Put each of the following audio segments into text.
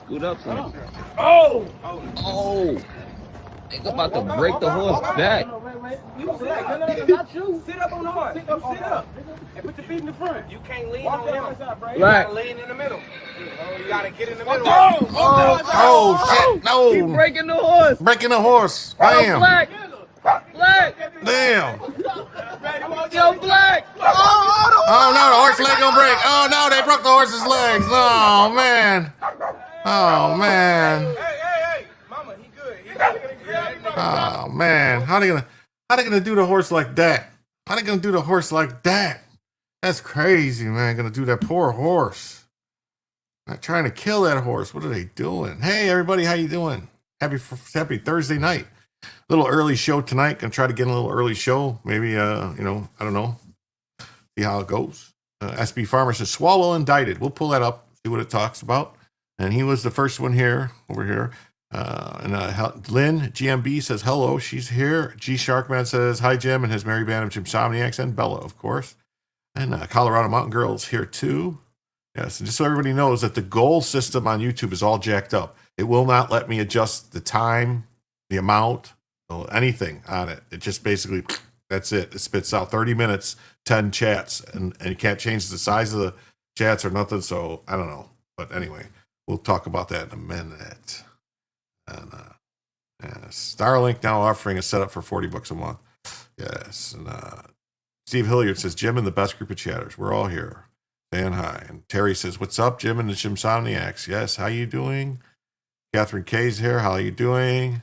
Scoot up some. Oh! Oh! Think about to break the horse back. You sit up. No, not you. Sit up on the horse. Sit up. And put your feet in the front. You can't lean on him. You gotta lean in the middle. You gotta get in the middle. Oh, shit. No. Keep breaking the horse. Breaking the horse. Bam. Black. Damn. Yo, Black. Oh, no, the horse leg gonna break. Oh, no, they broke the horse's legs. Oh, man. Oh, man. Hey. Mama, he good. Oh, man. How they gonna do the horse like that? How they gonna do the horse like that? That's crazy, man. Gonna do that poor horse. Not trying to kill that horse. What are they doing? Hey, everybody, how you doing? Happy Thursday night. Little early show tonight. Gonna try to get a little early show. Maybe, I don't know. See how it goes. SB Farmer says, Swallow indicted. We'll pull that up, see what it talks about. And he was the first one here, over here. Lynn GMB says, hello, she's here. G Sharkman says, hi, Jim, and his merry band of Jimsomniacs, and Bella, of course. And Colorado Mountain Girl's here, too. Yes, and just so everybody knows that the goal system on YouTube is all jacked up. It will not let me adjust the time, the amount, anything on it. It just basically, that's it. It spits out 30 minutes, 10 chats, and you can't change the size of the chats or nothing, so I don't know. But anyway, we'll talk about that in a minute. And Starlink now offering a setup for $40 a month. Yes, and Steve Hilliard says, Jim and the best group of chatters. We're all here. Saying hi. And Terry says, "What's up, Jim and the Jimsomniacs?" Yes, how you doing? Catherine K's here. How are you doing?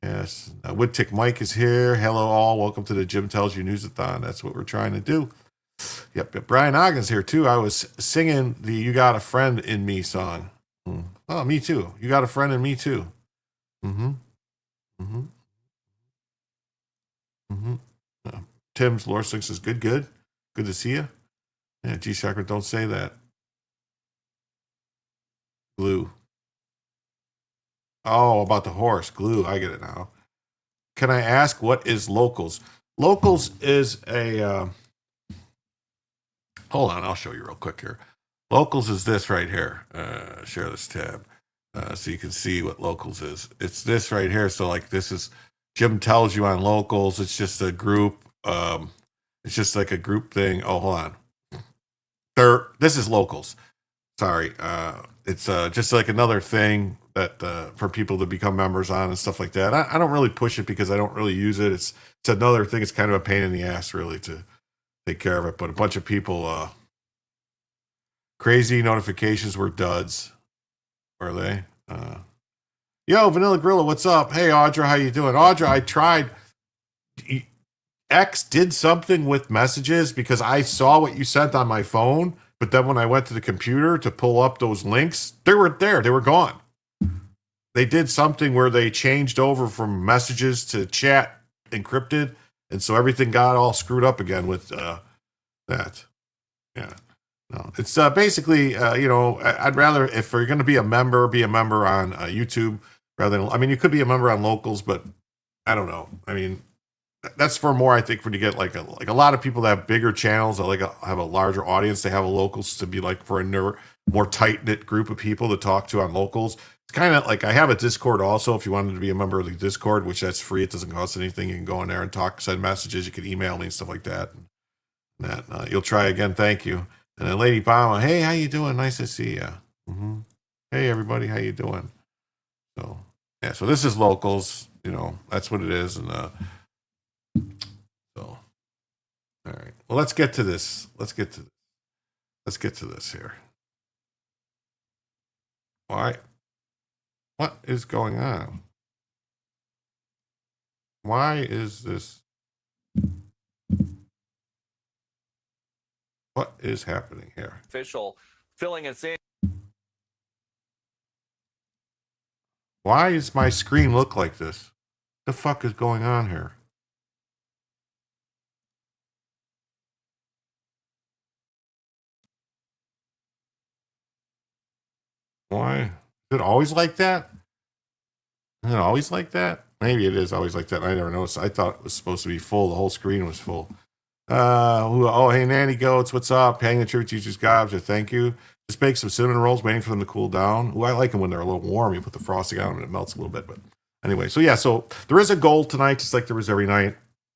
Yes. Woodtick Mike is here. Hello, all. Welcome to the Jim Tells You Newsathon. That's what we're trying to do. Yep. Brian Ogden's here, too. I was singing the You Got a Friend in Me song. Oh, me too. You got a friend in me, too. Mm-hmm. Mm-hmm. Mm-hmm. Tim's Lorsink says, good. Good to see you. Yeah, G Chakra, don't say that. Glue. Oh, about the horse. Glue. I get it now. Can I ask what is Locals? Locals is a hold on, I'll show you real quick here. Locals is this right here. Share this tab so you can see what Locals is. It's this right here. So like this is Jim Tells You on Locals. It's just a group. It's just like a group thing. Oh, hold on. This is Locals. Sorry. It's just like another thing that for people to become members on and stuff like that. I don't really push it because I don't really use it. It's another thing. It's kind of a pain in the ass really to take care of it. But a bunch of people, crazy notifications were duds. Were they? Yo, Vanilla Gorilla, what's up? Hey, Audra, how you doing? Audra, I tried. X did something with messages because I saw what you sent on my phone. But then when I went to the computer to pull up those links, they weren't there. They were gone. They did something where they changed over from messages to chat encrypted. And so everything got all screwed up again with that. Yeah. No, it's basically, I'd rather, if you're going to be a member on YouTube rather than, I mean, you could be a member on Locals, but I don't know. I mean, that's for more, I think, when you get like a lot of people that have bigger channels that have a larger audience. They have a Locals to be like for a more tight knit group of people to talk to on Locals. It's kind of like I have a Discord also. If you wanted to be a member of the Discord, which that's free, it doesn't cost anything. You can go in there and talk, send messages. You can email me and stuff like that. And that you'll try again. Thank you. And then Lady Bama, hey, how you doing? Nice to see you. Mm-hmm. Hey, everybody, how you doing? So yeah, so this is Locals. That's what it is, and so, all right. Well, let's get to this. Let's get to this here. Why? What is going on? Why is this? What is happening here? Official filling us in. Why does my screen look like this? The fuck is going on here? Why? Is it always like that? Is it always like that? Maybe it is always like that. I never noticed. I thought it was supposed to be full. The whole screen was full. Hey, Nanny Goats, what's up? Hang the True Teachers Gobs, thank you. Just bake some cinnamon rolls, waiting for them to cool down. I like them when they're a little warm. You put the frosting on them and it melts a little bit. But anyway, so there is a goal tonight, just like there is every night.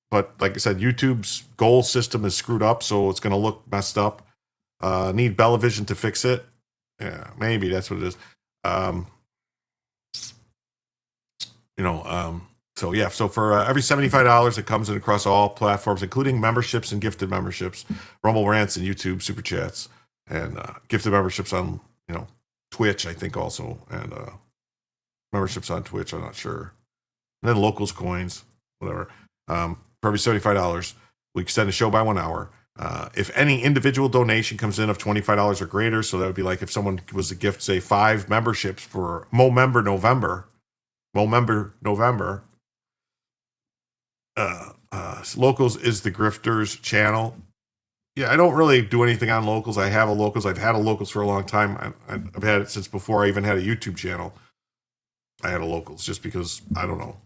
But like I said, YouTube's goal system is screwed up, so it's going to look messed up. Need Bellavision to fix it. Yeah, maybe that's what it is. So for every $75, it comes in across all platforms, including memberships and gifted memberships, Rumble Rants and YouTube Super Chats, and gifted memberships on, Twitch, I think also, and memberships on Twitch, I'm not sure. And then Locals coins, whatever. For every $75, we extend the show by 1 hour. If any individual donation comes in of $25 or greater, so that would be like if someone was to gift, say, 5 memberships for Movember November, Locals is the Grifters channel. Yeah, I don't really do anything on Locals. I have a Locals. I've had a Locals for a long time. I've had it since before I even had a YouTube channel. I had a Locals just because, I don't know.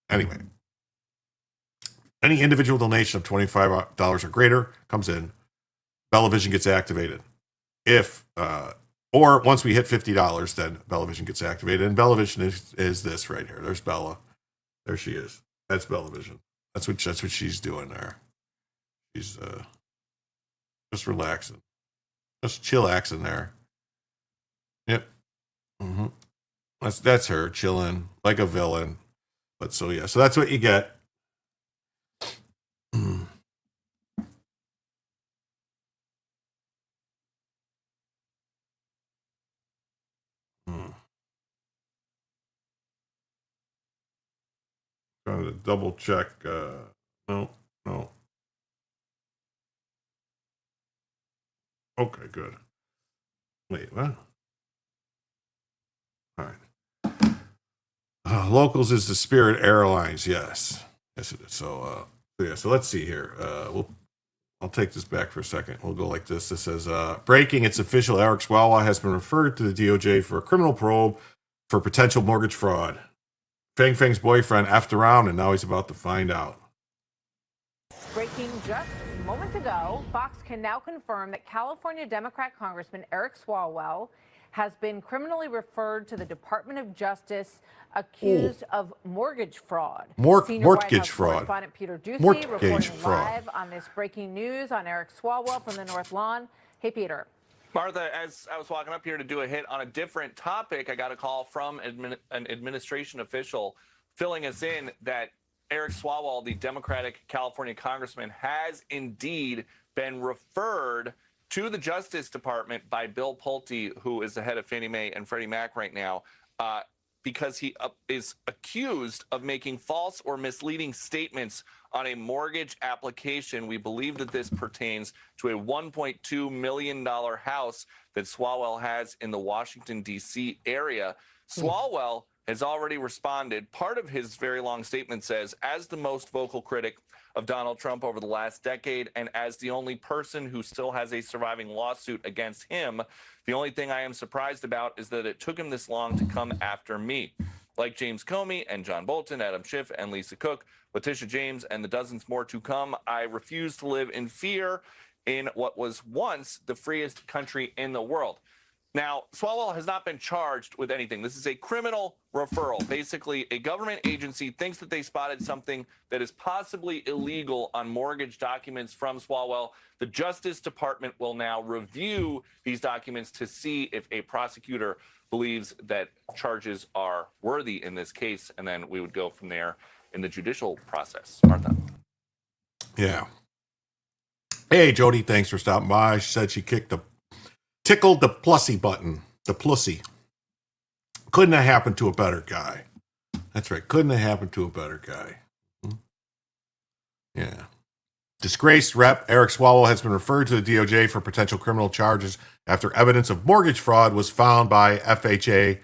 Anyway, any individual donation of $25 or greater comes in. Bellavision gets activated. Or once we hit $50, then Bellavision gets activated. And Bellavision is this right here. There's Bella. There she is. That's Bellavision. That's what she's doing there. She's just relaxing. Just chillaxing there. Yep. Mm-hmm. That's her chilling like a villain. But so that's what you get. Trying to double check. No. Okay, good. Wait, what? All right. Locals is the Spirit Airlines. Yes, it is. So let's see here. I'll take this back for a second. We'll go like this. This says, breaking, it's official. Eric Swalwell has been referred to the DOJ for a criminal probe for potential mortgage fraud. Fang Fang's boyfriend effed around, and now he's about to find out. Breaking just moments ago, Fox can now confirm that California Democrat Congressman Eric Swalwell has been criminally referred to the Department of Justice, accused of mortgage fraud. Senior White House correspondent Peter Ducey reporting live on this breaking news on Eric Swalwell from the North Lawn. Hey, Peter. Martha, as I was walking up here to do a hit on a different topic, I got a call from an administration official filling us in that Eric Swalwell, the Democratic California congressman, has indeed been referred to the Justice Department by Bill Pulte, who is the head of Fannie Mae and Freddie Mac right now, because he is accused of making false or misleading statements on a mortgage application. We believe that this pertains to a $1.2 million house that Swalwell has in the Washington, D.C. area. Swalwell has already responded. Part of his very long statement says, as the most vocal critic of Donald Trump over the last decade, and as the only person who still has a surviving lawsuit against him, the only thing I am surprised about is that it took him this long to come after me. Like James Comey and John Bolton, Adam Schiff and Lisa Cook, Letitia James, and the dozens more to come, I refuse to live in fear in what was once the freest country in the world. Now, Swalwell has not been charged with anything. This is a criminal referral. Basically, a government agency thinks that they spotted something that is possibly illegal on mortgage documents from Swalwell. The Justice Department will now review these documents to see if a prosecutor believes that charges are worthy in this case, and then we would go from there in the judicial process. Martha. Yeah. Hey, Jody, thanks for stopping by. She said she tickled the plussy button. The plussy. Couldn't have happened to a better guy. That's right. Couldn't have happened to a better guy. Yeah. Disgraced Rep. Eric Swalwell has been referred to the DOJ for potential criminal charges after evidence of mortgage fraud was found by FHFA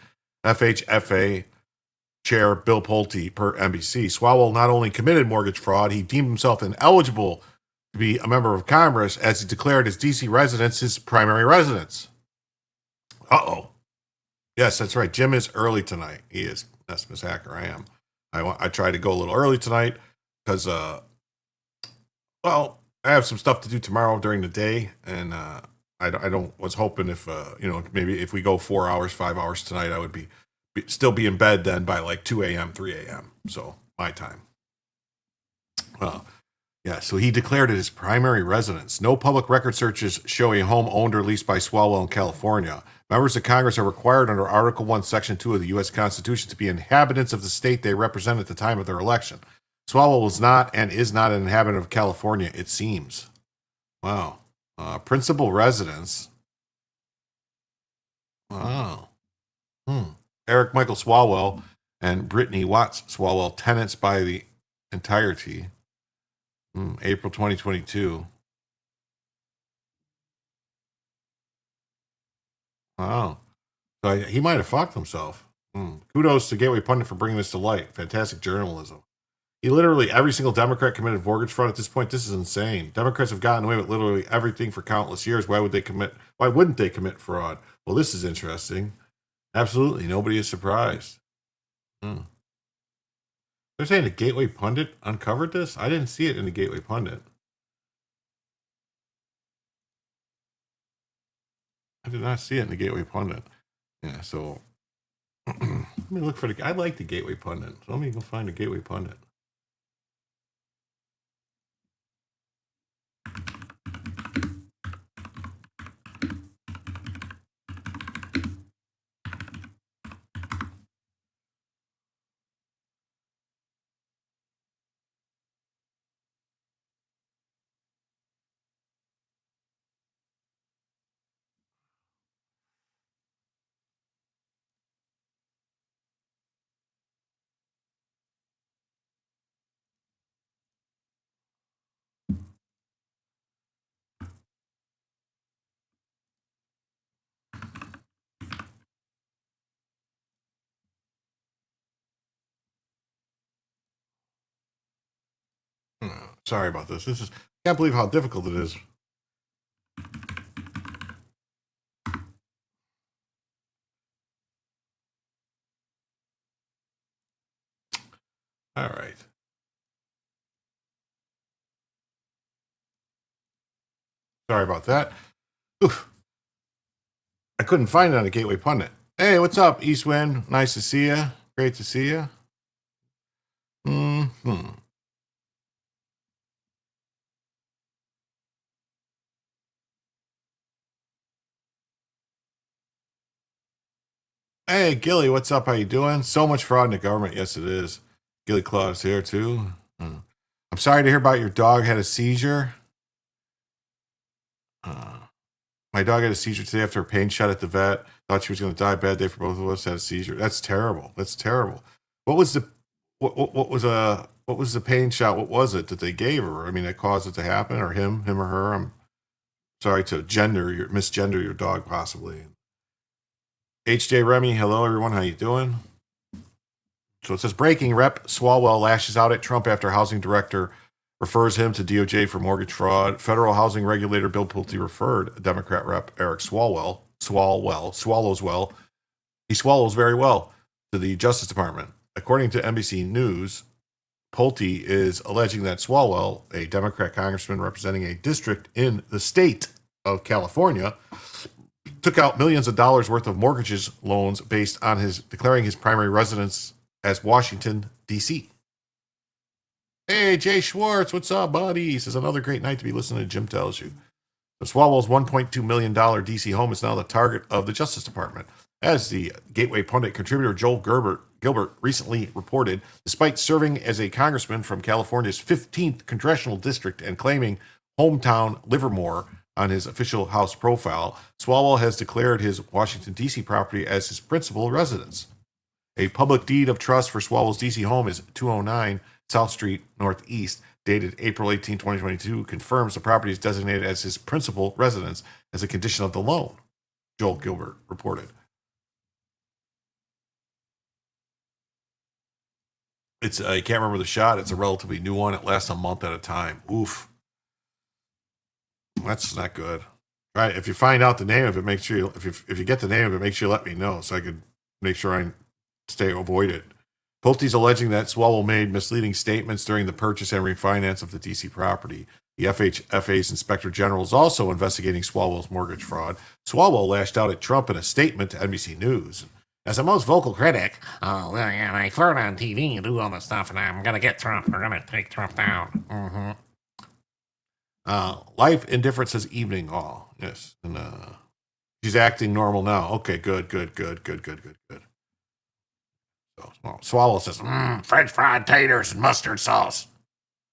Chair Bill Pulte per NBC. Swalwell not only committed mortgage fraud, he deemed himself ineligible to be a member of Congress as he declared his D.C. residence his primary residence. Uh-oh. Yes, that's right. Jim is early tonight. He is. That's Miss Hacker. I am. I tried to go a little early tonight because, I have some stuff to do tomorrow during the day, and I was hoping if maybe if we go 4 hours, 5 hours tonight, I would still be in bed then by like 2 a.m., 3 a.m. So my time. Yeah, so he declared it his primary residence. No public record searches show a home owned or leased by Swalwell in California. Members of Congress are required under Article 1, Section 2 of the U.S. Constitution to be inhabitants of the state they represent at the time of their election. Swalwell was not and is not an inhabitant of California, it seems. Wow. Principal residence. Wow. Eric Michael Swalwell and Brittany Watts Swalwell, tenants by the entirety. April 2022. Wow. So he might have fucked himself. Kudos to Gateway Pundit for bringing this to light. Fantastic journalism. Literally every single Democrat committed mortgage fraud at this point. This is insane. Democrats have gotten away with literally everything for countless years. Why wouldn't they commit fraud? Well, this is interesting. Absolutely. Nobody is surprised. They're saying the Gateway Pundit uncovered this? I didn't see it in the Gateway Pundit. I did not see it in the Gateway Pundit. Yeah, so let me look for I like the Gateway Pundit. So let me go find the Gateway Pundit. Sorry about this. Can't believe how difficult it is. All right. Sorry about that. Oof. I couldn't find it on the Gateway Pundit. Hey, what's up, Eastwind? Nice to see you. Great to see you. Hey, Gilly, what's up? How you doing? So much fraud in the government. Yes, it is. Gilly Claw's here, too. I'm sorry to hear about your dog had a seizure. My dog had a seizure today after a pain shot at the vet. Thought she was going to die. Bad day for both of us. Had a seizure. That's terrible. That's terrible. What was the pain shot? What was it that they gave her? I mean, that caused it to happen, or him or her? I'm sorry to misgender your dog, possibly. HJ Remy, hello everyone. How you doing? So it says breaking: Rep Swalwell lashes out at Trump after housing director refers him to DOJ for mortgage fraud. Federal housing regulator Bill Pulte referred Democrat Rep Eric Swalwell, swallows well. He swallows very well to the Justice Department. According to NBC News, Pulte is alleging that Swalwell, a Democrat congressman representing a district in the state of California, took out millions of dollars worth of mortgages loans based on his declaring his primary residence as Washington, D.C. Hey, Jay Schwartz, what's up, buddy? This is another great night to be listening to Jim Tells You. The Swalwell's $1.2 million D.C. home is now the target of the Justice Department. As the Gateway Pundit contributor Joel Gilbert recently reported, despite serving as a congressman from California's 15th congressional district and claiming hometown Livermore on his official house profile, Swalwell has declared his Washington, D.C. property as his principal residence. A public deed of trust for Swalwell's D.C. home is 209 South Street Northeast, dated April 18, 2022, confirms the property is designated as his principal residence as a condition of the loan, Joel Gilbert reported. I can't remember the shot. It's a relatively new one. It lasts a month at a time. Oof. That's not good. Right. If you find out the name of it, make sure if you get the name of it, make sure you let me know so I could make sure I avoid it. Pulte's alleging that Swalwell made misleading statements during the purchase and refinance of the D.C. property. The FHFA's Inspector General is also investigating Swalwell's mortgage fraud. Swalwell lashed out at Trump in a statement to NBC News. As a most vocal critic, I flirt on TV and do all this stuff, and I'm going to get Trump. We're going to take Trump down. Life indifference says evening all. Yes. And she's acting normal now. Okay, good. So Swalwell says, French fried taters and mustard sauce.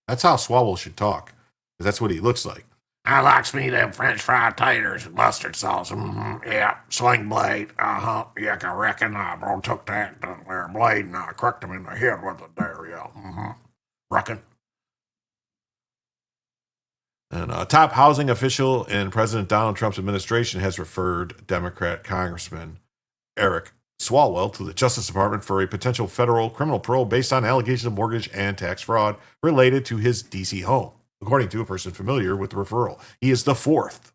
That's how Swalwell should talk. That's what he looks like. I likes me them French fried taters and mustard sauce. Yeah, sling blade. Yeah, I reckon I took that there blade and I cracked him in the head with it there. Yeah, reckon. And a top housing official in President Donald Trump's administration has referred Democrat Congressman Eric Swalwell to the Justice Department for a potential federal criminal parole based on allegations of mortgage and tax fraud related to his D.C. home, according to a person familiar with the referral. He is the fourth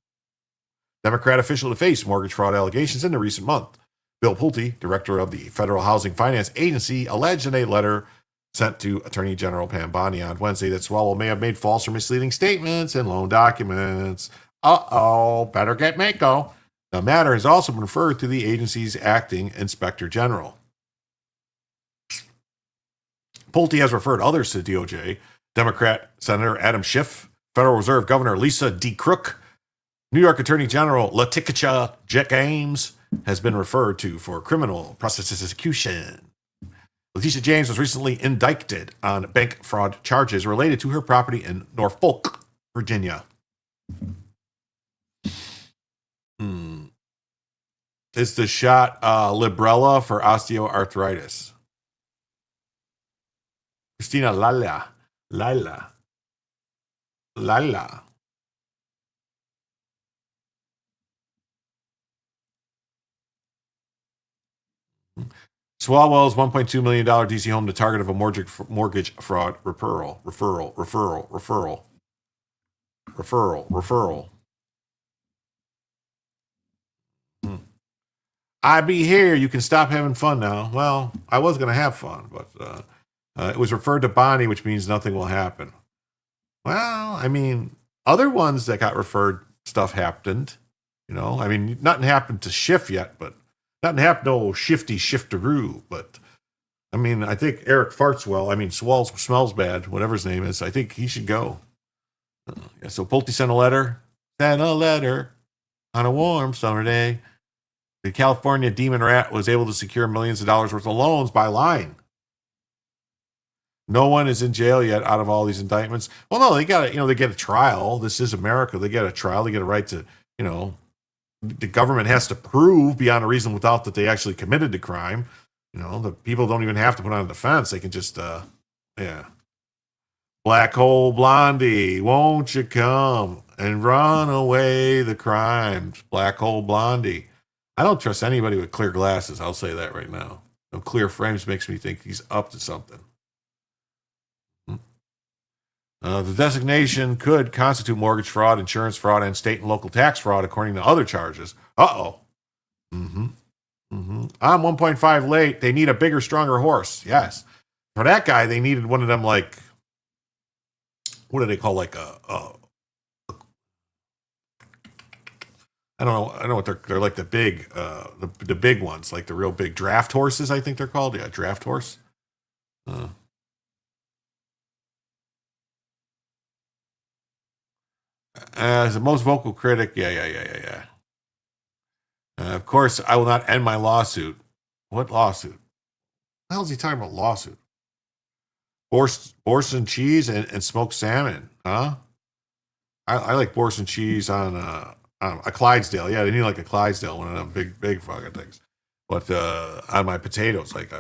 Democrat official to face mortgage fraud allegations in the recent month. Bill Pulte, director of the Federal Housing Finance Agency, alleged in a letter sent to Attorney General Pam Bondi on Wednesday that Swalwell may have made false or misleading statements in loan documents. Better get Mako. The matter has also been referred to the agency's acting inspector general. Pulte has referred others to DOJ. Democrat Senator Adam Schiff, Federal Reserve Governor Lisa D. Crook, New York Attorney General Letitia James has been referred to for criminal prosecution. Letitia James was recently indicted on bank fraud charges related to her property in Norfolk, Virginia. Is the shot Librela for osteoarthritis? Christina Lala. Swalwell's $1.2 million DC home, the target of a mortgage fraud referral. I be here. You can stop having fun now. Well, I was going to have fun, but it was referred to Bonnie, which means nothing will happen. Well, I mean, other ones that got referred, stuff happened. You know, I mean, nothing happened to Schiff yet, but nothing happened to Shifteroo. But I mean, I think Eric farts well. I mean, Swalls smells bad, whatever his name is. I think he should go. Yeah, so Pulte sent a letter. Sent a letter on a warm summer day. The California demon rat was able to secure millions of dollars worth of loans by lying. No one is in jail yet out of all these indictments. Well, no, they got they get a trial. This is America. They get a trial. They get a right to, the government has to prove beyond a reasonable doubt that they actually committed the crime. The people don't even have to put on a defense. They can just, Black hole blondie, won't you come and run away the crimes? Black hole blondie. I don't trust anybody with clear glasses. I'll say that right now. Clear frames makes me think he's up to something. The designation could constitute mortgage fraud, insurance fraud, and state and local tax fraud, according to other charges. I'm 1.5 late. They need a bigger, stronger horse. Yes. For that guy, they needed one of them, like, what do they call, like I don't know what they're like, the big, the big ones, like the real big draft horses, I think they're called. Yeah, draft horse. As the most vocal critic, yeah. Of course, I will not end my lawsuit. What lawsuit? What the hell is he talking about? Lawsuit? Boursin cheese and smoked salmon, huh? I like Boursin cheese on a Clydesdale. Yeah, they need like a Clydesdale, one of them big fucking things. But on my potatoes, like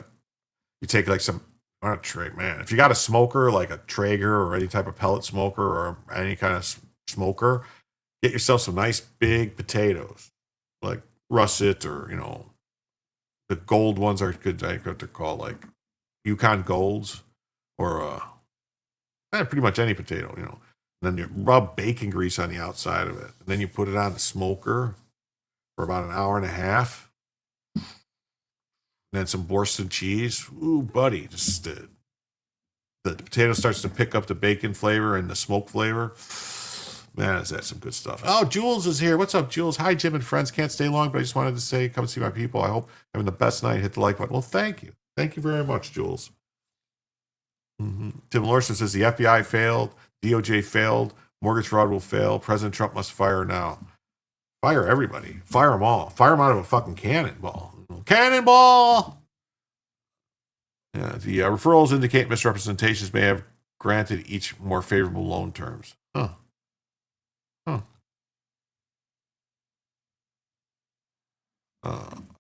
you take like some, not a trig, man. If you got a smoker, like a Traeger or any type of pellet smoker or any kind of smoker, get yourself some nice big potatoes, like russet or the gold ones are good. I think what they're called, like Yukon Golds or pretty much any potato, And then you rub bacon grease on the outside of it, and then you put it on the smoker for about an hour and a half. And then some Boursin cheese. Ooh, buddy, just the potato starts to pick up the bacon flavor and the smoke flavor. Man, is that some good stuff. Oh, Jules is here. What's up, Jules? Hi, Jim and friends. Can't stay long, but I just wanted to say, come see my people. I hope you're having the best night. Hit the like button. Well, thank you. Thank you very much, Jules. Tim Lorson says the FBI failed. DOJ failed. Mortgage fraud will fail. President Trump must fire now. Fire everybody. Fire them all. Fire them out of a fucking cannonball. Cannonball! Yeah, the referrals indicate misrepresentations may have granted each more favorable loan terms. Huh.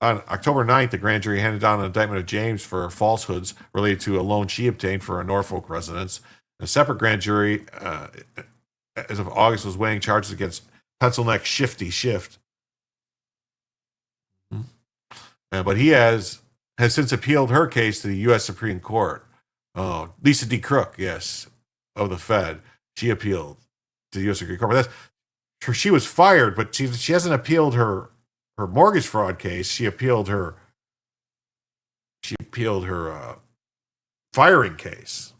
On October 9th, the grand jury handed down an indictment of James for falsehoods related to a loan she obtained for a Norfolk residence. A separate grand jury, as of August, was weighing charges against pencil neck Shifty Shift. But he has since appealed her case to the U.S. Supreme Court. Oh, Lisa D. Crook, yes, of the Fed. She appealed to the U.S. Supreme Court. But she was fired, but she hasn't appealed her mortgage fraud case. She appealed her firing case.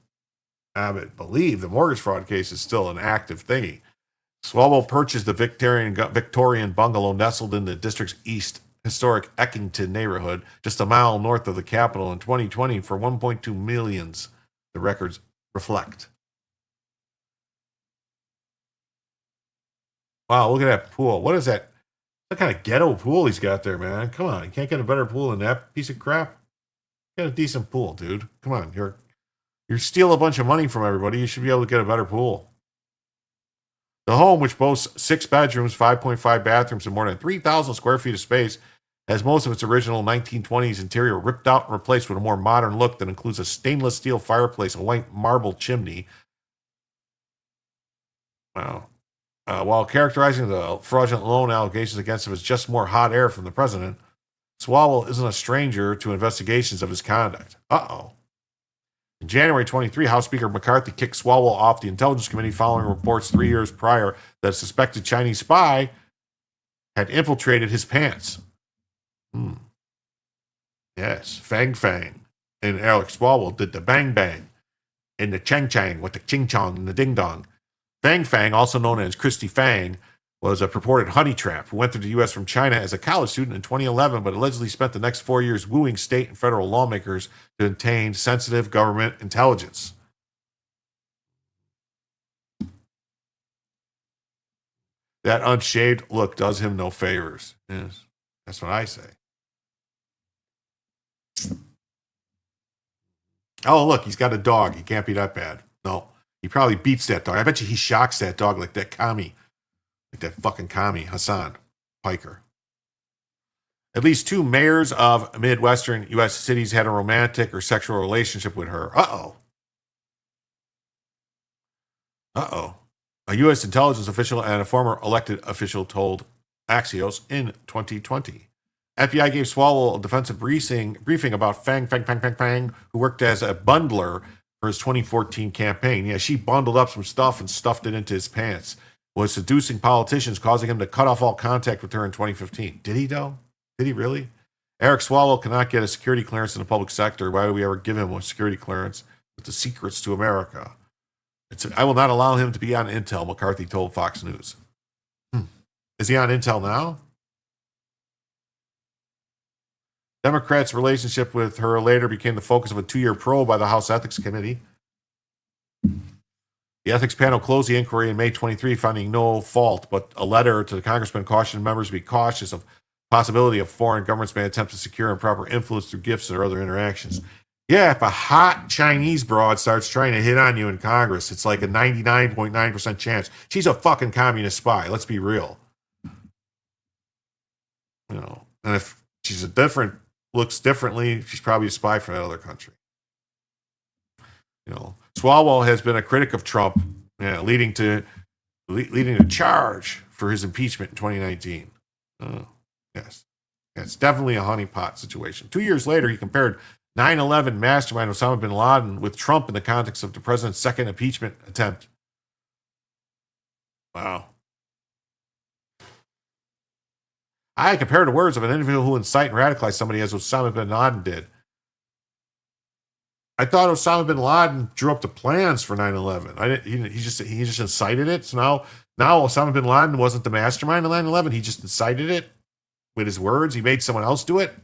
I believe the mortgage fraud case is still an active thingy. Swalwell purchased the Victorian bungalow nestled in the district's east historic Eckington neighborhood, just a mile north of the Capitol, in 2020 for $1.2 million. The records reflect. Wow, look at that pool. What is that? What kind of ghetto pool he's got there, man? Come on, you can't get a better pool than that piece of crap. Get a decent pool, dude. Come on, you steal a bunch of money from everybody. You should be able to get a better pool. The home, which boasts 6 bedrooms, 5.5 bathrooms, and more than 3,000 square feet of space, has most of its original 1920s interior ripped out and replaced with a more modern look that includes a stainless steel fireplace, a white marble chimney. Wow. While characterizing the fraudulent loan allegations against him as just more hot air from the president, Swalwell isn't a stranger to investigations of his conduct. Uh-oh. In January 23, House Speaker McCarthy kicked Swalwell off the Intelligence Committee following reports 3 years prior that a suspected Chinese spy had infiltrated his pants. Yes, Fang Fang and Alex Swalwell did the bang bang and the chang chang with the ching chong and the ding dong. Fang Fang, also known as Christy Fang, was a purported honey trap who went to the U.S. from China as a college student in 2011, but allegedly spent the next 4 years wooing state and federal lawmakers to obtain sensitive government intelligence. That unshaved look does him no favors. Yes, that's what I say. Oh, look, he's got a dog. He can't be that bad. No, he probably beats that dog. I bet you he shocks that dog like that commie. Like that fucking commie, Hassan Piker. At least 2 mayors of Midwestern U.S. cities had a romantic or sexual relationship with her. Uh-oh. A U.S. intelligence official and a former elected official told Axios in 2020. FBI gave Swalwell a defensive briefing about Fang, who worked as a bundler for his 2014 campaign. Yeah, she bundled up some stuff and stuffed it into his pants. Was seducing politicians, causing him to cut off all contact with her in 2015. Did he, though? Did he really? Eric Swalwell cannot get a security clearance in the public sector. Why would we ever give him a security clearance with the secrets to America? I will not allow him to be on Intel, McCarthy told Fox News. Is he on Intel now? Democrats' relationship with her later became the focus of a 2-year probe by the House Ethics Committee. The ethics panel closed the inquiry in May 23, finding no fault, but a letter to the congressman cautioned members to be cautious of possibility of foreign governments may attempt to secure improper influence through gifts or other interactions. Yeah, if a hot Chinese broad starts trying to hit on you in Congress, it's like a 99.9% chance. She's a fucking communist spy. Let's be real. You know, and if she's looks differently, she's probably a spy for that other country. You know, Swalwell has been a critic of Trump, leading to charge for his impeachment in 2019. Yes, it's definitely a honeypot situation. 2 years later, he compared 9/11 mastermind Osama bin Laden with Trump in the context of the president's second impeachment attempt. Wow. I compared the words of an individual who incite and radicalize somebody as Osama bin Laden did. I thought Osama bin Laden drew up the plans for 9/11. He just incited it. So now Osama bin Laden wasn't the mastermind of 9/11. He just incited it with his words. He made someone else do it.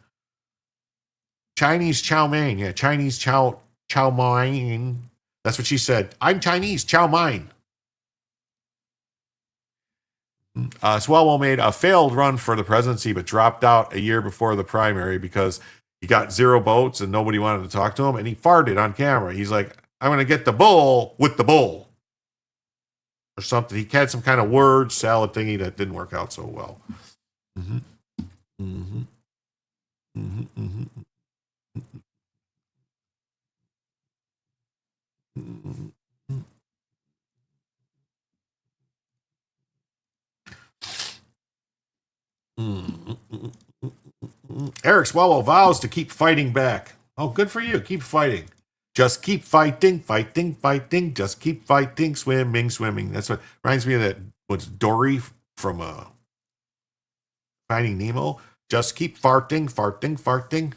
Chinese chow mein. Yeah, Chinese chow mein. That's what she said. I'm Chinese, chow mein. Swalwell made a failed run for the presidency, but dropped out a year before the primary because he got 0 votes and nobody wanted to talk to him, and he farted on camera. He's like, I'm going to get the bull with the bull. Or something. He had some kind of word salad thingy that didn't work out so well. Eric Swalwell vows to keep fighting back. Oh, good for you. Keep fighting. Just keep fighting. Just keep fighting. Swimming. That's what reminds me of that. What's Dory from Finding Nemo? Just keep farting.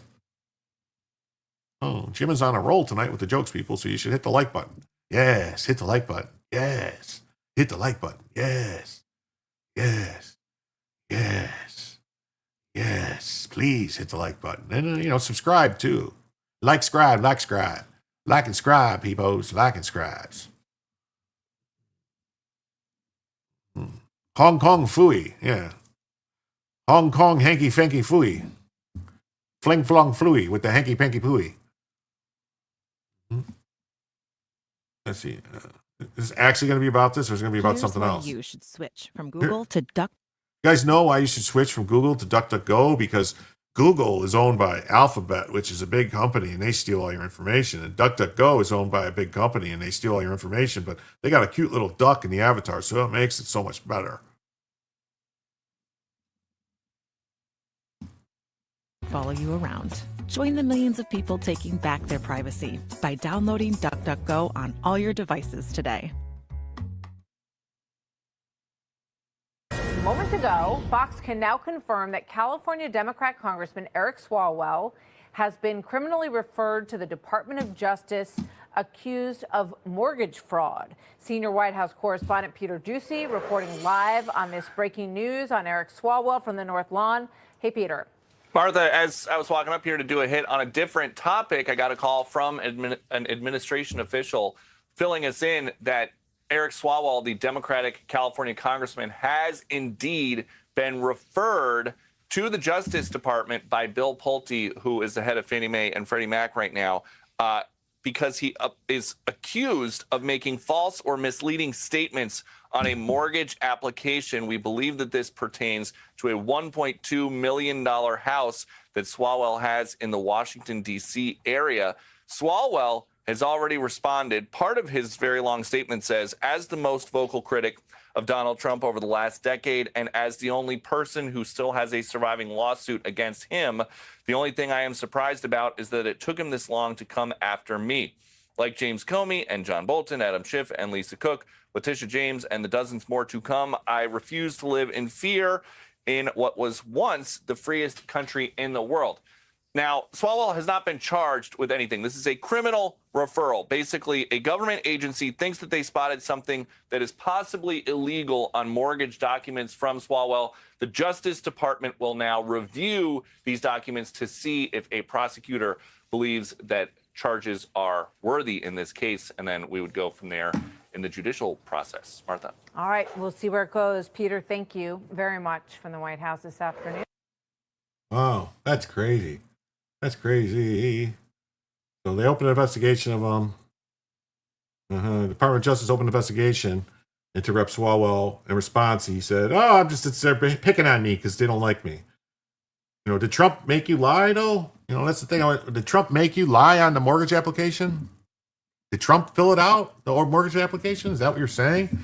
Oh, Jim is on a roll tonight with the jokes, people, so you should hit the like button. Yes, hit the like button. Yes, hit the like button. Yes. Please hit the like button. And, subscribe, too. Like, scribe. Like and scribe, peoples. Like and scribes. Hong Kong Fooey. Yeah. Hong Kong hanky fanky fooey. Fling flong flooey with the hanky panky pooey. Let's see. Is it actually going to be about this, or is it going to be about something else? You should switch from Google to Duck. You guys know why you should switch from Google to DuckDuckGo? Because Google is owned by Alphabet, which is a big company, and they steal all your information. And DuckDuckGo is owned by a big company, and they steal all your information. But they got a cute little duck in the avatar, so it makes it so much better. follow you around. Join the millions of people taking back their privacy by downloading DuckDuckGo on all your devices today. Moments ago, Fox can now confirm that California Democrat Congressman Eric Swalwell has been criminally referred to the Department of Justice accused of mortgage fraud. Senior White House correspondent Peter Ducey reporting live on this breaking news on Eric Swalwell from the North Lawn. Hey, Peter. Martha, as I was walking up here to do a hit on a different topic, I got a call from an administration official filling us in that Eric Swalwell, the Democratic California congressman, has indeed been referred to the Justice Department by Bill Pulte, who is the head of Fannie Mae and Freddie Mac right now, because he is accused of making false or misleading statements on a mortgage application. We believe that this pertains to a $1.2 million house that Swalwell has in the Washington, D.C. area. Swalwell has already responded. Part of his very long statement says, as the most vocal critic of Donald Trump over the last decade, and as the only person who still has a surviving lawsuit against him, the only thing I am surprised about is that it took him this long to come after me. Like James Comey and John Bolton, Adam Schiff and Lisa Cook, Letitia James, and the dozens more to come, I refuse to live in fear in what was once the freest country in the world. Now, Swalwell has not been charged with anything. This is a criminal referral. Basically, a government agency thinks that they spotted something that is possibly illegal on mortgage documents from Swalwell. The Justice Department will now review these documents to see if a prosecutor believes that charges are worthy in this case, and then we would go from there in the judicial process. Martha. All right, we'll see where it goes. Peter, thank you very much from the White House this afternoon. Wow, that's crazy. That's crazy. So they opened an investigation of the Department of Justice opened an investigation into Rep. Swalwell. In response, he said, "Oh, they're picking on me because they don't like me." You know, did Trump make you lie though? You know, that's the thing. Did Trump make you lie on the mortgage application? Did Trump fill it out, the mortgage application? Is that what you're saying?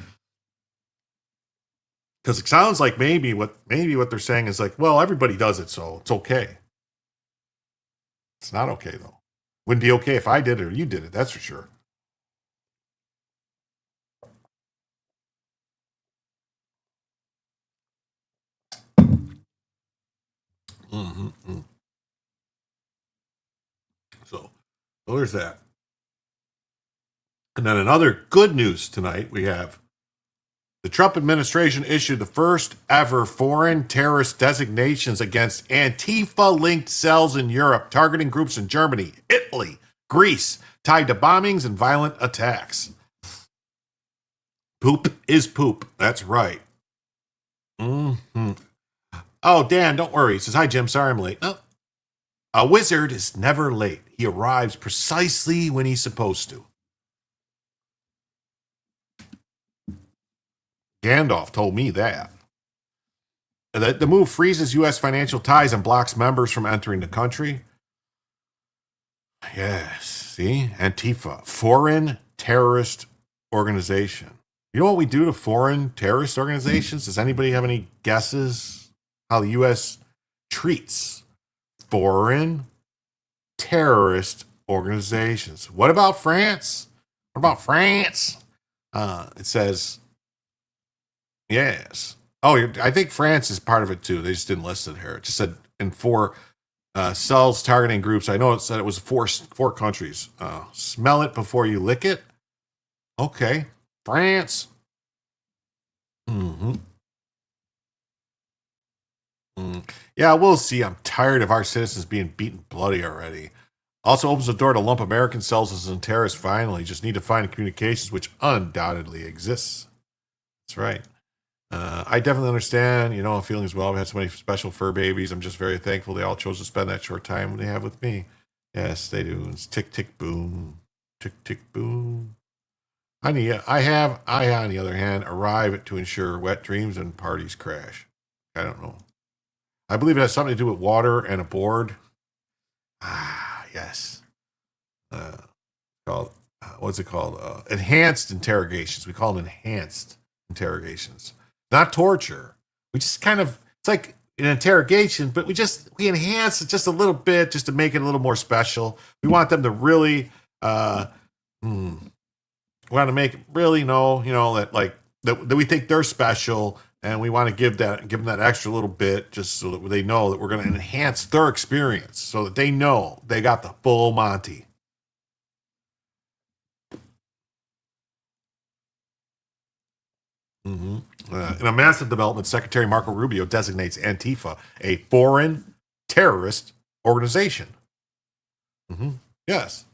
Because it sounds like maybe what they're saying is like, well, everybody does it, so it's okay. It's not okay, though. Wouldn't be okay if I did it or you did it, that's for sure. So there's that. And then another good news tonight, we have the Trump administration issued the first ever foreign terrorist designations against Antifa-linked cells in Europe, targeting groups in Germany, Italy, Greece, tied to bombings and violent attacks. Poop is poop. That's right. Mm-hmm. Oh, Dan, don't worry. He says, hi, Jim. Sorry I'm late. Oh. A wizard is never late. He arrives precisely when he's supposed to. Gandalf told me that. The move freezes U.S. financial ties and blocks members from entering the country. Yes, see? Antifa, foreign terrorist organization. You know what we do to foreign terrorist organizations? Does anybody have any guesses how the U.S. treats foreign terrorist organizations? What about France? What about France? It says... Yes. Oh, I think France is part of it too. They just didn't list it here. It just said in 4 cells targeting groups. I know it said it was four countries. Smell it before you lick it. Okay. France. Mm-hmm. Yeah, we'll see. I'm tired of our citizens being beaten bloody already. Also opens the door to lump American cells as terrorists finally. Just need to find communications, which undoubtedly exists. That's right. I definitely understand, I'm feeling as well. We had so many special fur babies. I'm just very thankful they all chose to spend that short time they have with me. Yes, they do. It's tick, tick, boom. Tick, tick, boom. I, on the other hand, arrive to ensure wet dreams and parties crash. I don't know. I believe it has something to do with water and a board. Yes. What's it called? Enhanced interrogations. We call them enhanced interrogations. Not torture. We just it's like an interrogation, but we enhance it just a little bit just to make it a little more special. We want them to really, we want to make it really know, that we think they're special, and we want to give them that extra little bit just so that they know that we're going to enhance their experience so that they know they got the full Monty. In a massive development, Secretary Marco Rubio designates Antifa a foreign terrorist organization. Yes.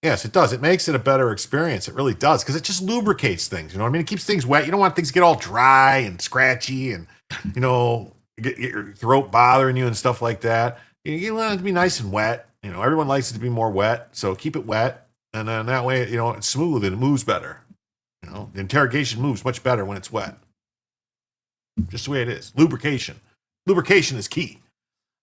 Yes, it does. It makes it a better experience. It really does, because it just lubricates things. You know what I mean? It keeps things wet. You don't want things to get all dry and scratchy and, get your throat bothering you and stuff like that. You want it to be nice and wet. Everyone likes it to be more wet, so keep it wet. And then that way, it's smooth and it moves better. The interrogation moves much better when it's wet. Just the way it is. Lubrication. Lubrication is key.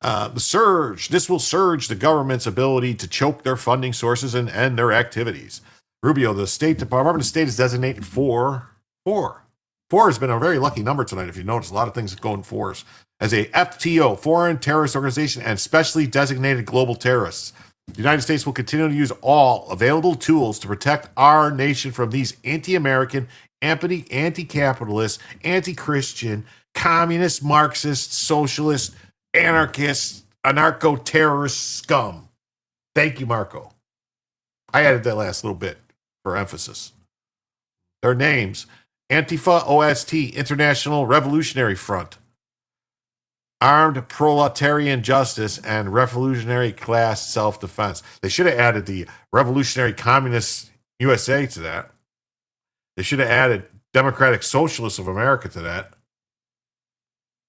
The surge. This will surge the government's ability to choke their funding sources and end their activities. Rubio, the State Department of State, has designated four. Four has been a very lucky number tonight. If you notice, a lot of things go in fours. As a FTO, foreign terrorist organization, and specially designated global terrorists. The United States will continue to use all available tools to protect our nation from these anti-American, anti-capitalist, anti-Christian, communist, Marxist, socialist, anarchist, anarcho-terrorist scum. Thank you, Marco. I added that last little bit for emphasis. Their names: Antifa OST, International Revolutionary Front, Armed Proletarian Justice, and Revolutionary Class Self-Defense. They should have added the Revolutionary Communist USA to that. They should have added Democratic Socialists of America to that.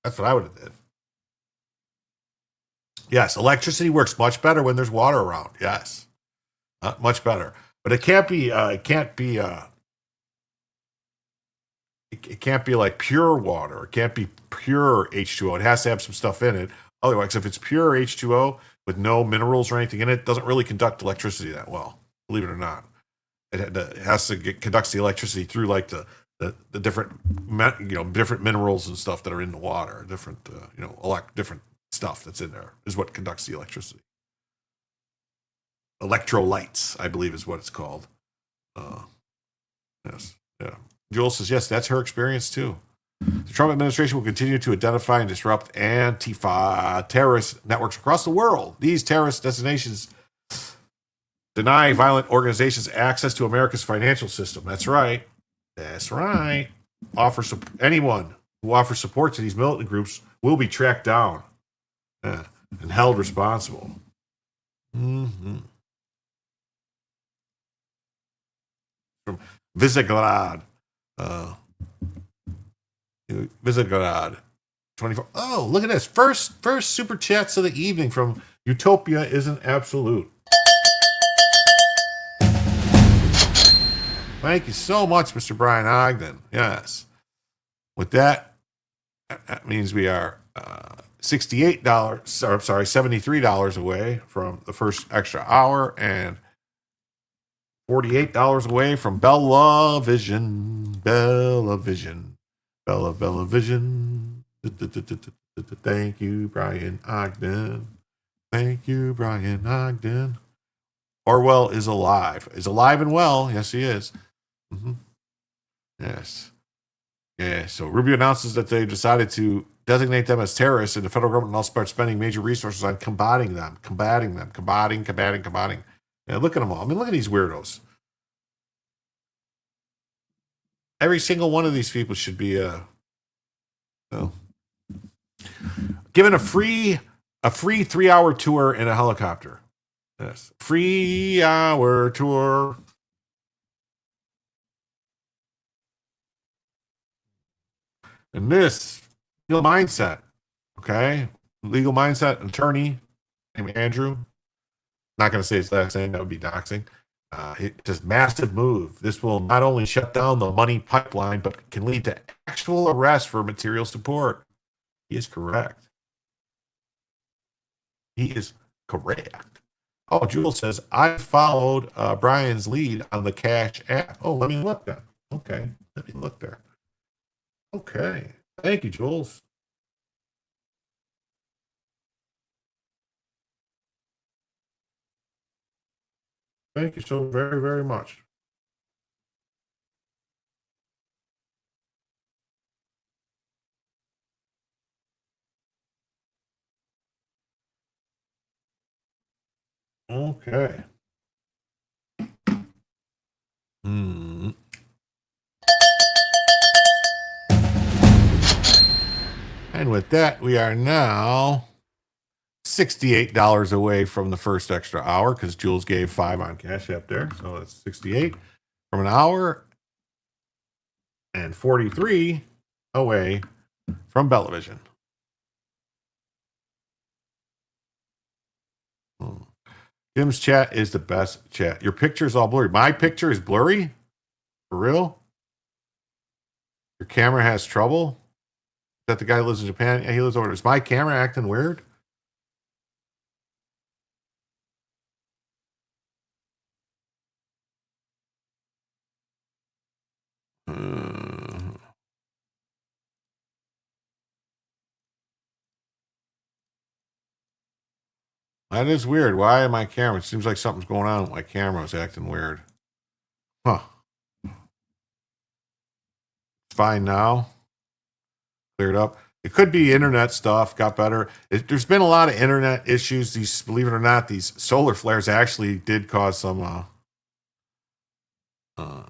That's what I would have did. Yes, electricity works much better when there's water around. Yes, much better. But it can't be. It can't be like pure water. It can't be pure H2O. It has to have some stuff in it. Otherwise, if it's pure H2O with no minerals or anything in it, doesn't really conduct electricity that well. Believe it or not, it has to conducts the electricity through like the different different minerals and stuff that are in the water. Different different stuff that's in there is what conducts the electricity. Electrolytes, I believe, is what it's called. Yes, yeah. Joel says, yes, that's her experience too. The Trump administration will continue to identify and disrupt Antifa terrorist networks across the world. These terrorist destinations deny violent organizations access to America's financial system. That's right. That's right. Anyone who offers support to these militant groups will be tracked down and held responsible. From Visegrad. Visegrad 24. Oh, look at this. First super chats of the evening from Utopia Isn't Absolute. Thank you so much, Mr. Brian Ogden. Yes. With that means we are $73 away from the first extra hour and $48 away from Bella Vision. Bella Vision. Thank you, Brian Ogden. Thank you, Brian Ogden. Orwell is alive. Is alive and well. Yes, he is. Yes. Yeah, so Rubio announces that they decided to designate them as terrorists, and the federal government will start spending major resources on combating them. Combating. Yeah, look at them all. I mean, look at these weirdos. Every single one of these people should be given a free 3-hour tour in a helicopter. Yes, 3-hour tour. And this legal mindset, okay? Legal mindset attorney named Andrew. Not going to say his last name, that would be doxing. Just massive move. This will not only shut down the money pipeline, but can lead to actual arrest for material support. He is correct. Oh, Jules says, I followed Brian's lead on the Cash app. Oh, let me look then. Okay, let me look there. Okay, thank you, Jules. Thank you so very, very much. Okay. Hmm. And with that, we are now $68 away from the first extra hour because Jules gave 5 on Cash App there. So that's 68 from an hour and 43 away from Bellavision. Jim's chat is the best chat. Your picture is all blurry. My picture is blurry? For real? Your camera has trouble? Is that the guy who lives in Japan? Yeah, he lives over there. Is my camera acting weird? That is weird. Why my camera? It seems like something's going on with my camera. It's acting weird. Huh. It's fine now. Cleared up. It could be internet stuff. Got better. There's been a lot of internet issues. These, believe it or not, these solar flares actually did cause some. It'll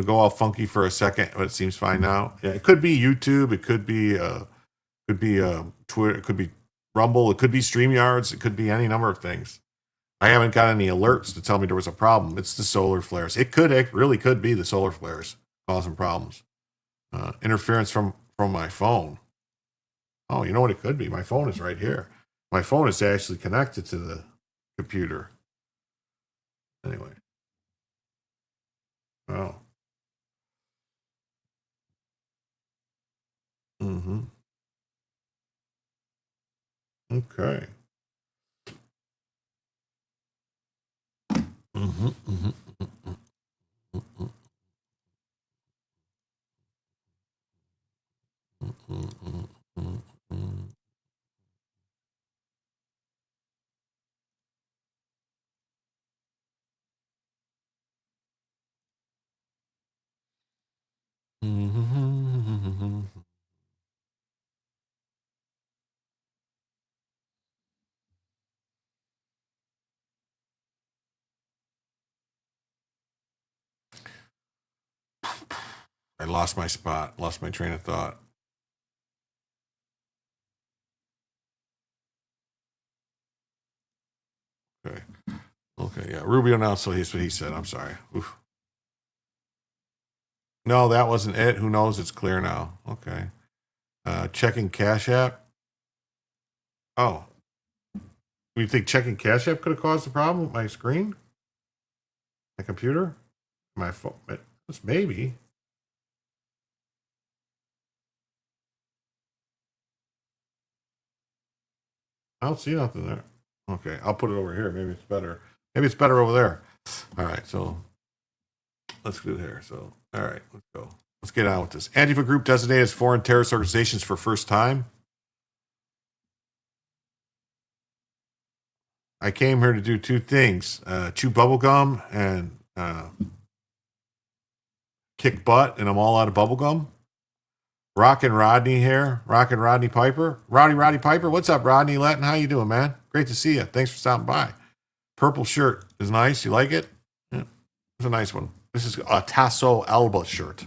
go all funky for a second, but it seems fine now. Yeah, it could be YouTube. It could be Twitter. It could be Rumble. It could be StreamYards. It could be any number of things. I haven't got any alerts to tell me there was a problem. It's the solar flares. It really could be the solar flares causing problems. Interference from my phone. Oh, you know what it could be? My phone is right here. My phone is actually connected to the computer. Anyway. Oh. Mm-hmm. Okay. Mm-hmm. Mm-hmm. Mm-hmm. Mm-hmm. Mm-hmm. Mm-hmm. I lost my spot, lost my train of thought. Okay. Okay, yeah. Rubio now, so here's what he said. I'm sorry. Oof. No, that wasn't it. Who knows? It's clear now. Okay. Checking Cash App. Oh. You think checking Cash App could have caused the problem with my screen? My computer? My phone? Maybe. I don't see nothing there. Okay, I'll put it over here. Maybe it's better. Maybe it's better over there. All right, so let's do it here. So, all right, let's go. Let's get on with this. Antifa group designated as foreign terrorist organizations for first time. I came here to do two things: chew bubblegum and kick butt, and I'm all out of bubblegum. Rockin' Rodney here. Rockin' Rodney Piper. Roddy Piper. What's up, Rodney Latin? How you doing, man? Great to see you. Thanks for stopping by. Purple shirt is nice. You like it? Yeah, it's a nice one. This is a Tasso Alba shirt.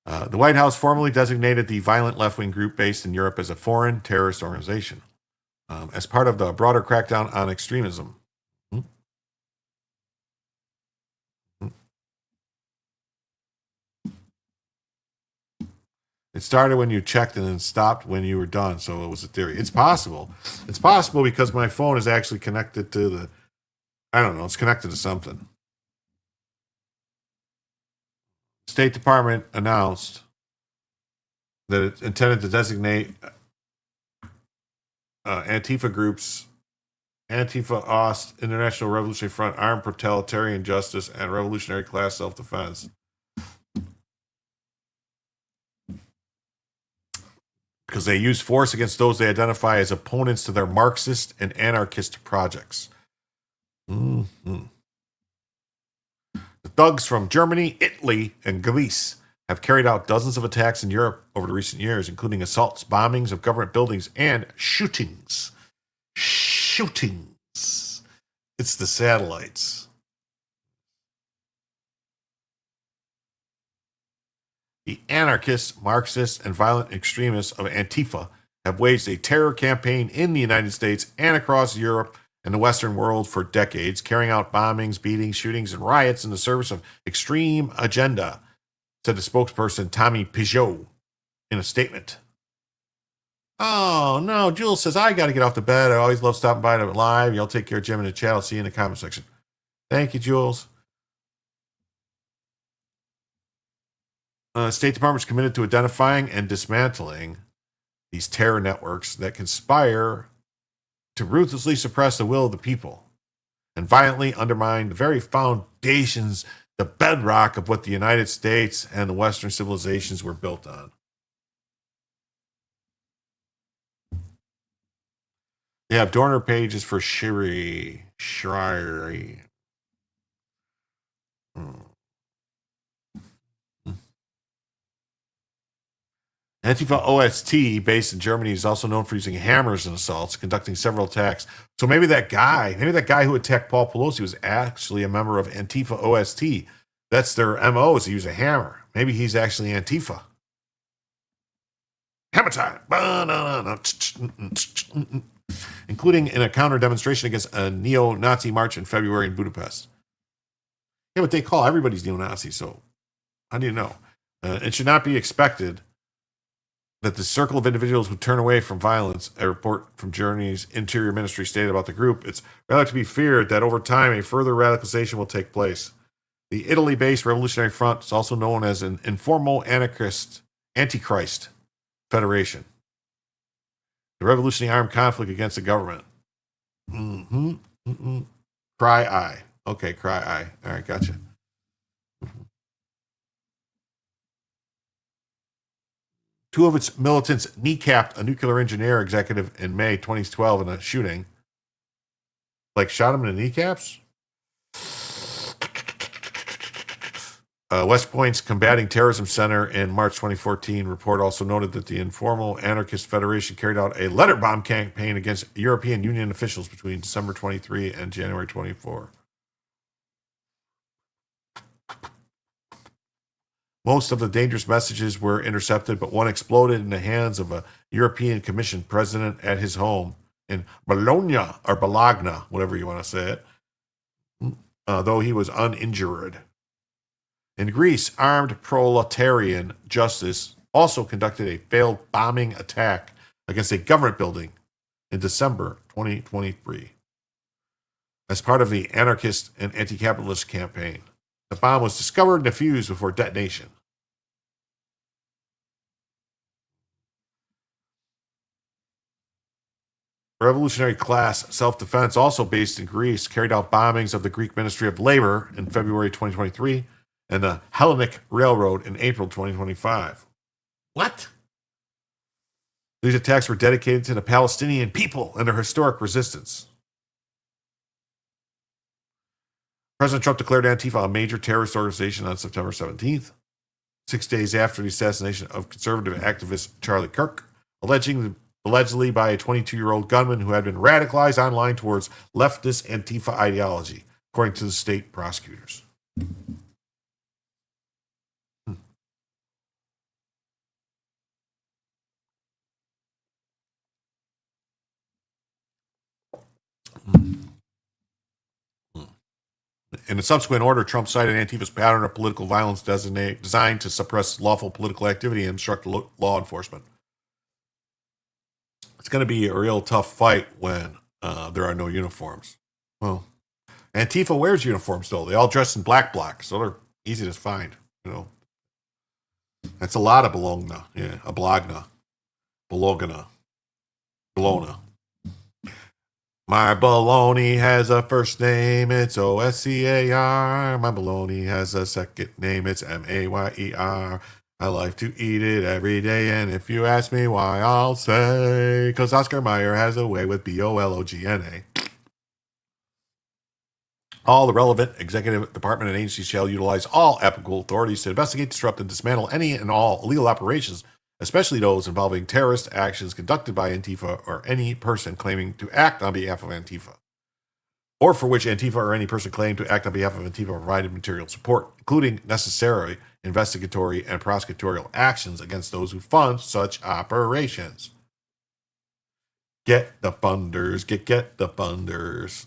The White House formally designated the violent left-wing group based in Europe as a foreign terrorist organization as part of the broader crackdown on extremism. It started when you checked and then stopped when you were done. So it was a theory. It's possible. It's possible because my phone is actually connected to the, I don't know, it's connected to something. State Department announced that it intended to designate Antifa groups, Antifa Ost, International Revolutionary Front, Armed Totalitarian Justice, and Revolutionary Class Self-Defense. Because they use force against those they identify as opponents to their Marxist and anarchist projects. Mm-hmm. The thugs from Germany, Italy, and Greece have carried out dozens of attacks in Europe over the recent years, including assaults, bombings of government buildings, and shootings. Shootings. It's the satellites. The anarchists, Marxists, and violent extremists of Antifa have waged a terror campaign in the United States and across Europe and the Western world for decades, carrying out bombings, beatings, shootings, and riots in the service of extreme agenda, said the spokesperson Tommy Peugeot in a statement. Oh, no, Jules says, I got to get off the bed. I always love stopping by to live. Y'all take care, Jim, in the chat. I'll see you in the comment section. Thank you, Jules. State Department's committed to identifying and dismantling these terror networks that conspire to ruthlessly suppress the will of the people and violently undermine the very foundations, the bedrock of what the United States and the Western civilizations were built on. They have donor pages for Shiri. Antifa OST, based in Germany, is also known for using hammers in assaults, conducting several attacks. So maybe that guy who attacked Paul Pelosi was actually a member of Antifa OST. That's their MO, is to use a hammer. Maybe he's actually Antifa. Hammer time! Including in a counter demonstration against a neo-Nazi march in February in Budapest. Yeah, but they call everybody's neo-Nazi, so how do you know? It should not be expected that the circle of individuals who turn away from violence, a report from Germany's Interior Ministry stated about the group. It's rather to be feared that over time a further radicalization will take place. The Italy-based Revolutionary Front is also known as an informal Antichrist Federation. The revolutionary armed conflict against the government. Cry I. Okay, cry I. All right, gotcha. Two of its militants kneecapped a nuclear engineer executive in May 2012 in a shooting. Like shot him in the kneecaps? West Point's Combating Terrorism Center in March 2014 report also noted that the informal Anarchist Federation carried out a letter bomb campaign against European Union officials between December 23 and January 24. Most of the dangerous messages were intercepted, but one exploded in the hands of a European Commission president at his home in Bologna, or Bologna, whatever you want to say it, though he was uninjured. In Greece, armed proletarian justice also conducted a failed bombing attack against a government building in December 2023 as part of the anarchist and anti-capitalist campaign. The bomb was discovered and defused before detonation. Revolutionary class self-defense, also based in Greece, carried out bombings of the Greek Ministry of Labor in February 2023 and the Hellenic Railroad in April 2025. What? These attacks were dedicated to the Palestinian people and their historic resistance. President Trump declared Antifa a major terrorist organization on September 17th, 6 days after the assassination of conservative activist Charlie Kirk, allegedly by a 22-year-old gunman who had been radicalized online towards leftist Antifa ideology, according to the state prosecutors. In a subsequent order, Trump cited Antifa's pattern of political violence designed to suppress lawful political activity and obstruct law enforcement. It's going to be a real tough fight when there are no uniforms. Well, Antifa wears uniforms, though. They all dress in black, so they're easy to find. You know, that's a lot of Bologna. Yeah, a Bologna. Bologna. My baloney has a first name, it's O-S-C-A-R. My baloney has a second name, it's M-A-Y-E-R. I like to eat it every day, and if you ask me why, I'll say, 'cause Oscar Mayer has a way with B-O-L-O-G-N-A. All the relevant executive department and agencies shall utilize all applicable authorities to investigate, disrupt, and dismantle any and all illegal operations, especially those involving terrorist actions conducted by Antifa or any person claiming to act on behalf of Antifa, or for which Antifa or any person claiming to act on behalf of Antifa provided material support, including necessary investigatory and prosecutorial actions against those who fund such operations. Get the funders, get the funders.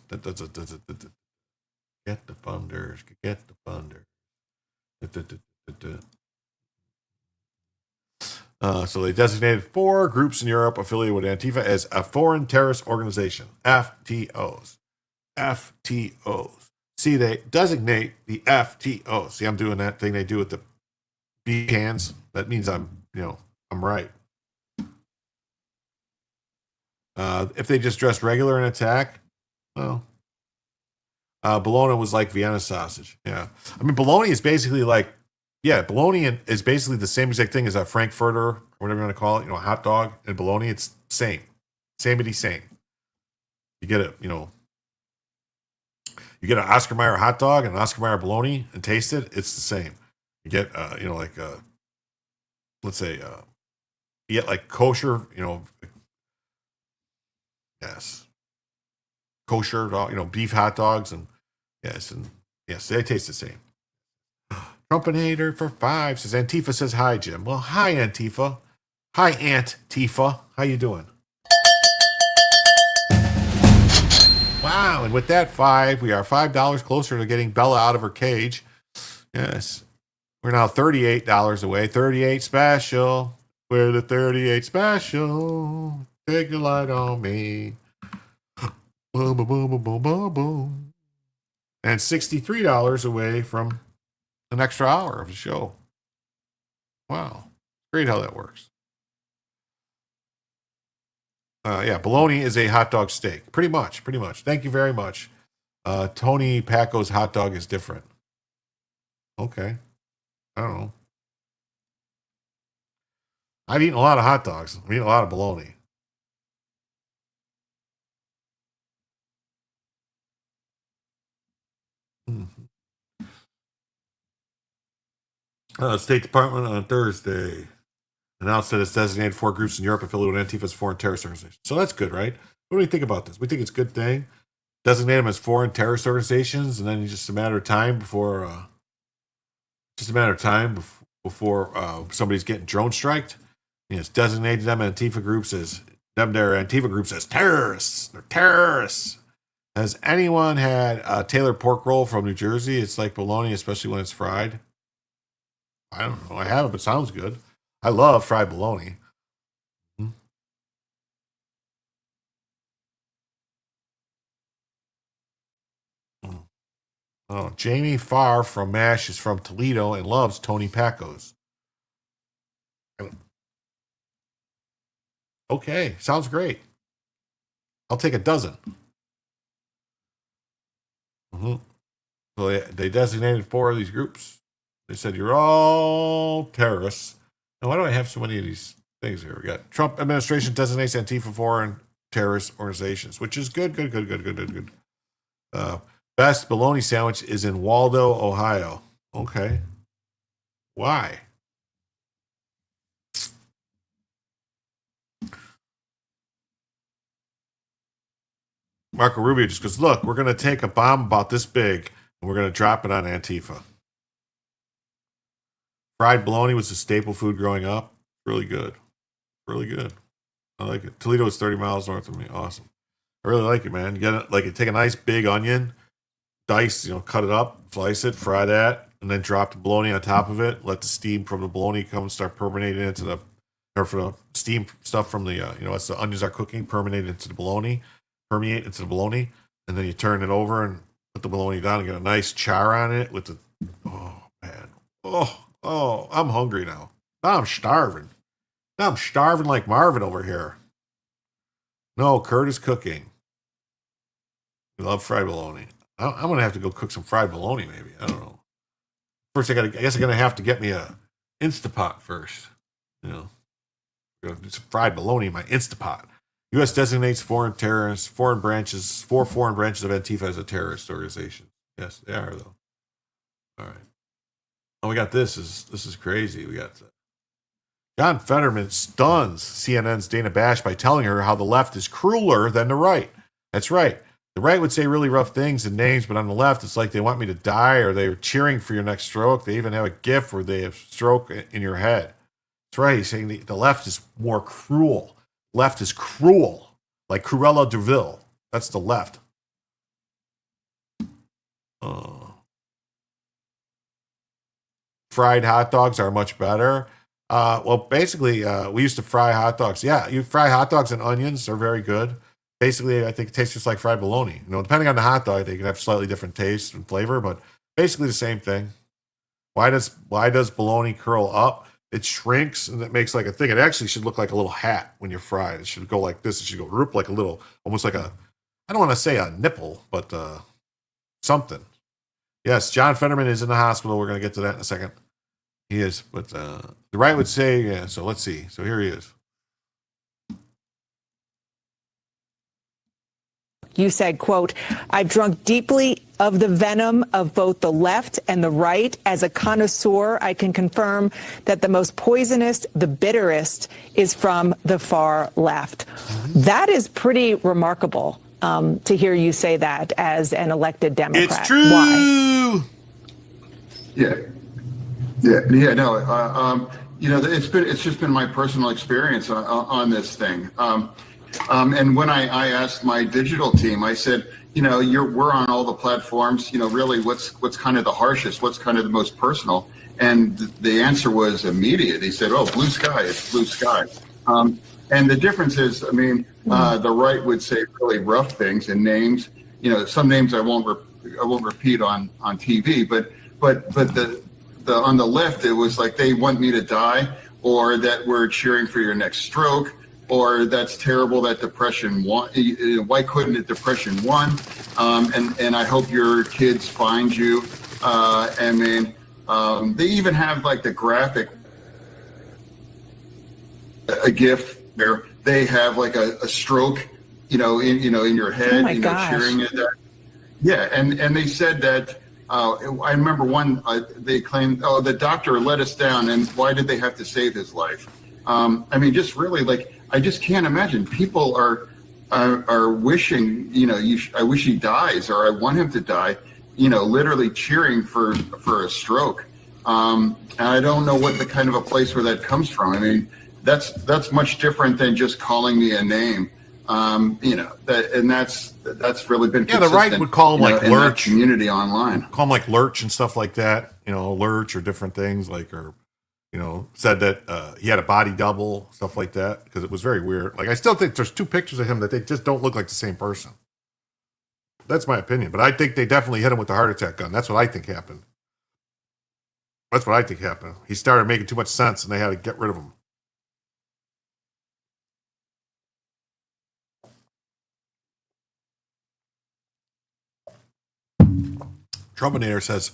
Get the funders, get the funders. So they designated 4 groups in Europe affiliated with Antifa as a foreign terrorist organization, FTOs. FTOs. See, they designate the FTOs. See, I'm doing that thing they do with the B cans. That means I'm right. If they just dress regular and attack, well, bologna was like Vienna sausage. Yeah. I mean, bologna is basically like, bologna is basically the same exact thing as a Frankfurter, or whatever you want to call it, a hot dog and bologna. It's the same. Samey same. You get it, you get an Oscar Mayer hot dog and an Oscar Mayer bologna and taste it, it's the same. You get, let's say, you get like kosher, kosher, beef hot dogs, and yes, they taste the same. Trumpinator for 5 says Antifa says hi, Jim. Well, hi, Antifa. Hi, Aunt Tifa. How you doing? Wow, and with that 5, we are $5 closer to getting Bella out of her cage. Yes. We're now $38 away. 38 special. We're the 38 special. Take a light on me. Boom, boom, boom, boom, boom, boom, boom. And $63 away from an extra hour of the show. Wow. Great how that works. Bologna is a hot dog steak. Pretty much. Thank you very much. Tony Paco's hot dog is different. Okay. I don't know. I've eaten a lot of hot dogs. I've eaten a lot of bologna. State Department on Thursday announced that it's designated 4 groups in Europe affiliated with Antifa's foreign terrorist organization. So that's good, right? What do we think about this? We think it's a good thing. Designate them as foreign terrorist organizations, and then it's just a matter of time before somebody's getting drone striked. It's designated them Antifa groups as terrorists. They're terrorists. Has anyone had a Taylor pork roll from New Jersey? It's like bologna, especially when it's fried. I don't know. I haven't, but it sounds good. I love fried bologna. Oh, Jamie Farr from MASH is from Toledo and loves Tony Pacos. Okay, sounds great. I'll take a dozen. So they designated 4 of these groups. They said, you're all terrorists. Now, why do I have so many of these things here? We got Trump administration designates Antifa foreign terrorist organizations, which is good. Best bologna sandwich is in Waldo, Ohio. Okay. Why? Marco Rubio just goes, look, we're going to take a bomb about this big and we're going to drop it on Antifa. Fried bologna was a staple food growing up. Really good. I like it. Toledo is 30 miles north of me. Awesome. I really like it, man. You got to take a nice big onion, dice, cut it up, slice it, fry that, and then drop the bologna on top of it. Let the steam from the bologna come and start permeating into the steam stuff from the, as the onions are cooking, permeate into the bologna, and then you turn it over and put the bologna down and get a nice char on it with the, oh, man. Oh, I'm hungry now. Now I'm starving. Like Marvin over here. No, Kurt is cooking. We love fried bologna. I'm going to have to go cook some fried bologna, maybe. I don't know. First, I guess I'm going to have to get me a Instapot first. I'm going to do some fried bologna in my Instapot. U.S. designates 4 foreign branches of Antifa as a terrorist organization. Yes, they are though. All right. Oh, we got this. This is crazy. We got John Fetterman stuns CNN's Dana Bash by telling her how the left is crueler than the right. That's right. The right would say really rough things and names, but on the left, it's like they want me to die or they're cheering for your next stroke. They even have a GIF where they have stroke in your head. That's right. He's saying the left is more cruel. Left is cruel, like Cruella de Vil. That's the left. Fried hot dogs are much better. Well, basically, we used to fry hot dogs. Yeah, you fry hot dogs and onions. They're very good. Basically, I think it tastes just like fried bologna. Depending on the hot dog, they can have slightly different taste and flavor, but basically the same thing. Why does bologna curl up? It shrinks and it makes like a thing. It actually should look like a little hat when you're fried. It should go like this. It should go roop like a little, almost like a, I don't want to say a nipple, but something. Yes, John Fetterman is in the hospital. We're going to get to that in a second. He is, but the right would say, yeah, so let's see. So here he is. You said, quote, I've drunk deeply of the venom of both the left and the right. As a connoisseur, I can confirm that the most poisonous, the bitterest, is from the far left. That is pretty remarkable to hear you say that as an elected Democrat. It's true. Why? Yeah. No. It's just been my personal experience on this thing. And when I asked my digital team, I said, we're on all the platforms. Really, what's kind of the harshest? What's kind of the most personal? And the answer was immediate. He said, "Oh, blue sky. It's blue sky." And the difference is, the right would say really rough things and names. Some names I won't repeat on TV, but the on the left, it was like they want me to die, or that we're cheering for your next stroke, or that's terrible that depression won. Why couldn't it depression won? And I hope your kids find you. They even have like the graphic, a GIF where they have like a stroke, in your head, cheering at that. Yeah, and they said that. I remember one. They claimed, "Oh, the doctor let us down," and why did they have to save his life? Just really, like, I just can't imagine. People are wishing, I wish he dies, or I want him to die. Literally cheering for a stroke. And I don't know what the kind of a place where that comes from. That's much different than just calling me a name. That's really been the right would call him like lurch community online. Call him like lurch and stuff like that. Lurch or different things like, or said that he had a body double, stuff like that, because it was very weird. Like, I still think there's two pictures of him that they just don't look like the same person. That's my opinion, but I think they definitely hit him with the heart attack gun. That's what I think happened. He started making too much sense, and they had to get rid of him. Trumpinator says,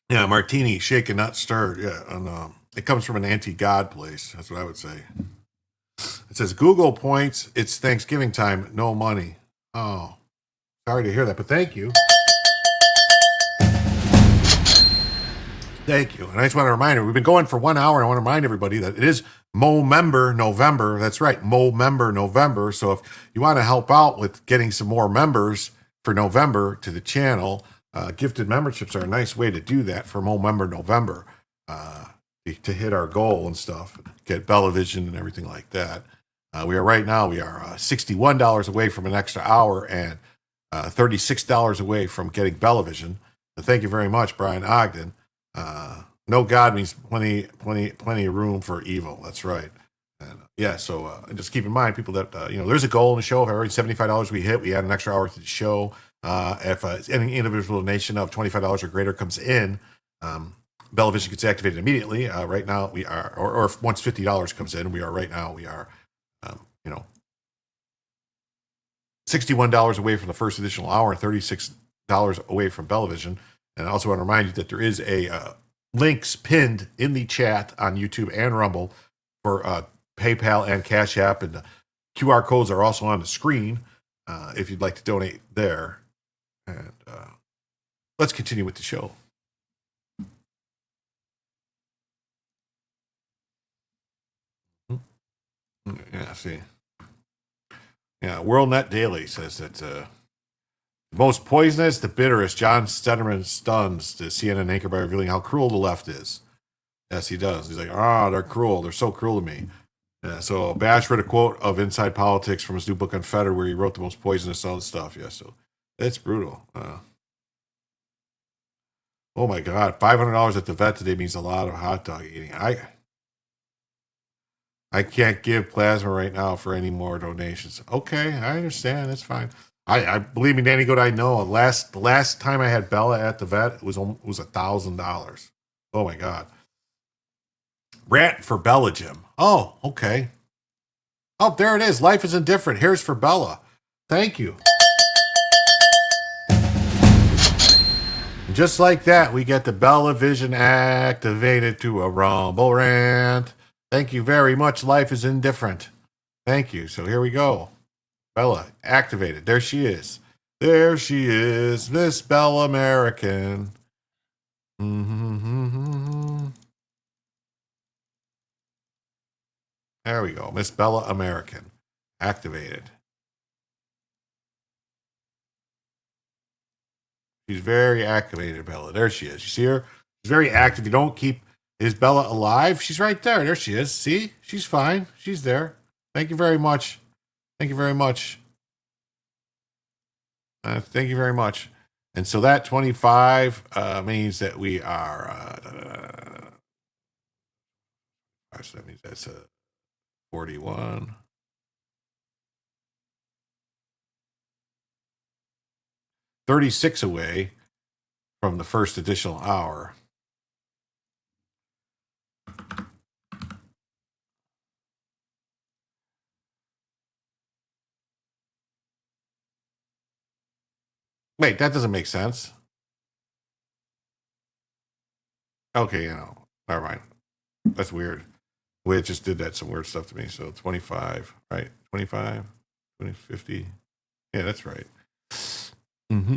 yeah, martini, shaken, not stirred. Yeah, and it comes from an anti-God place. That's what I would say. It says, Google points, it's Thanksgiving time, no money. Oh, sorry to hear that, but thank you. Thank you. And I just want to remind you, we've been going for 1 hour, and I want to remind everybody that it is Mo-member November. That's right, Mo-member November. So if you want to help out with getting some more members for November to the channel, gifted memberships are a nice way to do that for Mo-member November, to hit our goal and stuff, get Bellavision and everything like that. We are $61 away from an extra hour and $36 away from getting Bellavision. So thank you very much, Brian Ogden. No God means plenty of room for evil. That's right. And so just keep in mind, people, that there's a goal in the show. If every $75 we hit, we add an extra hour to the show. If any individual donation of $25 or greater comes in, Bellavision gets activated immediately. Right now we are, or if once $50 comes in, we are $61 away from the first additional hour and $36 away from Bellavision. And I also want to remind you that there is a links pinned in the chat on YouTube and Rumble for PayPal and Cash App, and the QR codes are also on the screen if you'd like to donate there. And let's continue with the show. Yeah, see. Yeah, WorldNet Daily says that most poisonous, the bitterest. John Stederman stuns the CNN anchor by revealing how cruel the left is. Yes, he does. He's like, they're cruel. They're so cruel to me. Yeah, so Bash read a quote of Inside Politics from his new book Unfettered, where he wrote the most poisonous all the stuff. Yeah, so it's brutal. Oh my God, $500 at the vet today means a lot of hot dog eating. I can't give plasma right now for any more donations. Okay, I understand. That's fine. I believe me, Danny Good. I know. The last time I had Bella at the vet, it was $1,000. Oh my God. Rant for Bella, Jim. Oh, okay. Oh, there it is. Life is indifferent. Here's for Bella. Thank you. And just like that, we get the Bella Vision activated to a Rumble rant. Thank you very much. Life is indifferent. Thank you. So here we go. Bella activated. There she is. There she is. Miss Bella American. There we go. Miss Bella American. Activated. She's very activated, Bella. There she is. You see her? She's very active. You don't keep... Is Bella alive? She's right there. There she is. See? She's fine. She's there. Thank you very much. Thank you very much. Thank you very much. And so that 25 means that we are... so that means that's 41. 36 away from the first additional hour. Wait, that doesn't make sense. Okay, never mind. That's weird. The way it just did that, some weird stuff to me. So 25, right? 25, 20, 50. Yeah, that's right. Mm-hmm.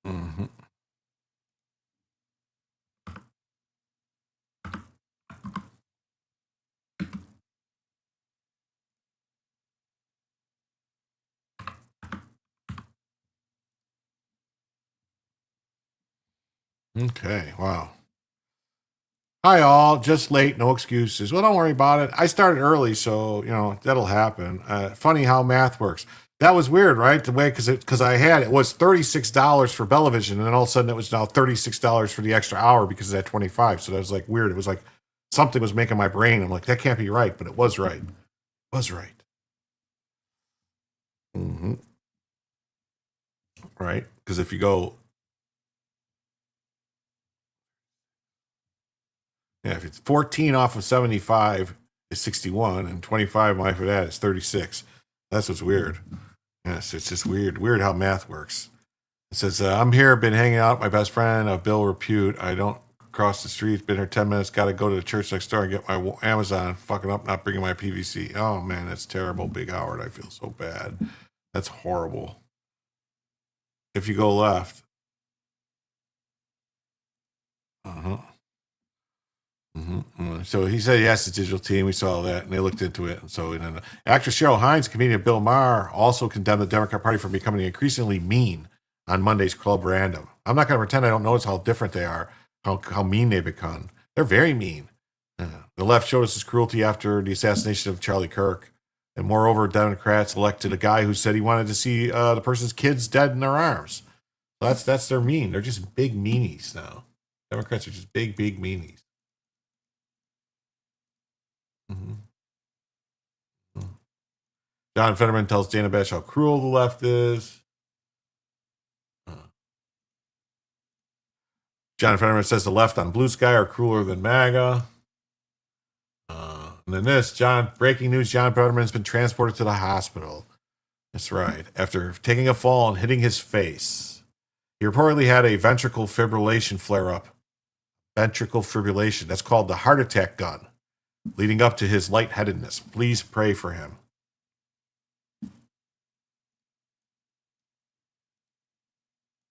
Mm-hmm. Okay, wow. Hi, all. Just late, no excuses. Well, don't worry about it. I started early, so, that'll happen. Funny how math works. That was weird, right? The way, because it was $36 for Bellavision, and then all of a sudden it was now $36 for the extra hour because of that 25. So that was like weird. It was like something was making my brain. I'm like, that can't be right, but it was right. It was right. Mm-hmm. Right? Because if you go... Yeah, if it's 14 off of 75 is 61, and 25 after that is 36. That's what's weird. Yes, it's just weird. Weird how math works. It says, I'm here, been hanging out with my best friend, Bill Repute. I don't cross the street, been here 10 minutes, got to go to the church next door and get my Amazon. Fucking up, not bringing my PVC. Oh, man, that's terrible. Big Howard, I feel so bad. That's horrible. If you go left. Uh-huh. Mm-hmm. So he said yes, the digital team. We saw that, and they looked into it. And so, actress Cheryl Hines, comedian Bill Maher also condemned the Democrat Party for becoming increasingly mean on Monday's Club Random. I'm not going to pretend I don't notice how different they are, how mean they become. They're very mean. The left showed us its cruelty after the assassination of Charlie Kirk. And moreover, Democrats elected a guy who said he wanted to see the person's kids dead in their arms. So that's their mean. They're just big meanies now. Democrats are just big meanies. Mm-hmm. John Fetterman tells Dana Bash how cruel the left is. John Fetterman says the left on Blue Sky are crueler than MAGA. And then breaking news, John Fetterman's been transported to the hospital. That's right. After taking a fall and hitting his face. He reportedly had a ventricle fibrillation flare-up. Ventricle fibrillation. That's called the heart attack gun. Leading up to his lightheadedness. Please pray for him.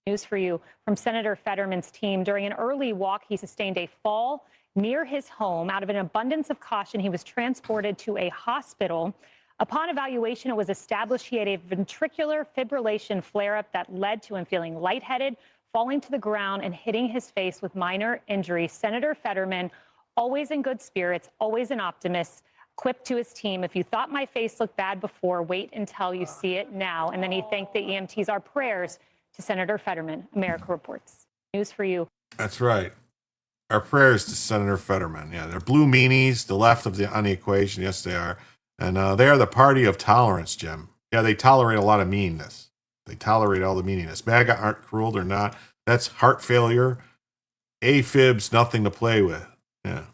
News for you from Senator Fetterman's team. During an early walk, he sustained a fall near his home. Out of an abundance of caution, he was transported to a hospital. Upon evaluation, it was established he had a ventricular fibrillation flare-up that led to him feeling lightheaded, falling to the ground, and hitting his face with minor injuries. Senator Fetterman, always in good spirits, always an optimist, quipped to his team, "If you thought my face looked bad before, wait until you see it now." And then he thanked the EMTs. Our prayers to Senator Fetterman. America Reports. News for you. That's right. Our prayers to Senator Fetterman. Yeah, they're blue meanies, the left of on the equation. Yes, they are. And they are the party of tolerance, Jim. Yeah, they tolerate a lot of meanness. They tolerate all the meaniness. MAGA aren't cruel. They're not. That's heart failure. AFib's nothing to play with. Yeah.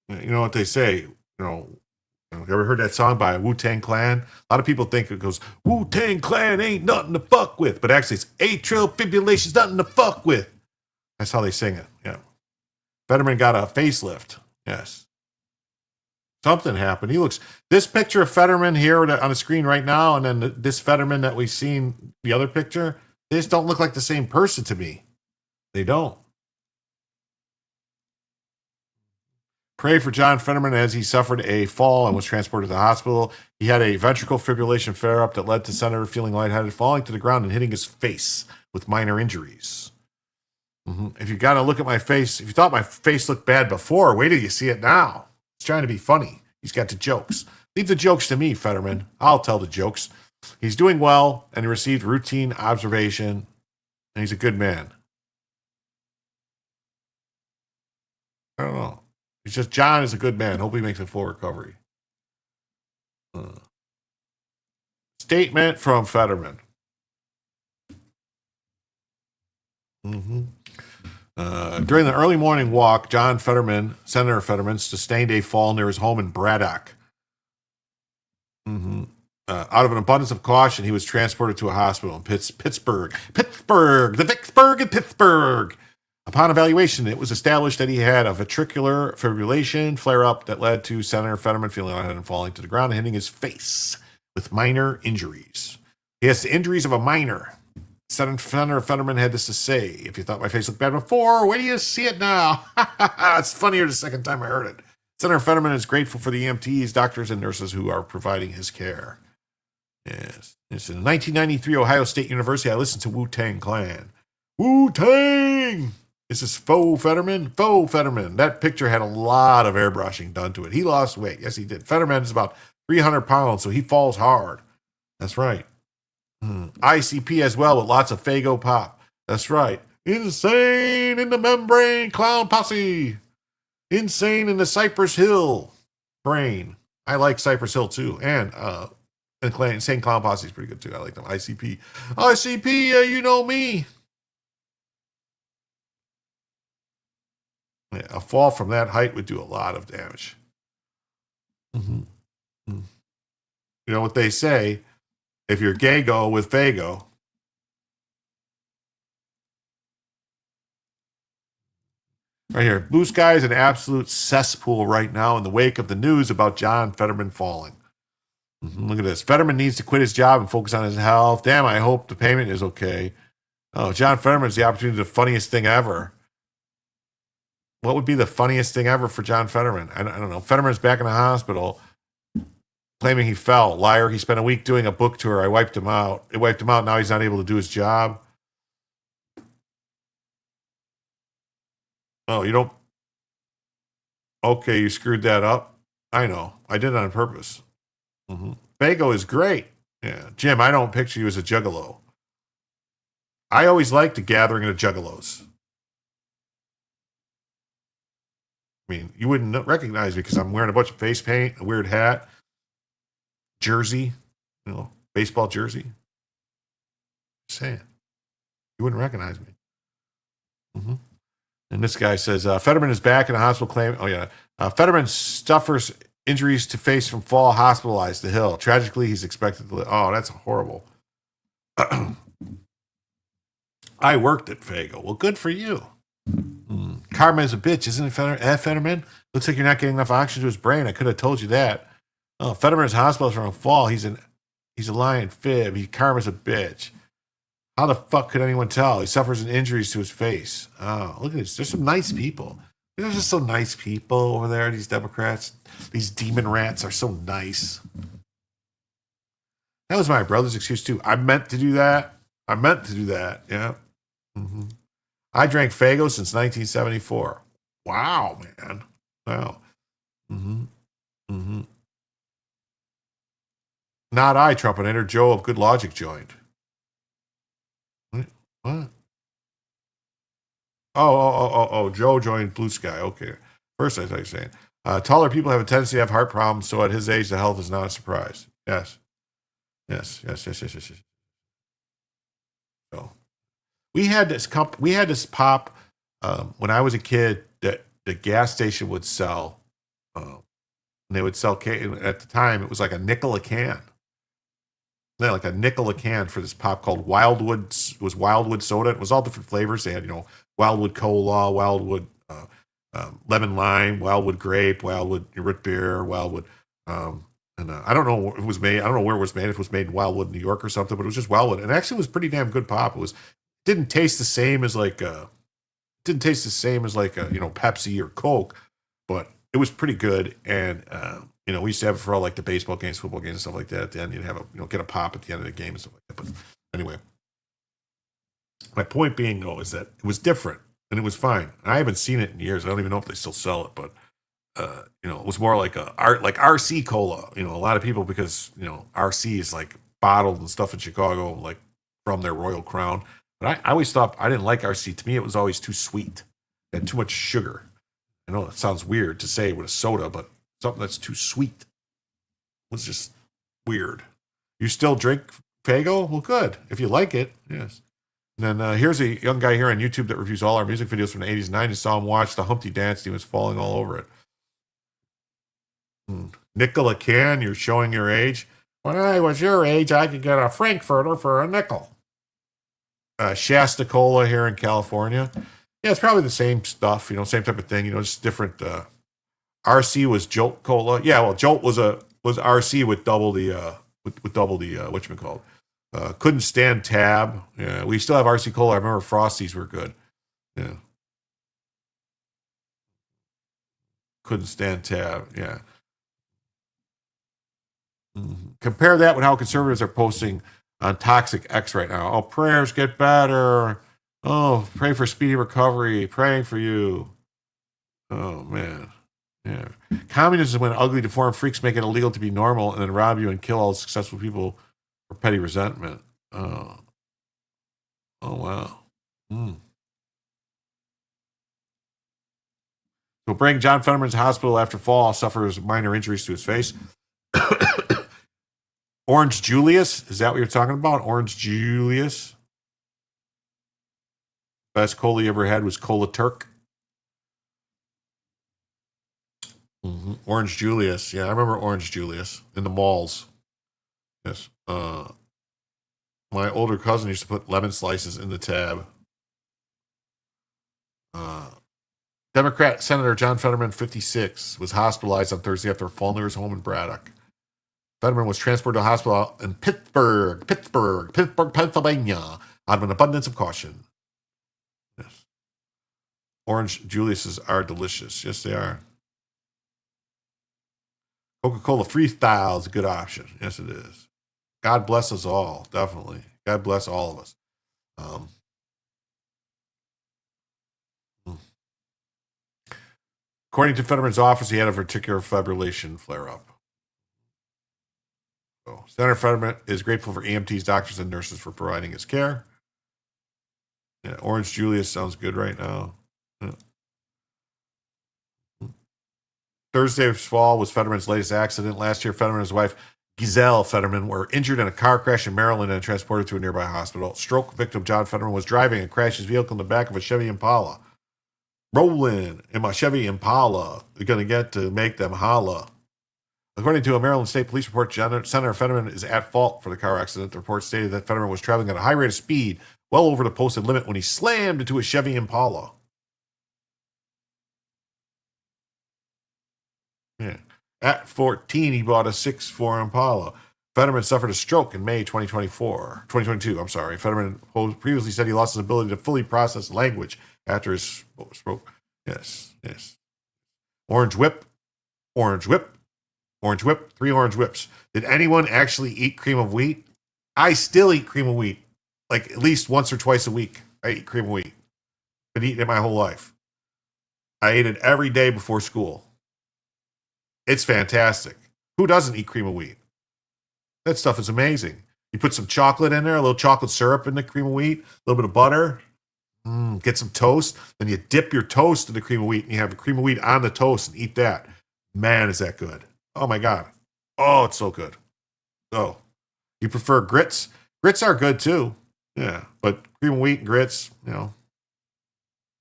You know what they say? You ever heard that song by Wu-Tang Clan? A lot of people think it goes, Wu-Tang Clan ain't nothing to fuck with. But actually, it's atrial fibrillation's nothing to fuck with. That's how they sing it. Yeah. Fetterman got a facelift. Yes. Something happened. This picture of Fetterman here on the screen right now, and then this Fetterman that we've seen, the other picture, they just don't look like the same person to me. They don't. Pray for John Fetterman as he suffered a fall and was transported to the hospital. He had a ventricular fibrillation flare-up that led to Senator feeling lightheaded, falling to the ground and hitting his face with minor injuries. If you got to look at my face, if you thought my face looked bad before, wait till you see it now. He's trying to be funny. He's got the jokes. Leave the jokes to me, Fetterman. I'll tell the jokes. He's doing well, and he received routine observation, and he's a good man. I don't know. It's just John is a good man. Hope he makes a full recovery. Statement from Fetterman. During the early morning walk, Senator Fetterman, sustained a fall near his home in Braddock. Out of an abundance of caution, he was transported to a hospital in Pittsburgh, the Vicksburg in Pittsburgh. Upon evaluation, it was established that he had a ventricular fibrillation flare-up that led to Senator Fetterman feeling lightheaded and falling to the ground and hitting his face with minor injuries. He has the injuries of a minor. Senator Fetterman had this to say: "If you thought my face looked bad before, wait till you see it now." It's funnier the second time I heard it. Senator Fetterman is grateful for the EMTs, doctors, and nurses who are providing his care. Yes. It's in 1993, Ohio State University. I listened to Wu-Tang Clan. Wu-Tang! This is Faux Fetterman. Faux Fetterman. That picture had a lot of airbrushing done to it. He lost weight. Yes, he did. Fetterman is about 300 pounds, so he falls hard. That's right. ICP as well, with lots of Fago pop. That's right. Insane in the membrane clown posse. Insane in the Cypress Hill brain. I like Cypress Hill too. And Insane Clown Posse is pretty good too. I like them. ICP. ICP, you know me. Yeah, a fall from that height would do a lot of damage. You know what they say? If you're gay, go with Fago. Right here. Blue Sky is an absolute cesspool right now in the wake of the news about John Fetterman falling. Look at this. Fetterman needs to quit his job and focus on his health. Damn, I hope the payment is okay. Oh, John Fetterman's the opportunity, the funniest thing ever. What would be the funniest thing ever for John Fetterman? I don't know. Fetterman's back in the hospital, claiming he fell. Liar. He spent a week doing a book tour. I wiped him out. It wiped him out. Now he's not able to do his job. Oh, you don't? Okay, you screwed that up. I know. I did it on purpose. Fago is great. Yeah. Jim, I don't picture you as a juggalo. I always liked the gathering of juggalos. I mean, you wouldn't recognize me because I'm wearing a bunch of face paint, a weird hat, jersey, baseball jersey. Just saying. You wouldn't recognize me. And this guy says, Fetterman is back in a hospital claim. Oh, yeah. Fetterman suffers injuries to face from fall, hospitalized to Hill. Tragically, he's expected to live. Oh, that's horrible. I worked at Fago. Well, good for you. Karma is a bitch, isn't it, Fetterman? Looks like you're not getting enough oxygen to his brain. I could have told you that. Oh, Fetterman is hospitalized from a fall. He's a lying fib. Karma's a bitch. How the fuck could anyone tell? He suffers an injuries to his face. Oh, look at this. There's some nice people. There's just some nice people over there, these Democrats. These demon rats are so nice. That was my brother's excuse, too. I meant to do that. Yeah. Mm-hmm. I drank Fago since 1974. Wow, man. Wow. Mm-hmm. Mm-hmm. Not I, Trumpinator. Joe of Good Logic joined. What? Oh. Joe joined Blue Sky. Okay. First, I thought you were saying. Taller people have a tendency to have heart problems, so at his age, the health is not a surprise. Yes. So we had this pop when I was a kid that the gas station would sell. And they would sell at the time it was like a nickel a can. Yeah, like a nickel a can for this pop called Wildwood. It was Wildwood soda. It was all different flavors. They had Wildwood cola, Wildwood lemon lime, Wildwood grape, Wildwood root beer, Wildwood. And I don't know where it was made. I don't know where it was made. If it was made in Wildwood, New York, or something. But it was just Wildwood, and actually, it was pretty damn good pop. Didn't taste the same as Pepsi or Coke, but it was pretty good. And we used to have it for all like the baseball games, football games, and stuff like that. At the end, you'd have get a pop at the end of the game and stuff like that. But anyway, my point being though is that it was different and it was fine. I haven't seen it in years. I don't even know if they still sell it, but it was more like RC cola. A lot of people, because RC is like bottled and stuff in Chicago, like from their Royal Crown. But I always thought I didn't like RC. To me, it was always too sweet and too much sugar. I know it sounds weird to say with a soda, but something that's too sweet was just weird. You still drink Fago? Well, good. If you like it, yes. And then here's a young guy here on YouTube that reviews all our music videos from the 80s and 90s. Saw him watch the Humpty Dance, and he was falling all over it. Nickel a can, you're showing your age. When I was your age, I could get a Frankfurter for a nickel. Shasta Cola here in California. Yeah, it's probably the same stuff, same type of thing, just different. RC was Jolt Cola. Yeah, well, Jolt was RC with double the whatchamacallit. Couldn't stand Tab. Yeah, we still have RC Cola. I remember Frosties were good. Yeah. Couldn't stand Tab. Yeah. Mm-hmm. Compare that with how conservatives are posting on Toxic X right now. Oh, prayers get better. Oh, pray for speedy recovery. Praying for you. Oh, man. Yeah. Communism is when ugly, deformed freaks make it illegal to be normal and then rob you and kill all successful people for petty resentment. Oh, wow. So bring John Fetterman to hospital after fall, suffers minor injuries to his face. Orange Julius, is that what you're talking about? Orange Julius? Best cola you ever had was Cola Turk. Mm-hmm. Orange Julius. Yeah, I remember Orange Julius in the malls. Yes. My older cousin used to put lemon slices in the tab. Democrat Senator John Fetterman, 56, was hospitalized on Thursday after falling to his home in Braddock. Fetterman was transported to a hospital in Pittsburgh, Pennsylvania, out of an abundance of caution. Yes. Orange Julius's are delicious. Yes, they are. Coca-Cola Freestyle is a good option. Yes, it is. God bless us all, definitely. God bless all of us. According to Fetterman's office, he had a ventricular fibrillation flare-up. So, Senator Fetterman is grateful for EMTs, doctors, and nurses for providing his care. Yeah, Orange Julius sounds good right now. Yeah. Thursday's fall was Fetterman's latest accident. Last year, Fetterman and his wife, Giselle Fetterman, were injured in a car crash in Maryland and transported to a nearby hospital. Stroke victim John Fetterman was driving and crashed his vehicle in the back of a Chevy Impala. Rolling in my Chevy Impala. You're going to get to make them holla. According to a Maryland State Police report, Senator Fetterman is at fault for the car accident. The report stated that Fetterman was traveling at a high rate of speed, well over the posted limit, when he slammed into a Chevy Impala. Yeah. At 14, he bought a 6.4 Impala. Fetterman suffered a stroke in May 2022. I'm sorry. Fetterman previously said he lost his ability to fully process language after his stroke. Yes. Orange whip. 3 orange whips. Did anyone actually eat cream of wheat? I still eat cream of wheat. Like at least once or twice a week. I eat cream of wheat. Been eating it my whole life. I ate it every day before school. It's fantastic. Who doesn't eat cream of wheat? That stuff is amazing. You put some chocolate in there, a little chocolate syrup in the cream of wheat, a little bit of butter, get some toast, then you dip your toast in the cream of wheat and you have the cream of wheat on the toast and eat that. Man, is that good. Oh my God. Oh, it's so good. Oh, you prefer grits? Grits are good too. Yeah, but cream of wheat and grits, you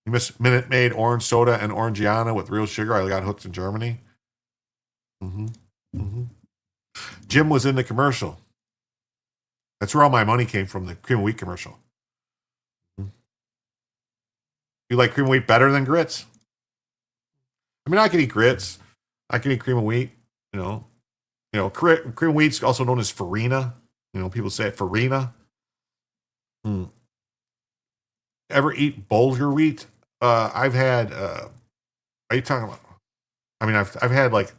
miss Minute Maid orange soda and Orangiana with real sugar. I got hooked in Germany. Jim was in the commercial. That's where all my money came from, the cream of wheat commercial. You like cream of wheat better than grits? I mean, I can eat grits. I can eat cream of wheat. Cream of wheat's also known as farina. People say it farina. Ever eat bulgur wheat? I've had. Are you talking about? I mean, I've had like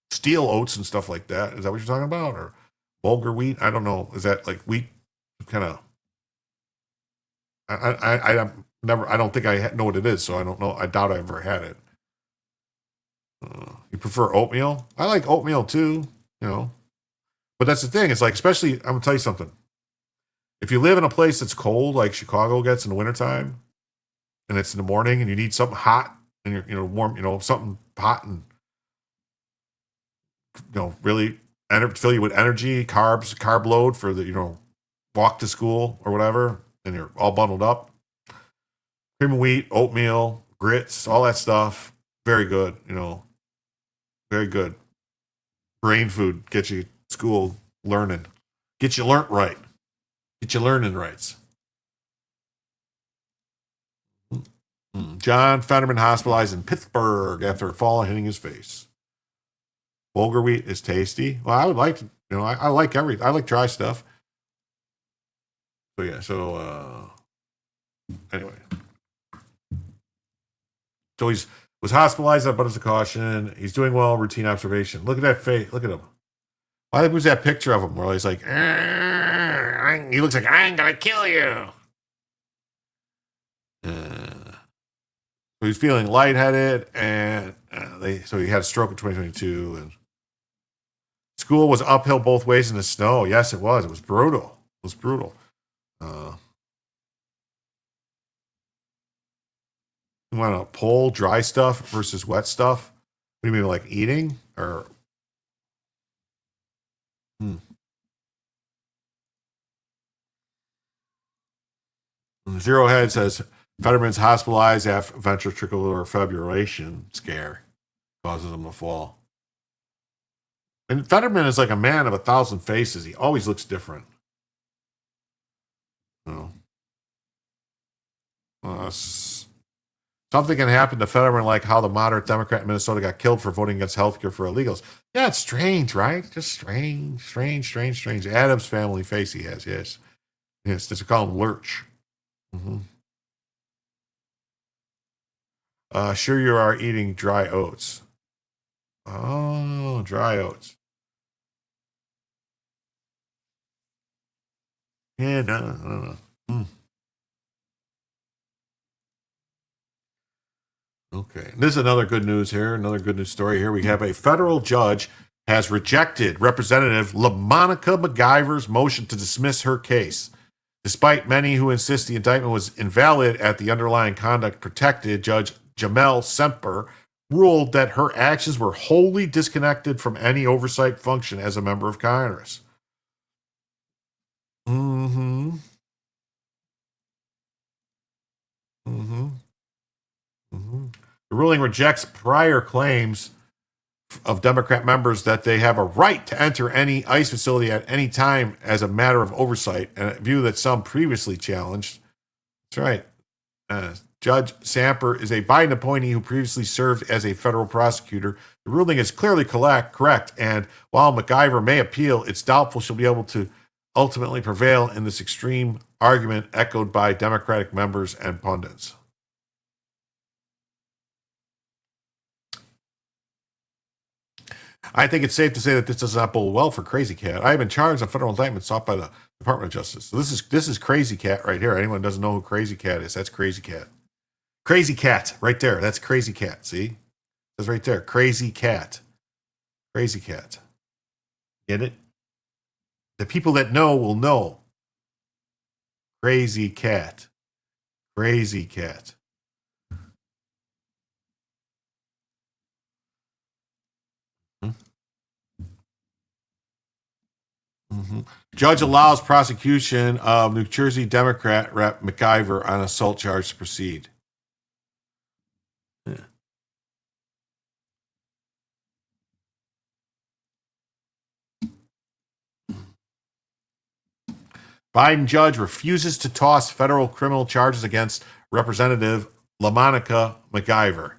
steel oats and stuff like that. Is that what you're talking about, or bulgur wheat? I don't know. Is that like wheat? Kind of. I never. I don't think I know what it is, so I don't know. I doubt I ever had it. You prefer oatmeal? I like oatmeal too. But that's the thing. It's like, especially, I'm gonna tell you something. If you live in a place that's cold, like Chicago gets in the wintertime, and it's in the morning, and you need something hot, and you're warm, something hot and really fill you with energy, carb load for the walk to school or whatever, and you're all bundled up. Cream of wheat, oatmeal, grits, all that stuff, very good. Very good. Brain food, get you school learning, get you learnt right, get you learning rights. John Fetterman hospitalized in Pittsburgh after a fall hitting his face. Bulgur wheat is tasty. Well, I would like to, I like everything. I like dry stuff. So yeah, anyway. So he was hospitalized at abundance of caution. He's doing well, routine observation. Look at that face. Look at him. I think it was that picture of him where he's like, he looks like, I'm going to kill you. So he's feeling lightheaded, and so he had a stroke in 2022. And school was uphill both ways in the snow. Yes, it was. It was brutal. You want to poll dry stuff versus wet stuff? What do you mean, like eating? Or Zero Head says Fetterman's hospitalized after ventricular fibrillation scare causes him to fall. And Fetterman is like a man of 1,000 faces. He always looks different. Something can happen to Fetterman like how the moderate Democrat in Minnesota got killed for voting against health care for illegals. Yeah, it's strange, right? Just strange. Adam's family face he has, yes. Yes, they call him Lurch. Sure you are eating dry oats. Oh, dry oats. Yeah, no. Okay. This is another good news here. Another good news story here. We have a federal judge has rejected Representative LaMonica McIver's motion to dismiss her case. Despite many who insist the indictment was invalid at the underlying conduct protected, Judge Jamel Semper ruled that her actions were wholly disconnected from any oversight function as a member of Congress. The ruling rejects prior claims of Democrat members that they have a right to enter any ICE facility at any time as a matter of oversight, and a view that some previously challenged. That's right. Judge Samper is a Biden appointee who previously served as a federal prosecutor. The ruling is clearly correct, and while MacIver may appeal, it's doubtful she'll be able to ultimately prevail in this extreme argument echoed by Democratic members and pundits. I think it's safe to say that this does not bode well for Crazy Cat. I have been charged on federal indictment sought by the Department of Justice. So this is Crazy Cat right here. Anyone who doesn't know who Crazy Cat is, that's Crazy Cat. Crazy Cat right there. That's Crazy Cat. See? That's right there. Crazy Cat. Crazy Cat. Get it? The people that know will know. Crazy Cat. Crazy Cat. Mm-hmm. Judge allows prosecution of New Jersey Democrat Rep. MacIver on assault charge to proceed. Yeah. Biden judge refuses to toss federal criminal charges against Representative LaMonica MacIver.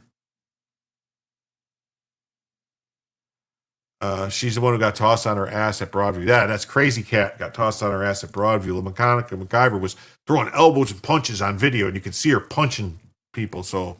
She's the one who got tossed on her ass at Broadview. Yeah, that's Crazy Cat got tossed on her ass at Broadview. LaMonica MacIver was throwing elbows and punches on video, and you can see her punching people, so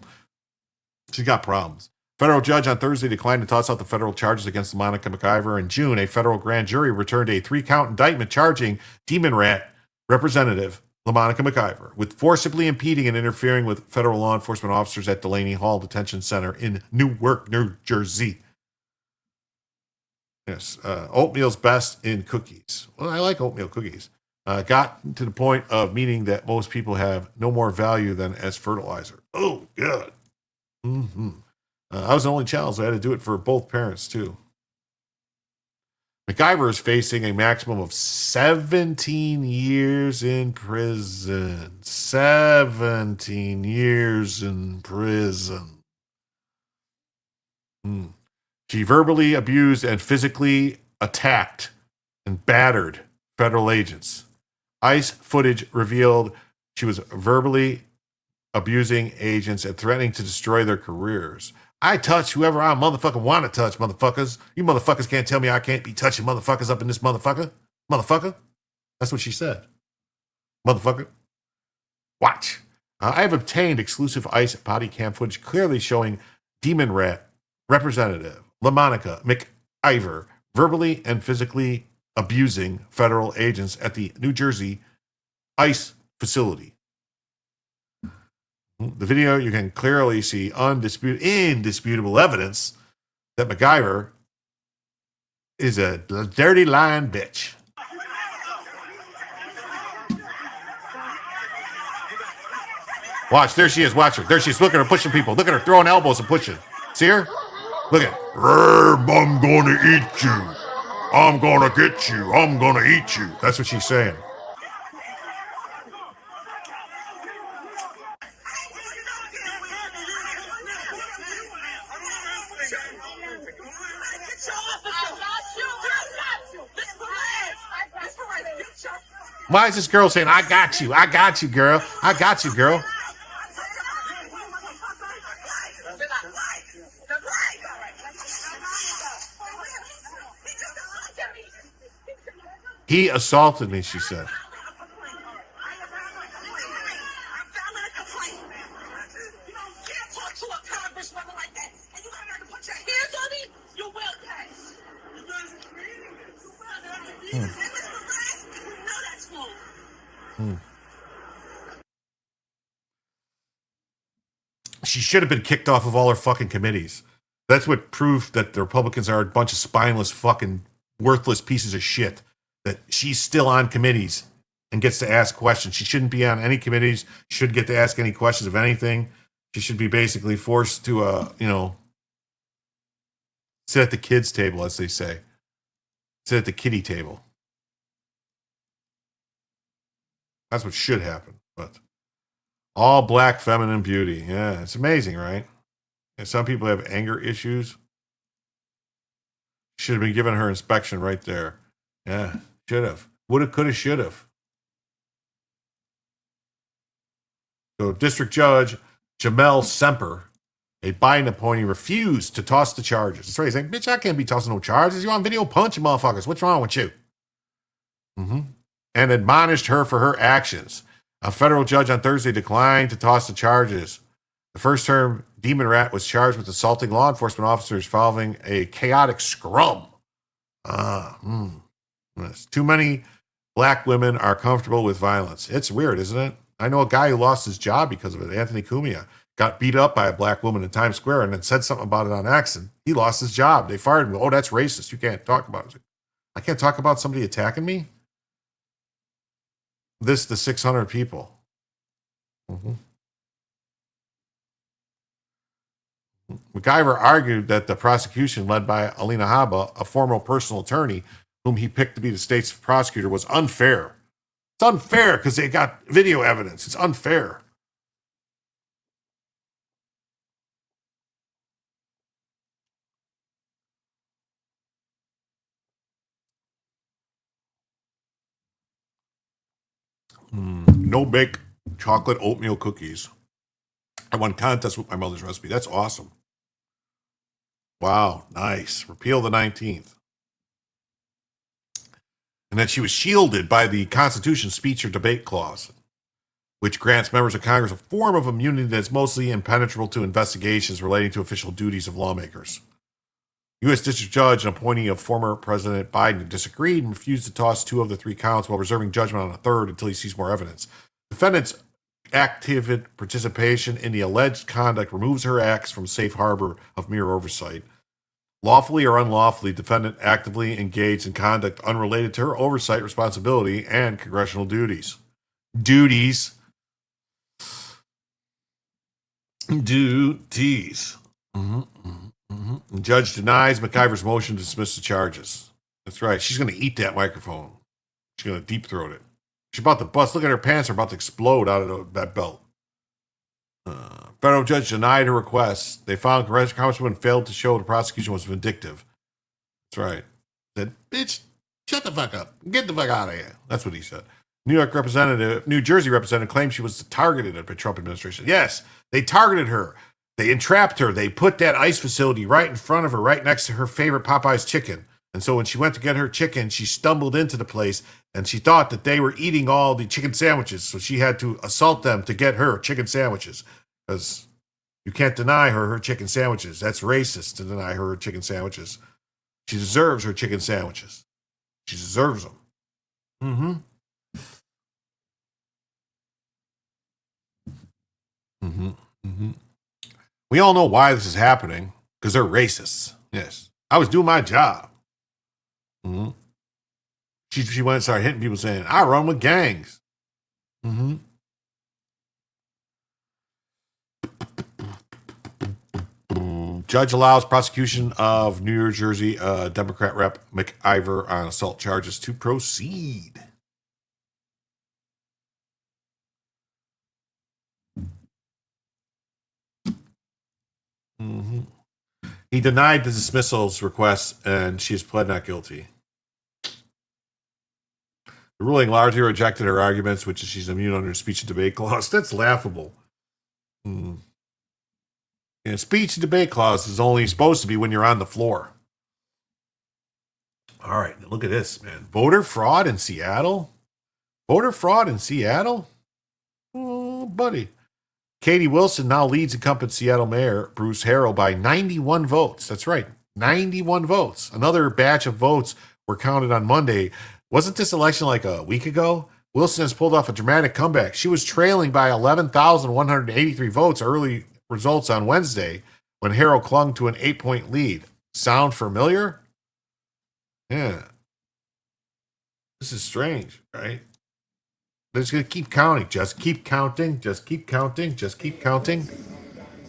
she's got problems. Federal judge on Thursday declined to toss out the federal charges against LaMonica MacIver. In June, a federal grand jury returned a 3-count indictment charging Demon Rat Representative LaMonica MacIver with forcibly impeding and interfering with federal law enforcement officers at Delaney Hall Detention Center in Newark, New Jersey. Yes, oatmeal's best in cookies. Well, I like oatmeal cookies. Got to the point of meaning that most people have no more value than as fertilizer. Oh, good. Mm-hmm. I was the only child, so I had to do it for both parents, too. MacIver is facing a maximum of 17 years in prison. 17 years in prison. She verbally abused and physically attacked and battered federal agents. ICE footage revealed she was verbally abusing agents and threatening to destroy their careers. I touch whoever I motherfucking want to touch, motherfuckers. You motherfuckers can't tell me I can't be touching motherfuckers up in this motherfucker. Motherfucker. That's what she said. Motherfucker. Watch. I have obtained exclusive ICE body cam footage clearly showing Demon Rat Representative LaMonica MacIver verbally and physically abusing federal agents at the New Jersey ICE facility. The video, you can clearly see indisputable evidence that MacIver is a dirty lying bitch. Watch, there she is. Watch her. There she is. Look at her pushing people. Look at her throwing elbows and pushing. See her? Look at her. I'm gonna eat you. I'm gonna get you. I'm gonna eat you. That's what she's saying. Why is this girl saying, I got you, girl. I got you, girl. He assaulted me, she said. She should have been kicked off of all her fucking committees. That's what proved that the Republicans are a bunch of spineless, fucking worthless pieces of shit. That she's still on committees and gets to ask questions. She shouldn't be on any committees. She shouldn't get to ask any questions of anything. She should be basically forced to, sit at the kids' table, as they say. Sit at the kiddie table. That's what should happen. But all black feminine beauty. Yeah, it's amazing, right? And some people have anger issues. Should have been given her inspection right there. Yeah, should have. Woulda, coulda, should have. So district judge Jamel Semper, a Biden appointee, refused to toss the charges. That's right. He's like, bitch, I can't be tossing no charges. You on video punching motherfuckers. What's wrong with you? And admonished her for her actions. A federal judge on Thursday declined to toss the charges. The first-term Demon Rat was charged with assaulting law enforcement officers following a chaotic scrum. Too many black women are comfortable with violence. It's weird, isn't it? I know a guy who lost his job because of it. Anthony Cumia got beat up by a black woman in Times Square and then said something about it on X, and he lost his job. They fired him. Oh, that's racist. You can't talk about it. I can't talk about somebody attacking me? The 600 people. MacIver argued that the prosecution led by Alina Habba, a former personal attorney whom he picked to be the state's prosecutor, was unfair. It's unfair because they got video evidence. It's unfair. No bake chocolate oatmeal cookies. I won contest with my mother's recipe. That's awesome. Wow, nice. Repeal the 19th. And that she was shielded by the Constitution speech or debate clause, which grants members of Congress a form of immunity that's mostly impenetrable to investigations relating to official duties of lawmakers. U.S. District Judge and appointee of former President Biden disagreed and refused to toss 2 of the 3 counts while reserving judgment on a third until he sees more evidence. Defendant's active participation in the alleged conduct removes her acts from safe harbor of mere oversight. Lawfully or unlawfully, defendant actively engaged in conduct unrelated to her oversight responsibility and congressional duties. Duties. The judge denies MacIver's motion to dismiss the charges. That's right. She's going to eat that microphone. She's going to deep throat it. She's about to bust. Look at her pants are about to explode out of that belt. Federal judge denied her request. They found Congresswoman failed to show the prosecution was vindictive. That's right. Said, bitch, shut the fuck up. Get the fuck out of here. That's what he said. New Jersey representative claimed she was targeted at the Trump administration. Yes, they targeted her. They entrapped her. They put that ice facility right in front of her, right next to her favorite Popeye's chicken. And so when she went to get her chicken, she stumbled into the place and she thought that they were eating all the chicken sandwiches. So she had to assault them to get her chicken sandwiches. Because you can't deny her chicken sandwiches. That's racist to deny her chicken sandwiches. She deserves her chicken sandwiches. She deserves them. We all know why this is happening. Because they're racists. Yes. I was doing my job. She went and started hitting people saying, I run with gangs. Judge allows prosecution of New Jersey Democrat Rep MacIver on assault charges to proceed. He denied the dismissal's request, and she has pled not guilty. The ruling largely rejected her arguments, which is she's immune under speech and debate clause. That's laughable. Speech and debate clause is only supposed to be when you're on the floor. All right, look at this, man. Voter fraud in Seattle? Voter fraud in Seattle? Oh, buddy. Katie Wilson now leads incumbent Seattle Mayor Bruce Harrell by 91 votes. That's right, 91 votes. Another batch of votes were counted on Monday. Wasn't this election like a week ago? Wilson has pulled off a dramatic comeback. She was trailing by 11,183 votes early results on Wednesday when Harrell clung to an 8-point lead. Sound familiar? Yeah. This is strange, right? They're just going to keep counting. Just keep counting. Just keep counting. Just keep counting.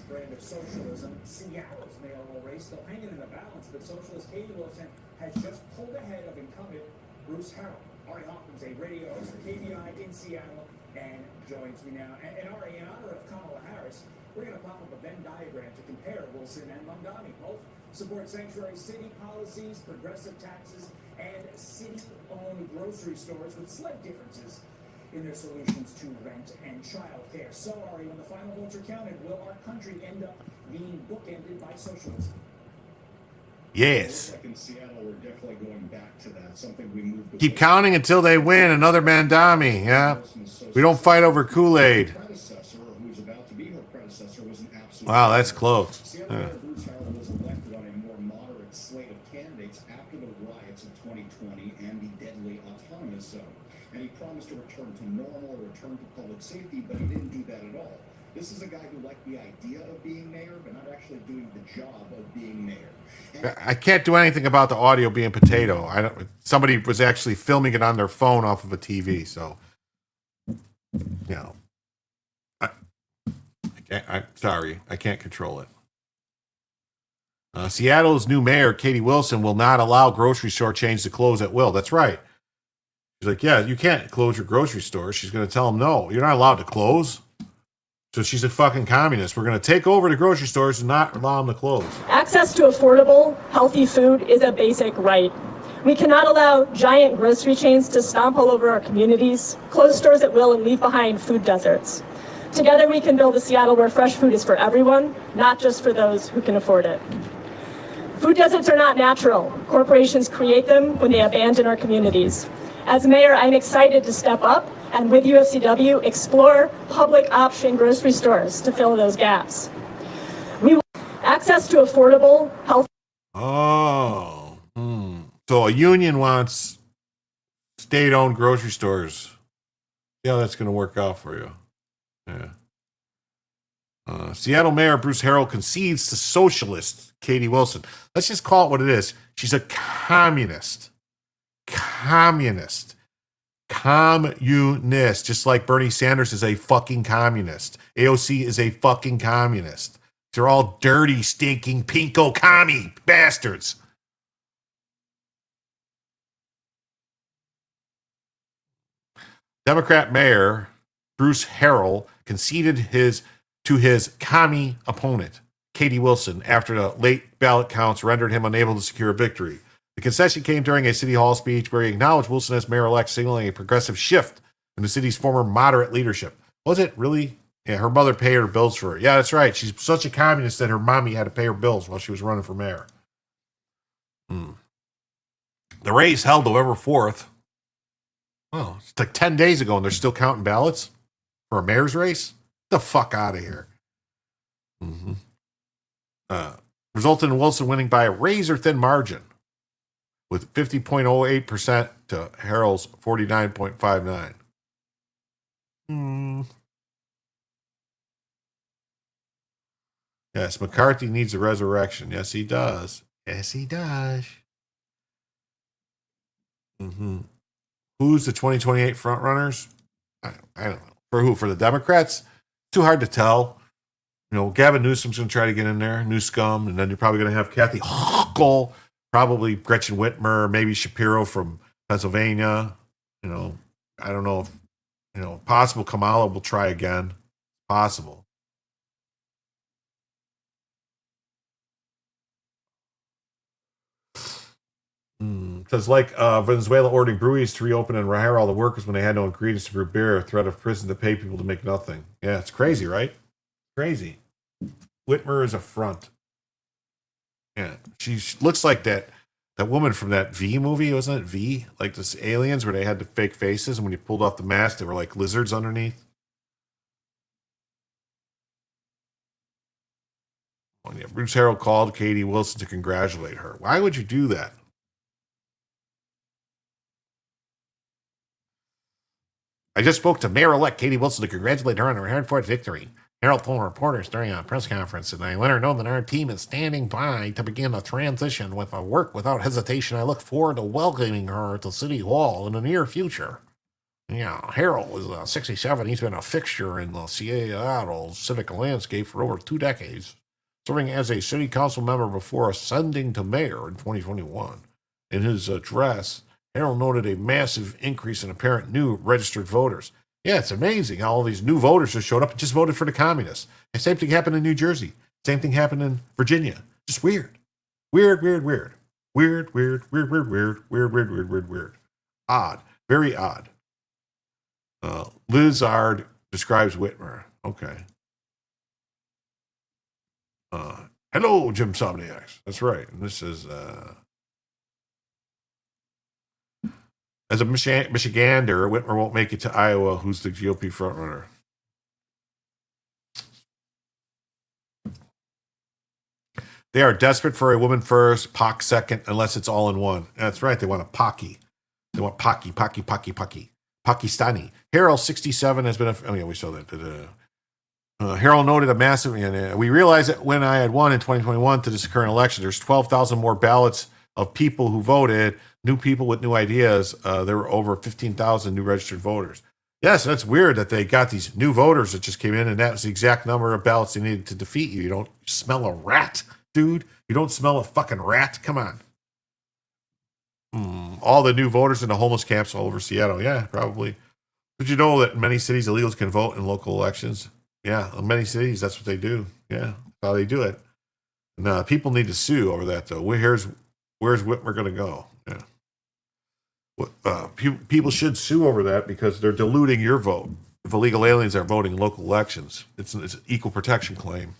Brand of socialism, Seattle's mayoral race still hanging in the balance, but socialist Katie Wilson has just pulled ahead of incumbent Bruce Harrell. Ari Hoffman's a radio host for KBI in Seattle and joins me now. And Ari, in honor of Kamala Harris, we're going to pop up a Venn diagram to compare Wilson and Mamdani. Both support sanctuary city policies, progressive taxes, and city-owned grocery stores with slight differences. in their solutions to rent and childcare. So, Ari, when the final votes are counted, will our country end up being bookended by socialism? Yes. Like in Seattle, we're definitely going back to that. Something we moved. Keep counting until they win. Another Mandami. Yeah. We don't fight over Kool-Aid. Wow, that's close. Yeah. Bruce Harrell was elected on a more moderate slate of candidates after the riots of 2020 and the deadly autonomous zone. And he promised a return to normal, a return to public safety, but he didn't do that at all. This is a guy who liked the idea of being mayor, but not actually doing the job of being mayor. I can't do anything about the audio being potato. I don't. Somebody was actually filming it on their phone off of a TV, so you know. I'm sorry, I can't control it. Seattle's new mayor, Katie Wilson, will not allow grocery store chains to close at will. That's right. She's like, yeah, you can't close your grocery store. She's going to tell them, no, you're not allowed to close. So she's a fucking communist. We're going to take over the grocery stores and not allow them to close. Access to affordable, healthy food is a basic right. We cannot allow giant grocery chains to stomp all over our communities, close stores at will, and leave behind food deserts. Together we can build a Seattle where fresh food is for everyone, not just for those who can afford it. Food deserts are not natural. Corporations create them when they abandon our communities. As mayor, I'm excited to step up and with UFCW explore public option grocery stores to fill those gaps. We want access to affordable health. Oh. So a union wants state-owned grocery stores. Yeah, that's going to work out for you. Yeah. Seattle Mayor Bruce Harrell concedes to socialist Katie Wilson. Let's just call it what it is. She's a communist. Communist. Just like Bernie Sanders is a fucking communist. AOC is a fucking communist. They're all dirty, stinking, pinko commie bastards. Democrat Mayor Bruce Harrell conceded to his commie opponent, Katie Wilson, after the late ballot counts rendered him unable to secure a victory. The concession came during a City Hall speech where he acknowledged Wilson as mayor-elect, signaling a progressive shift in the city's former moderate leadership. Was it really? Yeah, her mother paid her bills for it. Yeah, that's right. She's such a communist that her mommy had to pay her bills while she was running for mayor. The race held November 4th. Oh, it's like 10 days ago, and they're still counting ballots for a mayor's race? Get the fuck out of here. Resulted in Wilson winning by a razor-thin margin, with 50.08% to Harrell's 49.59. Yes, McCarthy needs a resurrection. Yes, he does. Yes, he does. Who's the 2028 frontrunners? I don't know. For who? For the Democrats? Too hard to tell. You know, Gavin Newsom's going to try to get in there, new scum, and then you're probably going to have Kathy Hochul, probably Gretchen Whitmer, maybe Shapiro from Pennsylvania. You know, I don't know if, possible Kamala will try again. Possible. Because like Venezuela ordering breweries to reopen and rehire all the workers when they had no ingredients to brew beer, a threat of prison to pay people to make nothing. Yeah, it's crazy, right? Crazy. Whitmer is a front. Yeah, she looks like that woman from that V movie, wasn't it? V? Like this aliens where they had the fake faces, and when you pulled off the mask, they were like lizards underneath. Oh, yeah. Bruce Harrell called Katie Wilson to congratulate her. Why would you do that? I just spoke to Mayor-elect Katie Wilson to congratulate her on her hard-fought victory. Harrell told reporters during a press conference, and I let her know that our team is standing by to begin a transition with a work without hesitation. I look forward to welcoming her to City Hall in the near future. Yeah, Harrell is 67. He's been a fixture in the Seattle civic landscape for over 2 decades, serving as a city council member before ascending to mayor in 2021. In his address, Harrell noted a massive increase in apparent new registered voters. Yeah, it's amazing how all these new voters just showed up and just voted for the communists. The same thing happened in New Jersey. Same thing happened in Virginia. Just weird. Weird. Odd. Very odd. Lizard describes Whitmer. Okay. Hello, Jim Somniacs. That's right. And this is as a Michigander, Whitmer won't make it to Iowa. Who's the GOP frontrunner? They are desperate for a woman first, POC second, unless it's all in one. That's right. They want a Pocky. They want Pocky. Pakistani. Harold 67 has been we saw that. Harold noted a massive, we realized that when I had won in 2021 to this current election, there's 12,000 more ballots of people who voted, new people with new ideas. There were over 15,000 new registered voters. Yes, that's weird that they got these new voters that just came in, and that was the exact number of ballots they needed to defeat you. You don't smell a rat, dude. You don't smell a fucking rat. Come on. All the new voters in the homeless camps all over Seattle. Yeah, probably. Did you know that in many cities, illegals can vote in local elections? Yeah, in many cities, that's what they do. Yeah, that's how they do it. And people need to sue over that, though. Where's Whitmer going to go? Yeah. People should sue over that because they're diluting your vote. If illegal aliens are voting in local elections, it's an equal protection claim.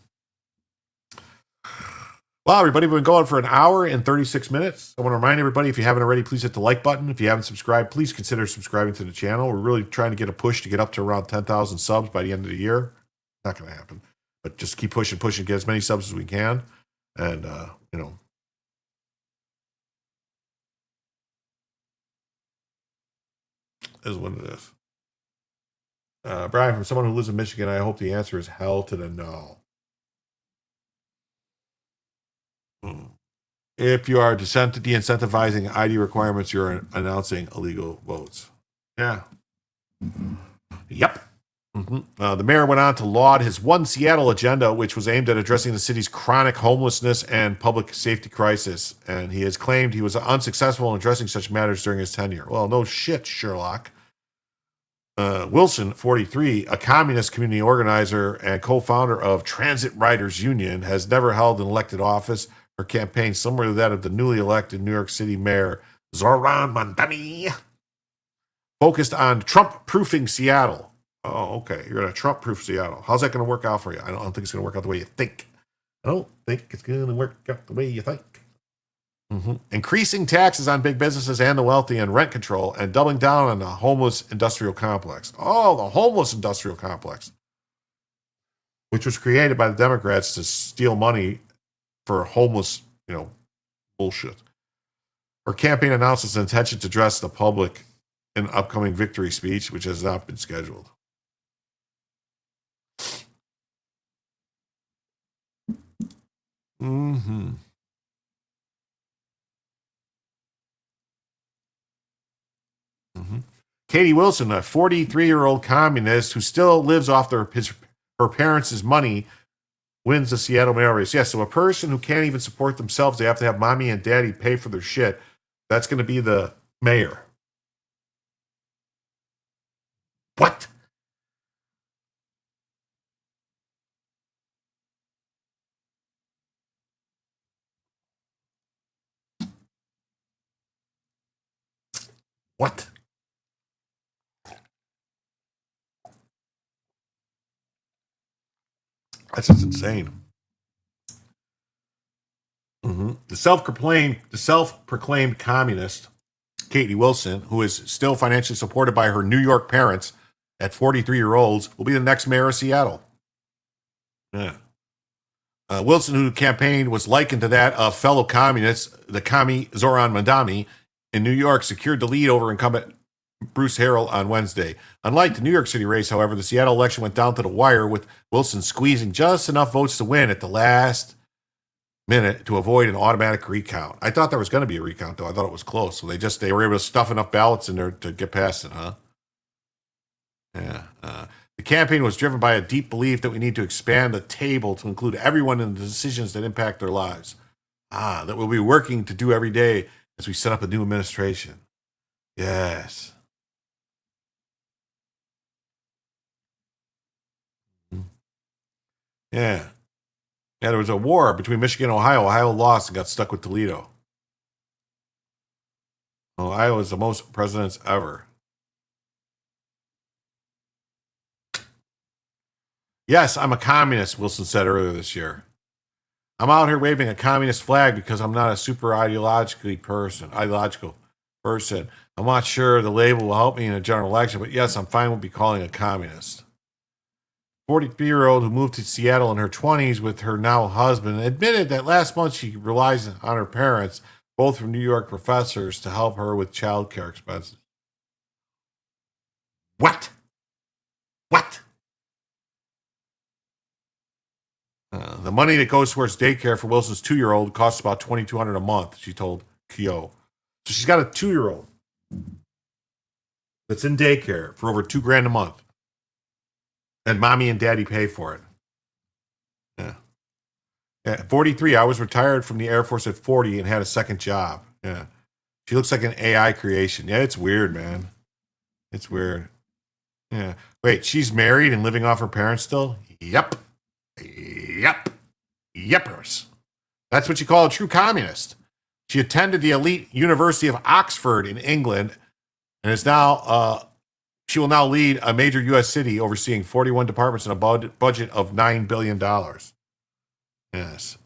Well, everybody, we've been going for an hour and 36 minutes. I want to remind everybody, if you haven't already, please hit the like button. If you haven't subscribed, please consider subscribing to the channel. We're really trying to get a push to get up to around 10,000 subs by the end of the year. Not going to happen, but just keep pushing, get as many subs as we can. And, is what it is. Brian, from someone who lives in Michigan, I hope the answer is hell to the no. If you are de-incentivizing ID requirements, you're announcing illegal votes. Yeah. Yep. The mayor went on to laud his One Seattle agenda, which was aimed at addressing the city's chronic homelessness and public safety crisis. And he has claimed he was unsuccessful in addressing such matters during his tenure. Well, no shit, Sherlock. Wilson, 43, a communist community organizer and co-founder of Transit Riders Union, has never held an elected office or campaign similar to that of the newly elected New York City Mayor Zoran Mandani, focused on Trump-proofing Seattle. Oh, okay. You're going to Trump-proof Seattle. How's that going to work out for you? I don't think it's going to work out the way you think. I don't think it's going to work out the way you think. Increasing taxes on big businesses and the wealthy, and rent control, and doubling down on the homeless industrial complex. Oh, the homeless industrial complex, which was created by the Democrats to steal money for homeless, bullshit. Her campaign announced its intention to address the public in an upcoming victory speech, which has not been scheduled. Katie Wilson, a 43-year-old communist who still lives off her parents' money, wins the Seattle mayor race. Yes, so a person who can't even support themselves, they have to have mommy and daddy pay for their shit. That's going to be the mayor. What? What? That's just insane. The self-proclaimed communist, Katie Wilson, who is still financially supported by her New York parents at 43-year-olds, will be the next mayor of Seattle. Yeah. Wilson, whose campaign was likened to that of fellow communists, the commie Zoran Mandani, in New York, secured the lead over incumbent Bruce Harrell on Wednesday. Unlike the New York City race, however, the Seattle election went down to the wire, with Wilson squeezing just enough votes to win at the last minute to avoid an automatic recount. I thought there was going to be a recount, though. I thought it was close. So they were able to stuff enough ballots in there to get past it, huh? Yeah. The campaign was driven by a deep belief that we need to expand the table to include everyone in the decisions that impact their lives. That we'll be working to do every day as we set up a new administration. Yes. Yeah. Yeah, there was a war between Michigan and Ohio. Ohio lost and got stuck with Toledo. Ohio is the most presidents ever. Yes, I'm a communist, Wilson said earlier this year. I'm out here waving a communist flag because I'm not a super ideological person. I'm not sure the label will help me in a general election, but yes, I'm fine with be calling a communist. 43-year-old who moved to Seattle in her 20s with her now husband admitted that last month she relies on her parents, both from New York professors, to help her with child care expenses. What? The money that goes towards daycare for Wilson's 2-year-old costs about $2,200 a month, she told Kyo. So she's got a 2-year-old that's in daycare for over $2,000 a month. And mommy and daddy pay for it. Yeah. At 43, I was retired from the Air Force at 40 and had a second job. Yeah. She looks like an AI creation. Yeah, it's weird, man. It's weird. Yeah. Wait, she's married and living off her parents still? Yep. Yepers. That's what you call a true communist. She attended the elite University of Oxford in England and is now, she will now lead a major U.S. city overseeing 41 departments and a budget of $9 billion. Yes.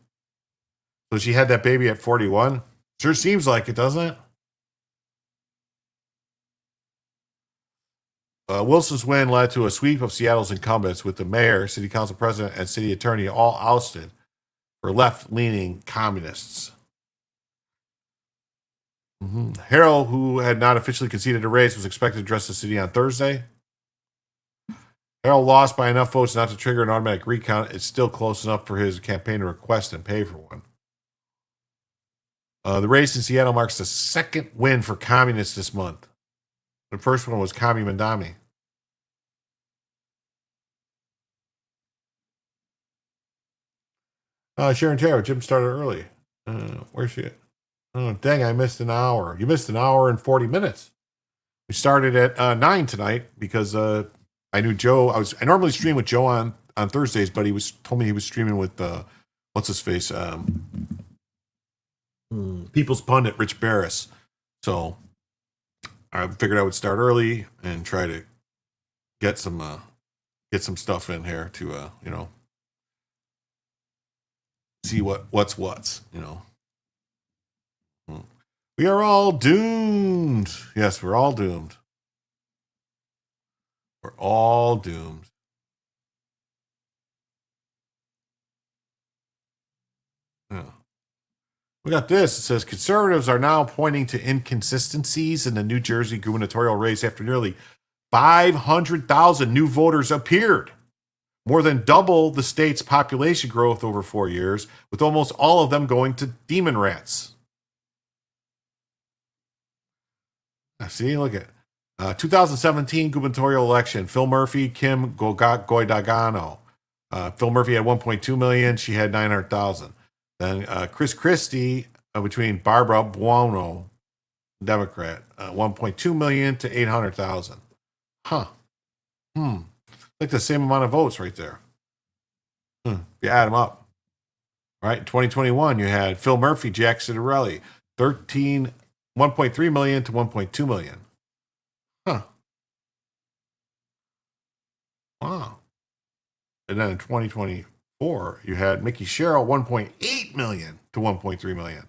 So she had that baby at 41? Sure seems like it, doesn't it? Wilson's win led to a sweep of Seattle's incumbents, with the mayor, city council president, and city attorney all ousted for left-leaning communists. Harrell, who had not officially conceded a race, was expected to address the city on Thursday. Harrell lost by enough votes not to trigger an automatic recount. It's still close enough for his campaign to request and pay for one. The race in Seattle marks the second win for communists this month. The first one was Kami Mandami. Sharon Taylor, Jim started early. Where's she at? Oh, dang, I missed an hour. You missed an hour and 40 minutes. We started at 9 tonight because I knew Joe. I normally stream with Joe on Thursdays, but he told me he was streaming with, what's his face? People's Pundit, Rich Barris. So I figured I would start early and try to get some stuff in here to, see what's, We are all doomed. Yes, we're all doomed. We're all doomed. Yeah. We got this. It says conservatives are now pointing to inconsistencies in the New Jersey gubernatorial race after nearly 500,000 new voters appeared, more than double the state's population growth over 4 years, with almost all of them going to demon rats. See, look at 2017 gubernatorial election. Phil Murphy, Kim Goidagano. Phil Murphy had 1.2 million. She had 900,000. Then Chris Christie between Barbara Buono, Democrat, 1.2 million to 800,000. Huh. Like the same amount of votes right there. If you add them up. All right, in 2021, you had Phil Murphy, Jack Citarelli, 1.3 million to 1.2 million. Huh. Wow. And then in 2024, you had Mickey Sherrill, 1.8 million to 1.3 million.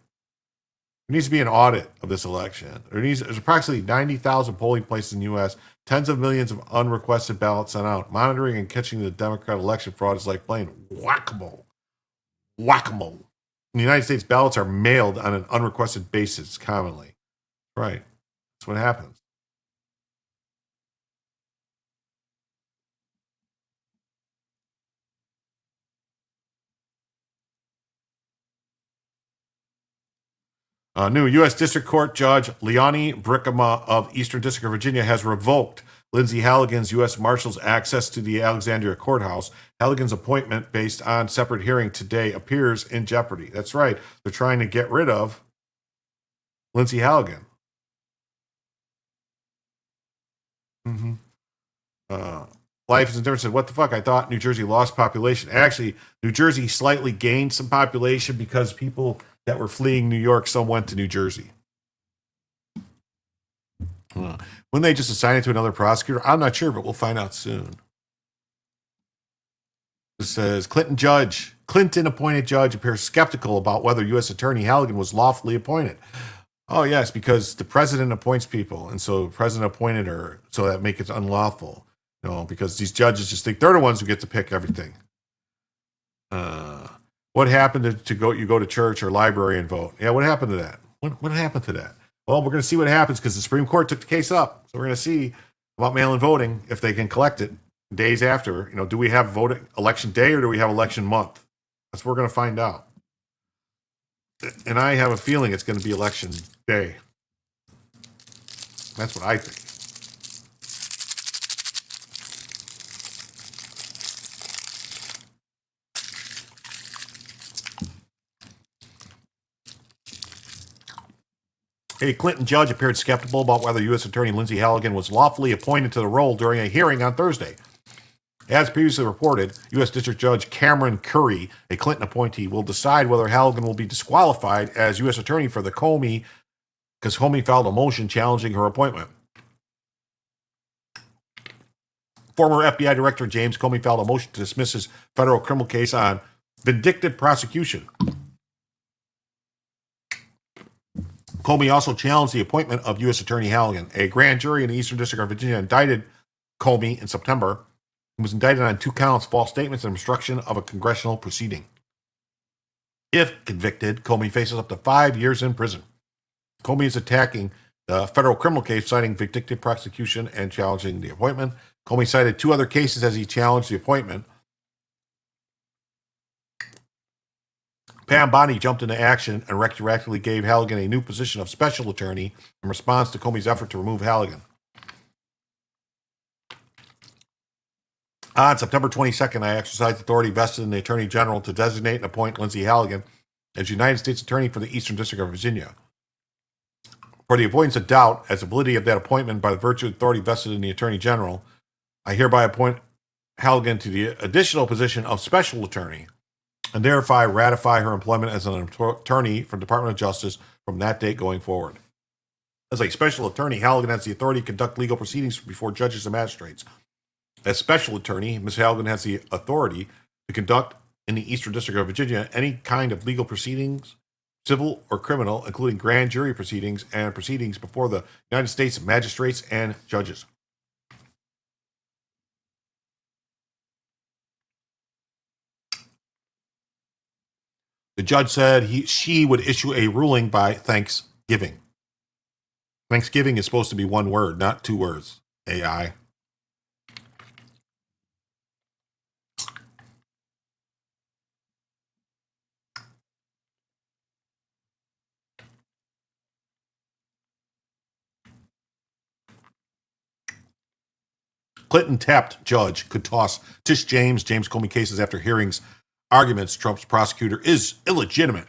There needs to be an audit of this election. There's approximately 90,000 polling places in the U.S., tens of millions of unrequested ballots sent out. Monitoring and catching the Democrat election fraud is like playing whack-a-mole. Whack-a-mole. In the United States, ballots are mailed on an unrequested basis commonly. Right. That's what happens. New U.S. District Court Judge Leonie Brickema of Eastern District of Virginia has revoked Lindsay Halligan's U.S. Marshal's access to the Alexandria Courthouse. Halligan's appointment, based on separate hearing today, appears in jeopardy. That's right. They're trying to get rid of Lindsay Halligan. Life is indifferent said, what the fuck? I thought New Jersey lost population. Actually, New Jersey slightly gained some population because people that were fleeing New York, some went to New Jersey. When they just assign it to another prosecutor, I'm not sure, but we'll find out soon. It says Clinton appointed judge appears skeptical about whether U.S. Attorney Halligan was lawfully appointed. Oh, yes, because the president appoints people. And so the president appointed her, so that makes it unlawful. Because these judges just think they're the ones who get to pick everything. What happened to you go to church or library and vote? Yeah, what happened to that? What happened to that? Well, we're going to see what happens because the Supreme Court took the case up. So we're going to see about mail-in voting, if they can collect it days after. Do we have voting election day or do we have election month? That's what we're going to find out. And I have a feeling it's going to be election day. That's what I think. A Clinton judge appeared skeptical about whether U.S. Attorney Lindsay Halligan was lawfully appointed to the role during a hearing on Thursday. As previously reported, U.S. District Judge Cameron Curry, a Clinton appointee, will decide whether Halligan will be disqualified as U.S. Attorney for the Comey, because Comey filed a motion challenging her appointment. Former FBI Director James Comey filed a motion to dismiss his federal criminal case on vindictive prosecution. Comey also challenged the appointment of U.S. Attorney Halligan. A grand jury in the Eastern District of Virginia indicted Comey in September and was indicted on 2 counts, false statements, and obstruction of a congressional proceeding. If convicted, Comey faces up to 5 years in prison. Comey is attacking the federal criminal case, citing vindictive prosecution and challenging the appointment. Comey cited 2 other cases as he challenged the appointment. Pam Bondi jumped into action and retroactively gave Halligan a new position of special attorney in response to Comey's effort to remove Halligan. On September 22nd, I exercised authority vested in the Attorney General to designate and appoint Lindsay Halligan as United States Attorney for the Eastern District of Virginia. For the avoidance of doubt as the validity of that appointment by the virtue of authority vested in the Attorney General, I hereby appoint Halligan to the additional position of special attorney and thereby ratify her employment as an attorney for the Department of Justice from that date going forward. As a special attorney, Halligan has the authority to conduct legal proceedings before judges and magistrates. As special attorney, Ms. Halligan has the authority to conduct in the Eastern District of Virginia any kind of legal proceedings, civil or criminal, including grand jury proceedings and proceedings before the United States magistrates and judges. The judge said she would issue a ruling by Thanksgiving. Thanksgiving is supposed to be 1 word, not 2 words. AI. Clinton tapped judge could toss Tish James Comey cases after hearings. Arguments Trump's prosecutor is illegitimate.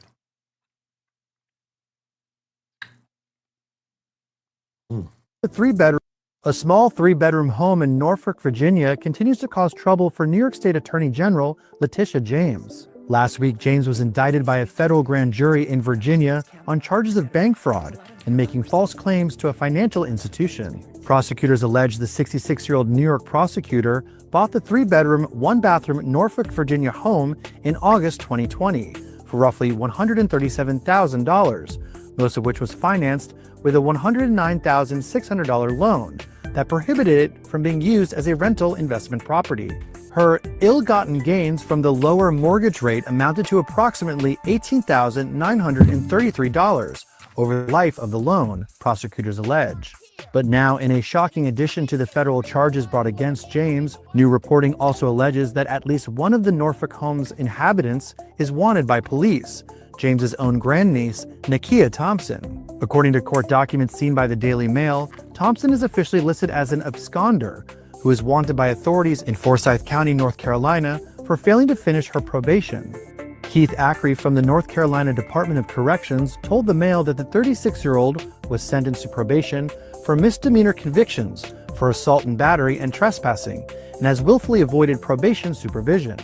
A small 3-bedroom home in Norfolk, Virginia continues to cause trouble for New York State Attorney General Letitia James. Last week, James was indicted by a federal grand jury in Virginia on charges of bank fraud and making false claims to a financial institution. Prosecutors allege the 66-year-old New York prosecutor bought the 3-bedroom, 1-bathroom Norfolk, Virginia home in August 2020 for roughly $137,000, most of which was financed with a $109,600 loan that prohibited it from being used as a rental investment property. Her ill-gotten gains from the lower mortgage rate amounted to approximately $18,933 over the life of the loan, prosecutors allege. But now, in a shocking addition to the federal charges brought against James, new reporting also alleges that at least one of the Norfolk home's inhabitants is wanted by police, James's own grandniece, Nakia Thompson. According to court documents seen by the Daily Mail, Thompson is officially listed as an absconder who is wanted by authorities in Forsyth County, North Carolina, for failing to finish her probation. Keith Ackrey from the North Carolina Department of Corrections told the Mail that the 36-year-old was sentenced to probation for misdemeanor convictions for assault and battery and trespassing, and has willfully avoided probation supervision.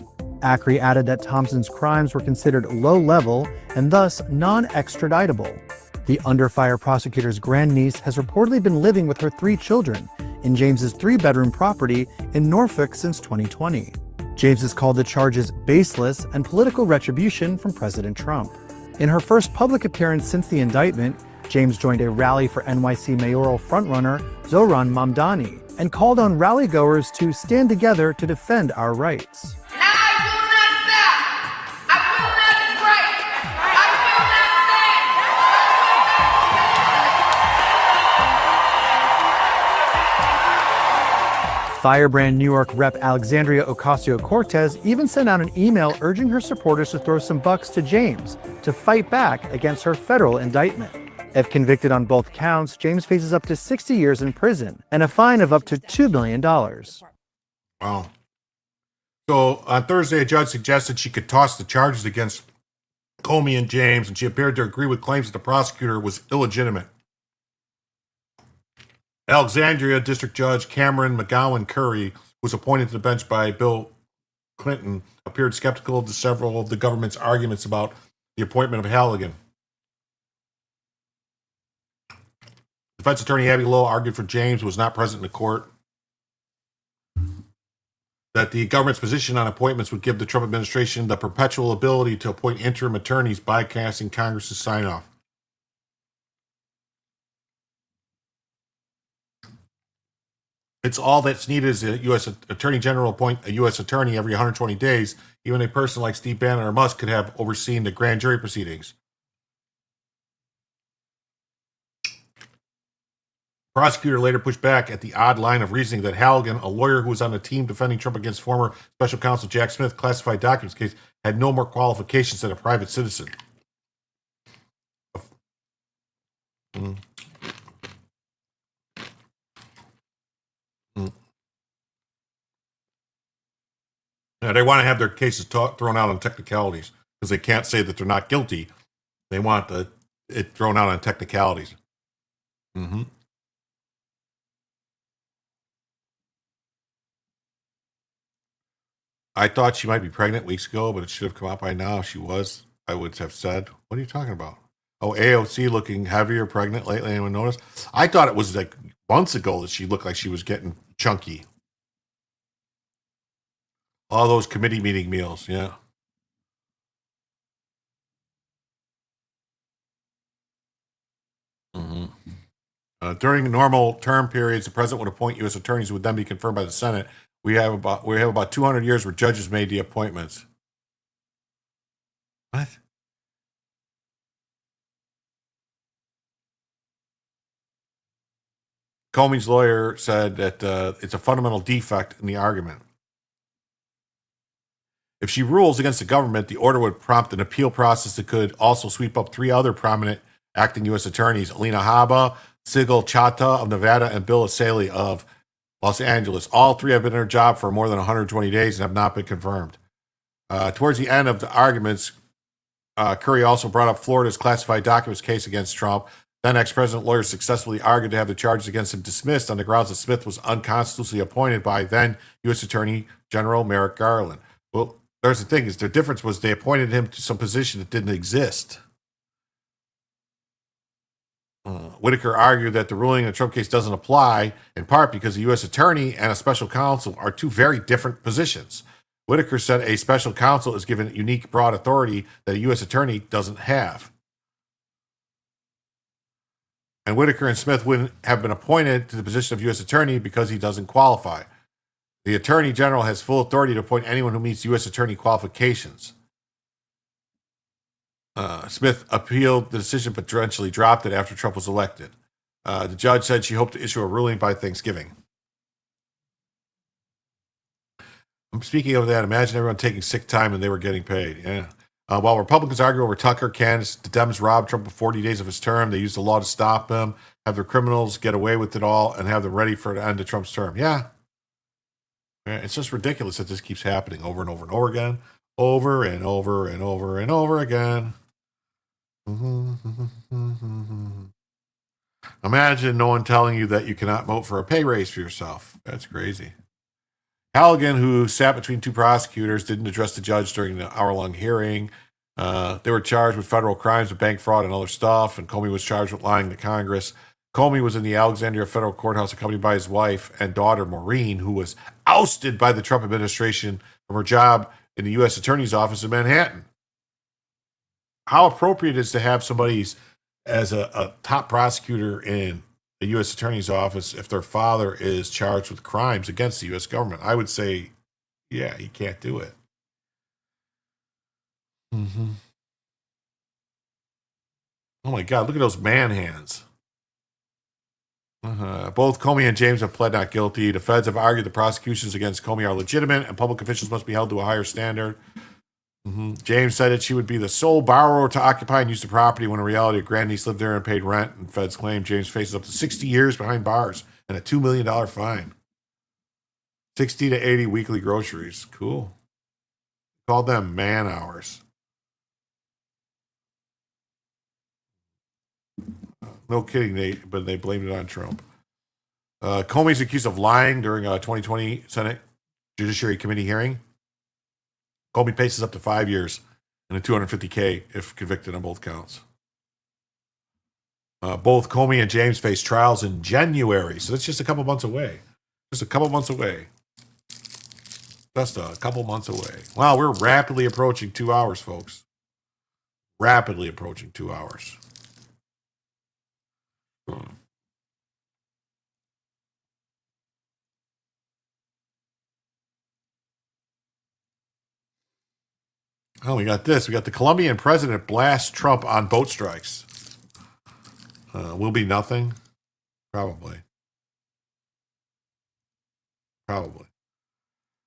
Ackrey added that Thompson's crimes were considered low-level and thus non-extraditable. The under fire prosecutor's grandniece has reportedly been living with her 3 children in James's 3-bedroom property in Norfolk since 2020. James has called the charges baseless and political retribution from President Trump. In her first public appearance since the indictment, James joined a rally for NYC mayoral frontrunner Zohran Mamdani and called on rally-goers to stand together to defend our rights. Firebrand New York Rep. Alexandria Ocasio-Cortez even sent out an email urging her supporters to throw some bucks to James to fight back against her federal indictment. If convicted on both counts, James faces up to 60 years in prison and a fine of up to $2 million. Wow. So on Thursday, a judge suggested she could toss the charges against Comey and James, and she appeared to agree with claims that the prosecutor was illegitimate. Alexandria District Judge Cameron McGowan Curry, who was appointed to the bench by Bill Clinton, appeared skeptical of several of the government's arguments about the appointment of Halligan. Defense attorney Abby Lowe argued for James, who was not present in the court, that the government's position on appointments would give the Trump administration the perpetual ability to appoint interim attorneys, bypassing Congress's sign-off. It's all that's needed is a U.S. Attorney General appoint a U.S. attorney every 120 days. Even a person like Steve Bannon or Musk could have overseen the grand jury proceedings. Prosecutor later pushed back at the odd line of reasoning that Halligan, a lawyer who was on the team defending Trump against former special counsel Jack Smith classified documents case, had no more qualifications than a private citizen. Yeah, they want to have their cases thrown out on technicalities because they can't say that they're not guilty. They want it thrown out on technicalities. Mm-hmm. I thought she might be pregnant weeks ago, but it should have come out by now. If she was, I would have said, what are you talking about? Oh, AOC looking heavier, pregnant lately. Anyone notice? I thought it was like months ago that she looked like she was getting chunky. All those committee meeting meals, yeah. Mm-hmm. During normal term periods, the president would appoint U.S. attorneys who would then be confirmed by the Senate. We have about 200 years where judges made the appointments. What? Comey's lawyer said that it's a fundamental defect in the argument. If she rules against the government, the order would prompt an appeal process that could also sweep up three other prominent acting U.S. attorneys, Alina Habba, Sigil Chata of Nevada, and Bill Asaley of Los Angeles. All three have been in their job for more than 120 days and have not been confirmed. Towards the end of the arguments, Curry also brought up Florida's classified documents case against Trump. Then ex-president lawyers successfully argued to have the charges against him dismissed on the grounds that Smith was unconstitutionally appointed by then U.S. Attorney General Merrick Garland. Well, there's the thing, is the difference was they appointed him to some position that didn't exist. Whitaker argued that the ruling in the Trump case doesn't apply, in part because a U.S. attorney and a special counsel are two very different positions. Whitaker said a special counsel is given unique broad authority that a U.S. attorney doesn't have. And Whitaker and Smith wouldn't have been appointed to the position of U.S. attorney because he doesn't qualify. The Attorney General has full authority to appoint anyone who meets U.S. attorney qualifications. Smith appealed the decision but eventually dropped it after Trump was elected. The judge said she hoped to issue a ruling by Thanksgiving. I'm speaking of that. Imagine everyone taking sick time and they were getting paid. Yeah. While Republicans argue over Tucker candidates, the Dems robbed Trump of 40 days of his term. They used the law to stop him, have their criminals get away with it all, and have them ready for the end of Trump's term. Yeah. It's just ridiculous that this keeps happening over and over and over again. Over and over and over and over again. Imagine no one telling you that you cannot vote for a pay raise for yourself. That's crazy. Halligan, who sat between two prosecutors, didn't address the judge during the hour-long hearing. They were charged with federal crimes of bank fraud and other stuff, and Comey was charged with lying to Congress. Comey was in the Alexandria federal courthouse accompanied by his wife and daughter, Maureen, who was ousted by the Trump administration from her job in the U.S. Attorney's Office in Manhattan. How appropriate is to have somebody as a top prosecutor in the U.S. Attorney's Office if their father is charged with crimes against the U.S. government? I would say, yeah, you can't do it. Mm-hmm. Oh my God, look at those man hands. Both Comey and James have pled not guilty. The feds have argued the prosecutions against Comey are legitimate and public officials must be held to a higher standard. Mm-hmm. James said that she would be the sole borrower to occupy and use the property when in reality a grandniece lived there and paid rent. And feds claim James faces up to 60 years behind bars and a $2 million fine. 60 to 80 weekly groceries. Cool. Called them man hours. No kidding, but they blamed it on Trump. Comey's accused of lying during a 2020 Senate Judiciary Committee hearing. Comey faces up to 5 years and a $250K if convicted on both counts. Both Comey and James face trials in January, so that's just a couple months away. Just a couple months away. Just a couple months away. Wow, we're rapidly approaching 2 hours, folks. Rapidly approaching 2 hours. Oh, we got this. We got the Colombian president blasts Trump on boat strikes. Will be nothing? Probably. Probably.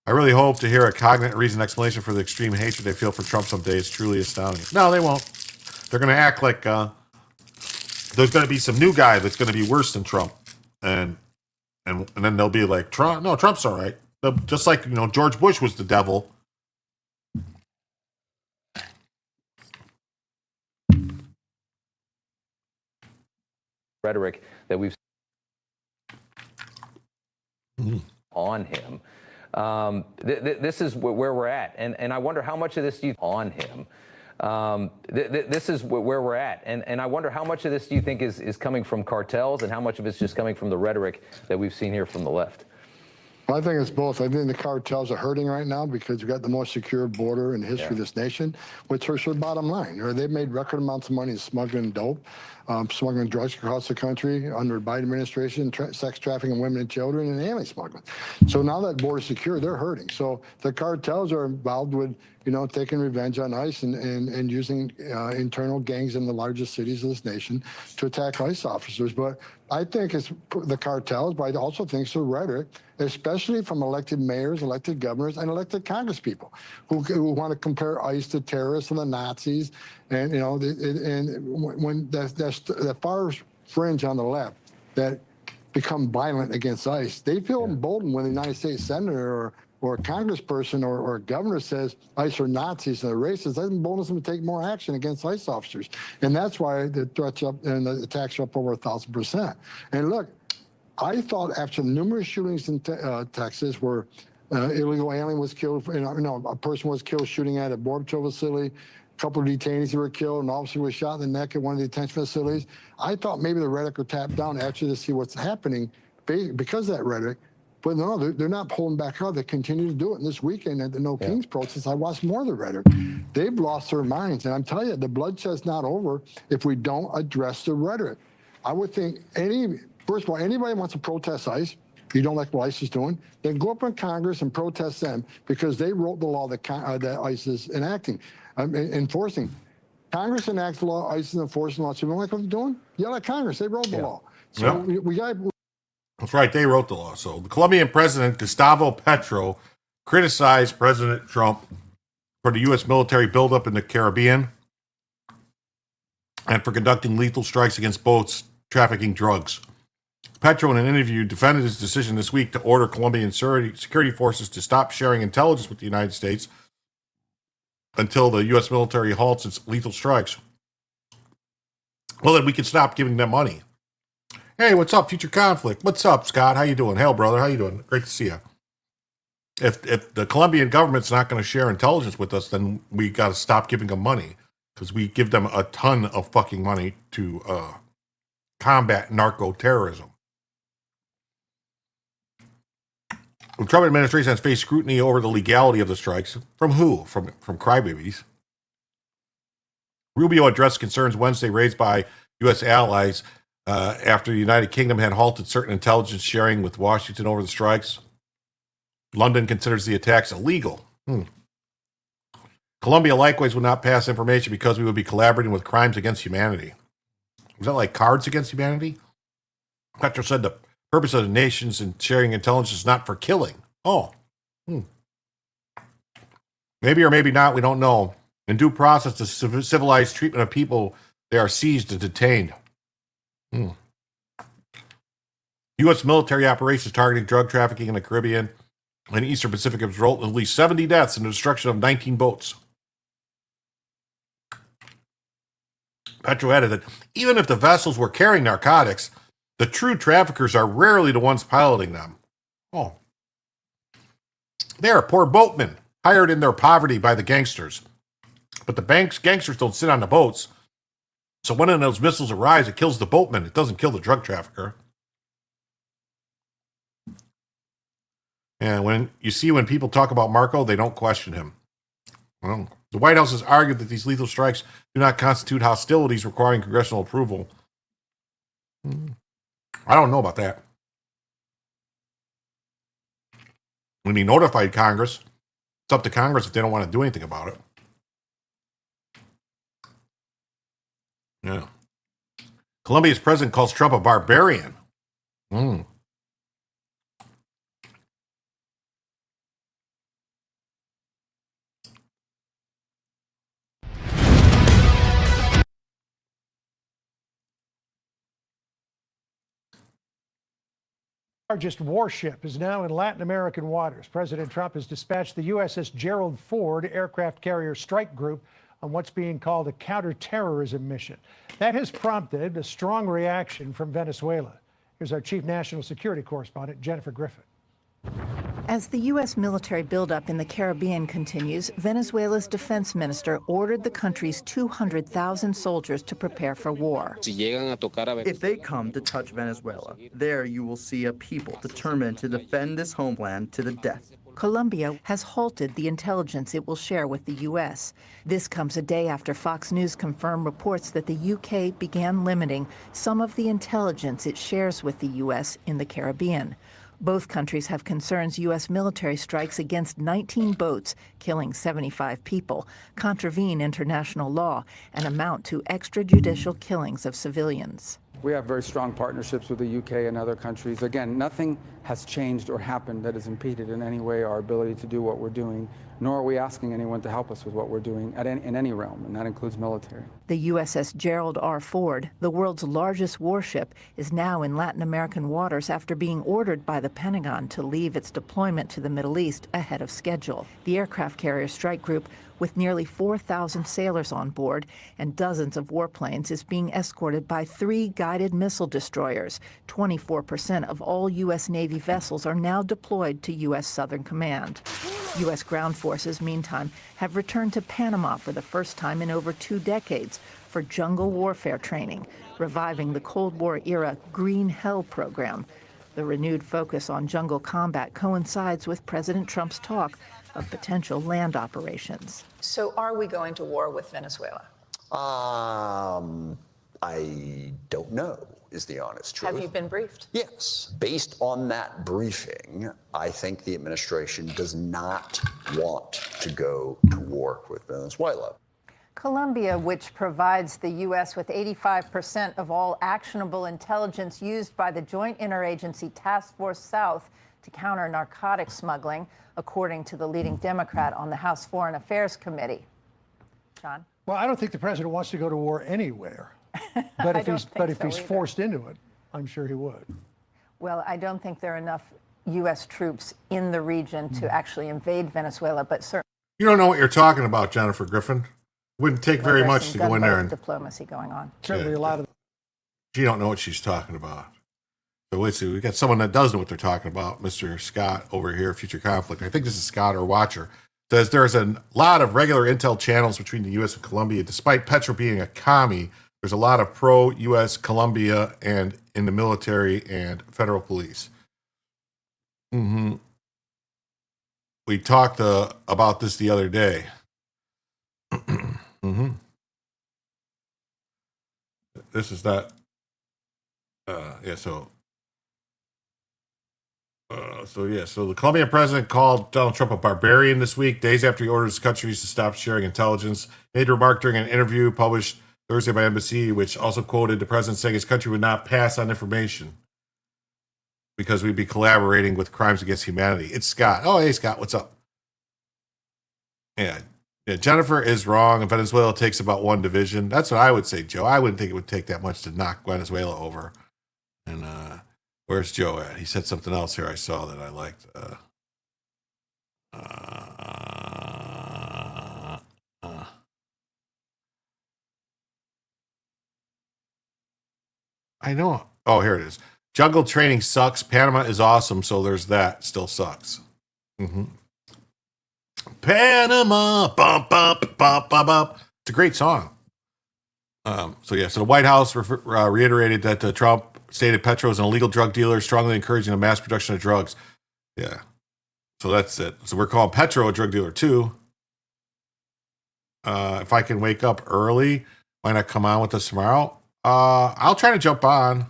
I really hope to hear a cognate reasoned explanation for the extreme hatred they feel for Trump someday. It's truly astounding. No, they won't. They're going to act like there's going to be some new guy that's going to be worse than Trump. And then they'll be like, Trump, no, Trump's all right. Just like, George Bush was the devil. Rhetoric that we've on him. This is where we're at, and I wonder how much of this do you on him. This is where we're at, and I wonder how much of this do you think is coming from cartels, and how much of it's just coming from the rhetoric that we've seen here from the left. I think it's both. I think the cartels are hurting right now because we've got the most secure border in the history of this nation, which hurts their bottom line. They've made record amounts of money smuggling dope, smuggling drugs across the country under the Biden administration, sex trafficking women and children, and alien smuggling. So now that border's secure, they're hurting. So the cartels are involved with, taking revenge on ICE and using internal gangs in the largest cities of this nation to attack ICE officers. But I think it's the cartels, but I also think it's the rhetoric, especially from elected mayors, elected governors, and elected congresspeople who want to compare ICE to terrorists and the Nazis. And, when the far fringe on the left that become violent against ICE, they feel emboldened when the United States senator or a congressperson or a governor says ICE are Nazis and they're racist. That emboldens them to take more action against ICE officers. And that's why the threats up and the attacks are up over 1,000%. And look, I thought after numerous shootings in Texas where illegal alien was killed, a person was killed shooting at a border patrol facility, a couple of detainees were killed, an officer was shot in the neck at one of the detention facilities. I thought maybe the rhetoric would tap down after to see what's happening because of that rhetoric. But no, they're not pulling back out. They continue to do it. And this weekend at the No Kings protest, I watched more of the rhetoric. They've lost their minds. And I'm telling you, the bloodshed's not over if we don't address the rhetoric. I would think first of all, anybody wants to protest ICE, you don't like what ICE is doing, then go up in Congress and protest them because they wrote the law that ICE is enforcing. Congress enacts the law, ICE is enforcing the law. So you don't like what they're doing? Yell at Congress. They wrote the law. So we got. That's right. They wrote the law. So the Colombian president, Gustavo Petro, criticized President Trump for the U.S. military buildup in the Caribbean and for conducting lethal strikes against boats trafficking drugs. Petro, in an interview, defended his decision this week to order Colombian security forces to stop sharing intelligence with the United States until the U.S. military halts its lethal strikes. Well, then we can stop giving them money. Hey, what's up, Future Conflict? What's up, Scott? How you doing? Hell, brother, how you doing? Great to see you. If the Colombian government's not going to share intelligence with us, then we got to stop giving them money because we give them a ton of fucking money to combat narco-terrorism. The Trump administration has faced scrutiny over the legality of the strikes. From who? From crybabies. Rubio addressed concerns Wednesday raised by U.S. allies after the United Kingdom had halted certain intelligence sharing with Washington over the strikes. London considers the attacks illegal. Colombia likewise would not pass information because we would be collaborating with crimes against humanity. Was that like Cards Against Humanity? Petro said the purpose of the nations in sharing intelligence is not for killing. Maybe or maybe not, we don't know. In due process, the civilized treatment of people, they are seized and detained. U.S. military operations targeting drug trafficking in the Caribbean and Eastern Pacific have resulted in at least 70 deaths and the destruction of 19 boats. Petro added that even if the vessels were carrying narcotics, the true traffickers are rarely the ones piloting them. They are poor boatmen, hired in their poverty by the gangsters. But the gangsters don't sit on the boats. So when one of those missiles arrives, it kills the boatman. It doesn't kill the drug trafficker. And when people talk about Marco, they don't question him. Well, the White House has argued that these lethal strikes do not constitute hostilities requiring congressional approval. I don't know about that. When he notified Congress, it's up to Congress if they don't want to do anything about it. Yeah. Colombia's president calls Trump a barbarian. Largest warship is now in Latin American waters. President Trump has dispatched the USS Gerald Ford aircraft carrier strike group on what's being called a counterterrorism mission. That has prompted a strong reaction from Venezuela. Here's our chief national security correspondent, Jennifer Griffin. As the U.S. military buildup in the Caribbean continues, Venezuela's defense minister ordered the country's 200,000 soldiers to prepare for war. If they come to touch Venezuela, there you will see a people determined to defend this homeland to the death. Colombia has halted the intelligence it will share with the U.S. This comes a day after Fox News confirmed reports that the U.K. began limiting some of the intelligence it shares with the U.S. in the Caribbean. Both countries have concerns U.S. military strikes against 19 boats, killing 75 people, contravene international law, and amount to extrajudicial killings of civilians. We have very strong partnerships with the UK and other countries. Again, nothing has changed or happened that has impeded in any way our ability to do what we're doing, nor are we asking anyone to help us with what we're doing in any realm, and that includes military. The USS Gerald R. Ford, the world's largest warship, is now in Latin American waters after being ordered by the Pentagon to leave its deployment to the Middle East ahead of schedule. The aircraft carrier strike group, with nearly 4,000 sailors on board and dozens of warplanes, is being escorted by 3 guided missile destroyers. 24% of all U.S. Navy vessels are now deployed to U.S. Southern Command. U.S. ground forces, meantime, have returned to Panama for the first time in over 2 decades for jungle warfare training, reviving the Cold War-era Green Hell program. The renewed focus on jungle combat coincides with President Trump's talk of potential land operations. So are we going to war with Venezuela? I don't know, is the honest truth. Have you been briefed? Yes. Based on that briefing, I think the administration does not want to go to war with Venezuela. Colombia, which provides the U.S. with 85% of all actionable intelligence used by the Joint Interagency Task Force South to counter narcotics smuggling, according to the leading Democrat on the House Foreign Affairs Committee. John? Well, I don't think the president wants to go to war anywhere. But if he's forced into it, I'm sure he would. Well, I don't think there are enough U.S. troops in the region to actually invade Venezuela, but certainly. You don't know what you're talking about, Jennifer Griffin. Wouldn't take very much to go in there and diplomacy going on. Certainly a lot of. She don't know what she's talking about. So let's see. We got someone that does know what they're talking about. Mr. Scott over here, Future Conflict. I think this is Scott or Watcher. Says there's a lot of regular intel channels between the U.S. and Colombia. Despite Petro being a commie, there's a lot of pro-U.S. Colombia and in the military and federal police. we talked about this the other day. Mm-hmm. This is not. So the Colombian president called Donald Trump a barbarian this week, days after he ordered his countries to stop sharing intelligence. Made a remark during an interview published Thursday by NBC, which also quoted the president saying his country would not pass on information because we'd be collaborating with crimes against humanity. It's Scott. Oh, hey, Scott, what's up? Yeah, Jennifer is wrong. Venezuela takes about one division. That's what I would say, Joe. I wouldn't think it would take that much to knock Venezuela over. And where's Joe at? He said something else here I saw that I liked. I know. Oh, here it is. Jungle training sucks. Panama is awesome, so there's that. Still sucks. Mm-hmm. Panama, bump, bump, bump, bump, bump. It's a great song. So the White House reiterated that Trump stated Petro is an illegal drug dealer, strongly encouraging the mass production of drugs. Yeah. So that's it. So we're calling Petro a drug dealer too. If I can wake up early, why not come on with us tomorrow? I'll try to jump on.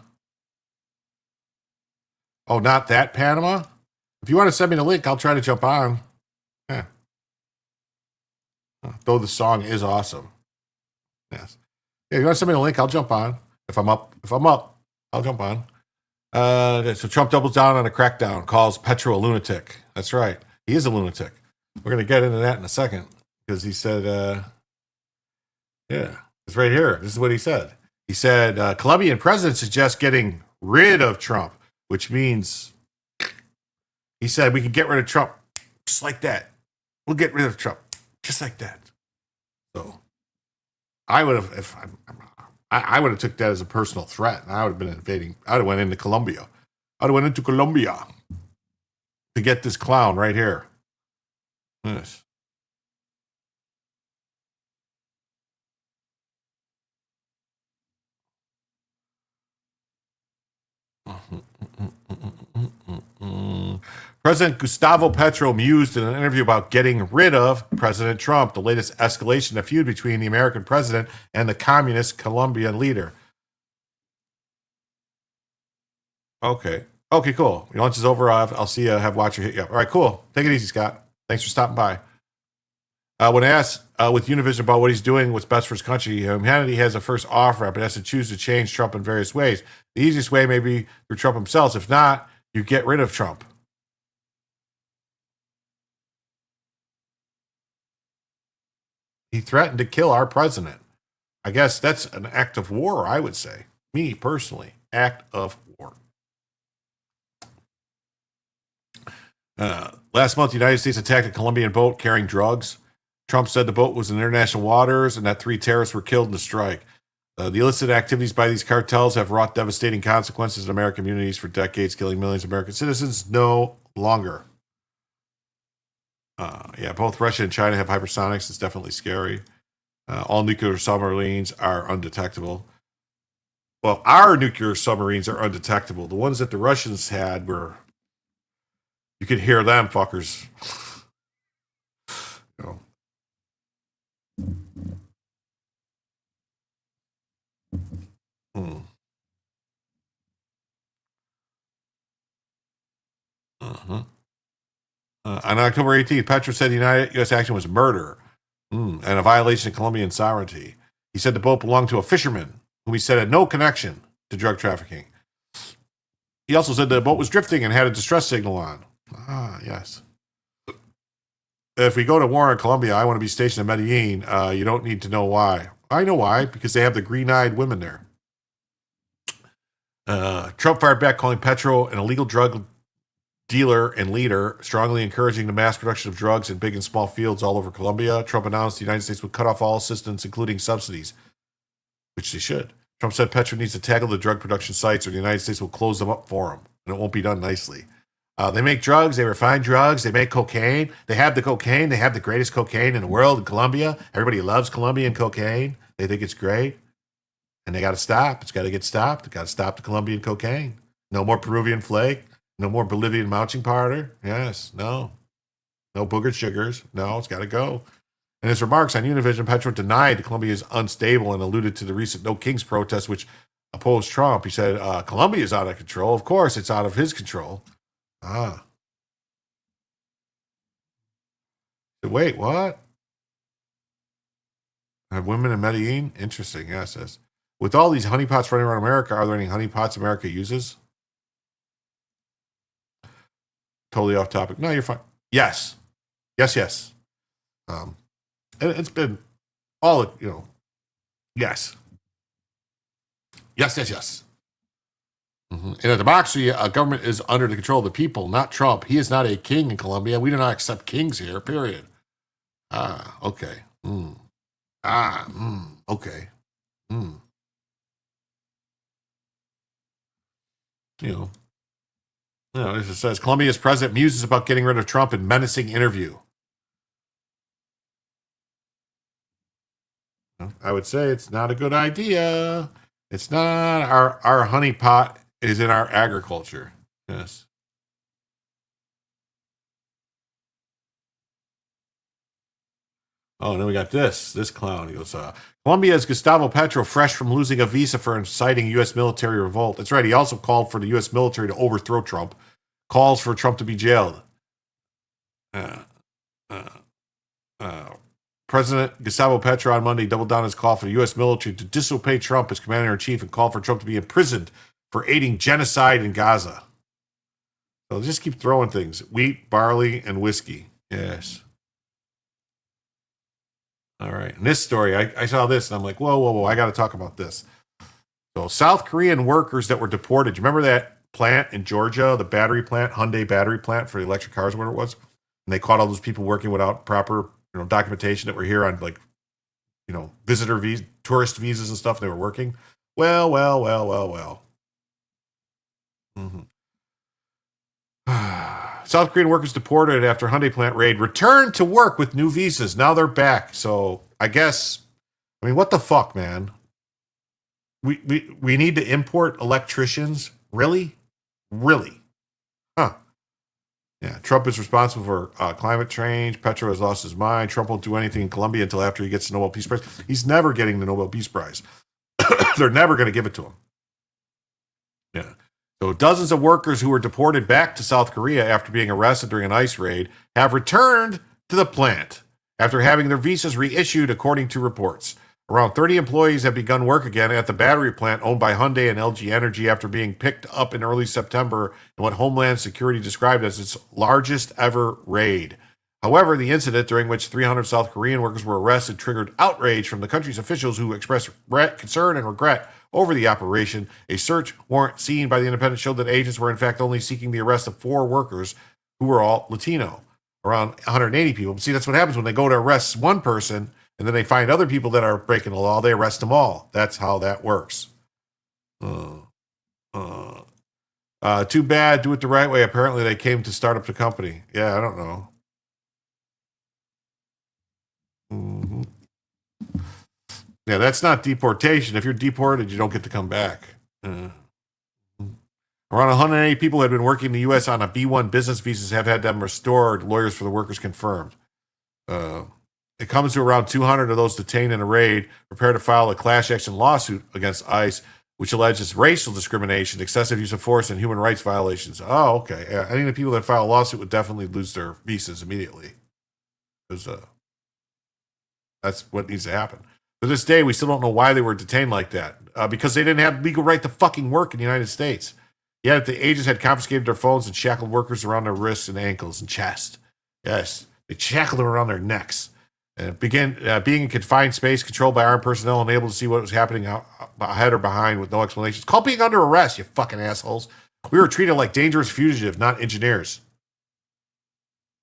Oh, not that Panama? If you want to send me the link, I'll try to jump on. Yeah. Though the song is awesome. Yes. Yeah, you want to send me the link? I'll jump on. If I'm up, I'll jump on. So Trump doubles down on a crackdown, calls Petro a lunatic. That's right. He is a lunatic. We're going to get into that in a second because he said, it's right here. This is what he said. He said, Colombian president suggests getting rid of Trump, which means he said we can get rid of Trump just like that. We'll get rid of Trump just like that. So I would have, I would have took that as a personal threat, and I would have been invading. I would have went into Colombia. To get this clown right here. Yes. President Gustavo Petro mused in an interview about getting rid of President Trump, the latest escalation in a feud between the American president and the communist Colombian leader. Okay, cool. Your lunch is over. I'll see you. Have Watcher hit you up. All right, cool. Take it easy, Scott. Thanks for stopping by. When asked with Univision about what he's doing, what's best for his country, humanity has a first offer, but has to choose to change Trump in various ways. The easiest way may be through Trump himself. If not, you get rid of Trump. He threatened to kill our president. I guess that's an act of war, I would say. Me, personally. Act of war. Last month, the United States attacked a Colombian boat carrying drugs. Trump said the boat was in international waters and that 3 terrorists were killed in the strike. The illicit activities by these cartels have wrought devastating consequences in American communities for decades, killing millions of American citizens. No longer. Both Russia and China have hypersonics. It's definitely scary. All nuclear submarines are undetectable. Well, our nuclear submarines are undetectable. The ones that the Russians had were, you could hear them fuckers. On October 18th, Petro said the U.S. action was murder and a violation of Colombian sovereignty. He said the boat belonged to a fisherman whom he said had no connection to drug trafficking. He also said the boat was drifting and had a distress signal on. Yes. If we go to war in Colombia, I want to be stationed in Medellin. You don't need to know why. I know why, because they have the green-eyed women there. Trump fired back, calling Petro an illegal drug dealer and leader, strongly encouraging the mass production of drugs in big and small fields all over Colombia. Trump announced the United States would cut off all assistance, including subsidies, which they should. Trump said Petro needs to tackle the drug production sites or the United States will close them up for him, and it won't be done nicely. They make drugs, they refine drugs, they make cocaine. They have the cocaine, they have the greatest cocaine in the world in Colombia. Everybody loves Colombian cocaine. They think it's great. And they got to stop. It's got to get stopped. They got to stop the Colombian cocaine. No more Peruvian flake. No more Bolivian mounting powder. Yes, no. No boogered sugars. No, it's got to go. In his remarks on Univision, Petro denied Colombia is unstable and alluded to the recent No Kings protest, which opposed Trump. He said, Colombia is out of control. Of course, it's out of his control. Wait, what? Have women in Medellin? Interesting. Yeah, it says. With all these honeypots running around America, are there any honeypots America uses? Totally off topic. No, you're fine. Yes. Yes. It's been all, yes. Yes. In a democracy, a government is under the control of the people, not Trump. He is not a king in Colombia. We do not accept kings here, period. Okay. Okay. As it says, Colombia's president muses about getting rid of Trump in menacing interview. I would say it's not a good idea. It's not. Our honeypot is in our agriculture. Yes. Oh, and then we got this clown. He goes, Colombia's Gustavo Petro, fresh from losing a visa for inciting U.S. military revolt. That's right. He also called for the U.S. military to overthrow Trump. Calls for Trump to be jailed. President Gustavo Petro on Monday doubled down his call for the U.S. military to disobey Trump as commander-in-chief and called for Trump to be imprisoned for aiding genocide in Gaza. So just keep throwing things. Wheat, barley, and whiskey. Yes. All right. And this story, I saw this and I'm like, whoa, I got to talk about this. So South Korean workers that were deported. Do you remember that plant in Georgia, the battery plant, Hyundai battery plant for the electric cars, whatever it was? And they caught all those people working without proper documentation that were here on visitor visas, tourist visas and stuff. And they were working. Well. South Korean workers deported after Hyundai plant raid returned to work with new visas. Now they're back. So I guess, what the fuck, man? We need to import electricians? Really? Huh. Yeah, Trump is responsible for climate change. Petro has lost his mind. Trump won't do anything in Colombia until after he gets the Nobel Peace Prize. He's never getting the Nobel Peace Prize. They're never going to give it to him. Yeah. So dozens of workers who were deported back to South Korea after being arrested during an ICE raid have returned to the plant after having their visas reissued, according to reports. Around 30 employees have begun work again at the battery plant owned by Hyundai and LG Energy after being picked up in early September in what Homeland Security described as its largest ever raid. However, the incident, during which 300 South Korean workers were arrested, triggered outrage from the country's officials who expressed concern and regret over the operation. A search warrant seen by the Independent showed that agents were in fact only seeking the arrest of 4 workers who were all Latino, around 180 people. See, that's what happens when they go to arrest one person and then they find other people that are breaking the law. They arrest them all. That's how that works. Too bad. Do it the right way. Apparently they came to start up the company. Yeah, I don't know. Yeah, that's not deportation. If you're deported, you don't get to come back. Around 180 people who had been working in the U.S. on a B-1 business visas have had them restored, lawyers for the workers confirmed. It comes to around 200 of those detained in a raid, prepare to file a class action lawsuit against ICE, which alleges racial discrimination, excessive use of force, and human rights violations. Oh, okay. Yeah, I think the people that file a lawsuit would definitely lose their visas immediately. Because that's what needs to happen. To this day, we still don't know why they were detained like that. Because they didn't have legal right to fucking work in the United States. Yet the agents had confiscated their phones and shackled workers around their wrists and ankles and chest. Yes, they shackled them around their necks. And began being in confined space, controlled by armed personnel, unable to see what was happening ahead or behind with no explanations. It's called being under arrest, you fucking assholes. We were treated like dangerous fugitives, not engineers.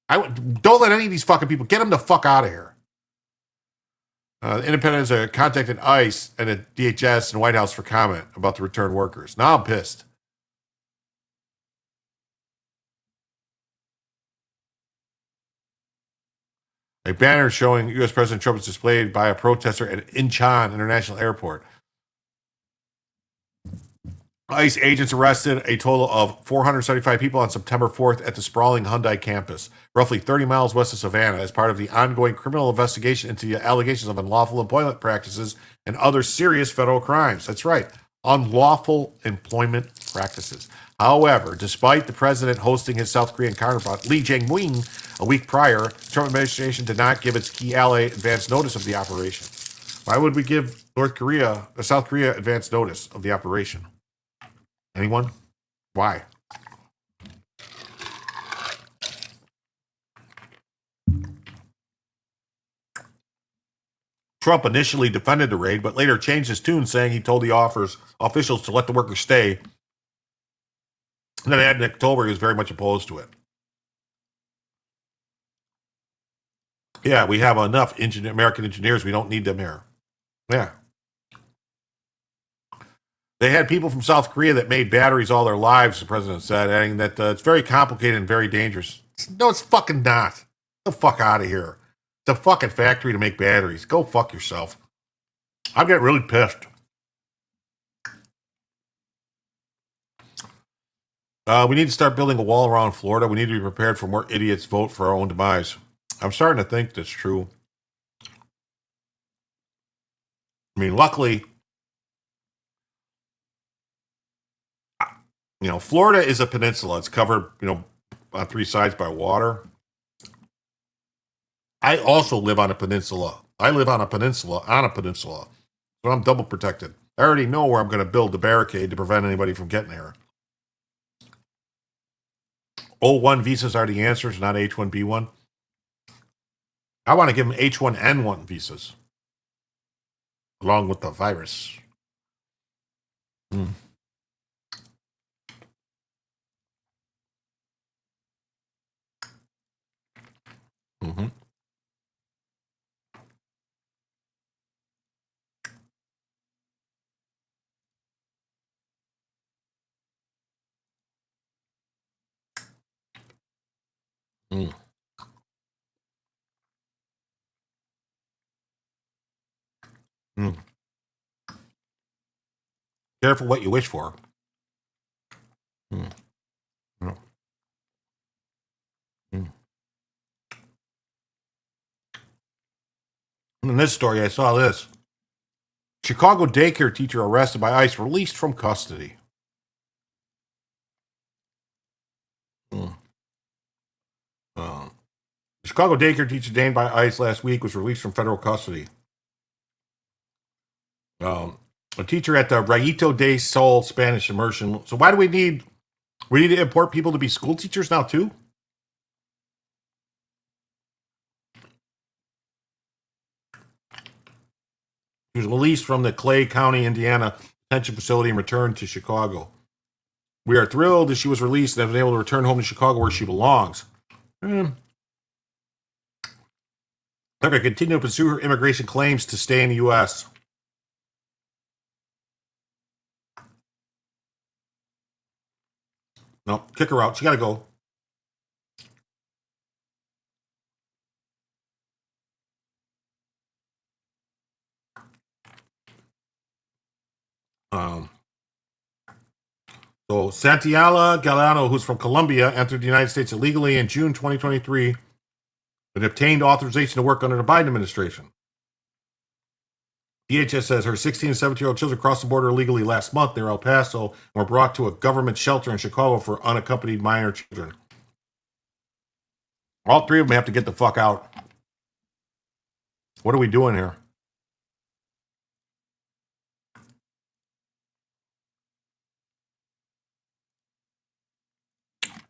Don't let any of these fucking people, get them the fuck out of here. Independents contacted ICE and the DHS and White House for comment about the returned workers. Now I'm pissed. A banner showing U.S. President Trump is displayed by a protester at Incheon International Airport. ICE agents arrested a total of 475 people on September 4th at the sprawling Hyundai campus, roughly 30 miles west of Savannah, as part of the ongoing criminal investigation into the allegations of unlawful employment practices and other serious federal crimes. That's right, unlawful employment practices. However, despite the president hosting his South Korean counterpart, Lee Jae-myung, a week prior, the Trump administration did not give its key ally advance notice of the operation. Why would we give South Korea advance notice of the operation? Anyone? Why? Trump initially defended the raid, but later changed his tune, saying he told the officials to let the workers stay. And then in October, he was very much opposed to it. Yeah, we have enough American engineers. We don't need them here. Yeah. They had people from South Korea that made batteries all their lives, the president said, adding that it's very complicated and very dangerous. No, it's fucking not. Get the fuck out of here. It's a fucking factory to make batteries. Go fuck yourself. I'm getting really pissed. We need to start building a wall around Florida. We need to be prepared for more idiots vote for our own demise. I'm starting to think that's true. I mean, luckily, Florida is a peninsula. It's covered, on three sides by water. I also live on a peninsula. I live on a peninsula, so I'm double protected. I already know where I'm going to build the barricade to prevent anybody from getting there. O1 visas are the answers, not H1B1. I want to give them H1N1 visas, along with the virus. Mm-hmm. Mm. Mm. Careful what you wish for. Mm. Mm. Mm. In this story, I saw this. Chicago daycare teacher arrested by ICE, released from custody. Mm. Chicago daycare teacher detained by ICE last week was released from federal custody. A teacher at the Rayito de Sol Spanish immersion. So why do we need to import people to be school teachers now too? She was released from the Clay County, Indiana detention facility and returned to Chicago. We are thrilled that she was released and has been able to return home to Chicago where she belongs. They're going to continue to pursue her immigration claims to stay in the U.S. No, kick her out. She got to go. So Santiago Galano, who's from Colombia, entered the United States illegally in June 2023 and obtained authorization to work under the Biden administration. DHS says her 16 and 17-year-old children crossed the border illegally last month near El Paso and were brought to a government shelter in Chicago for unaccompanied minor children. All three of them have to get the fuck out. What are we doing here?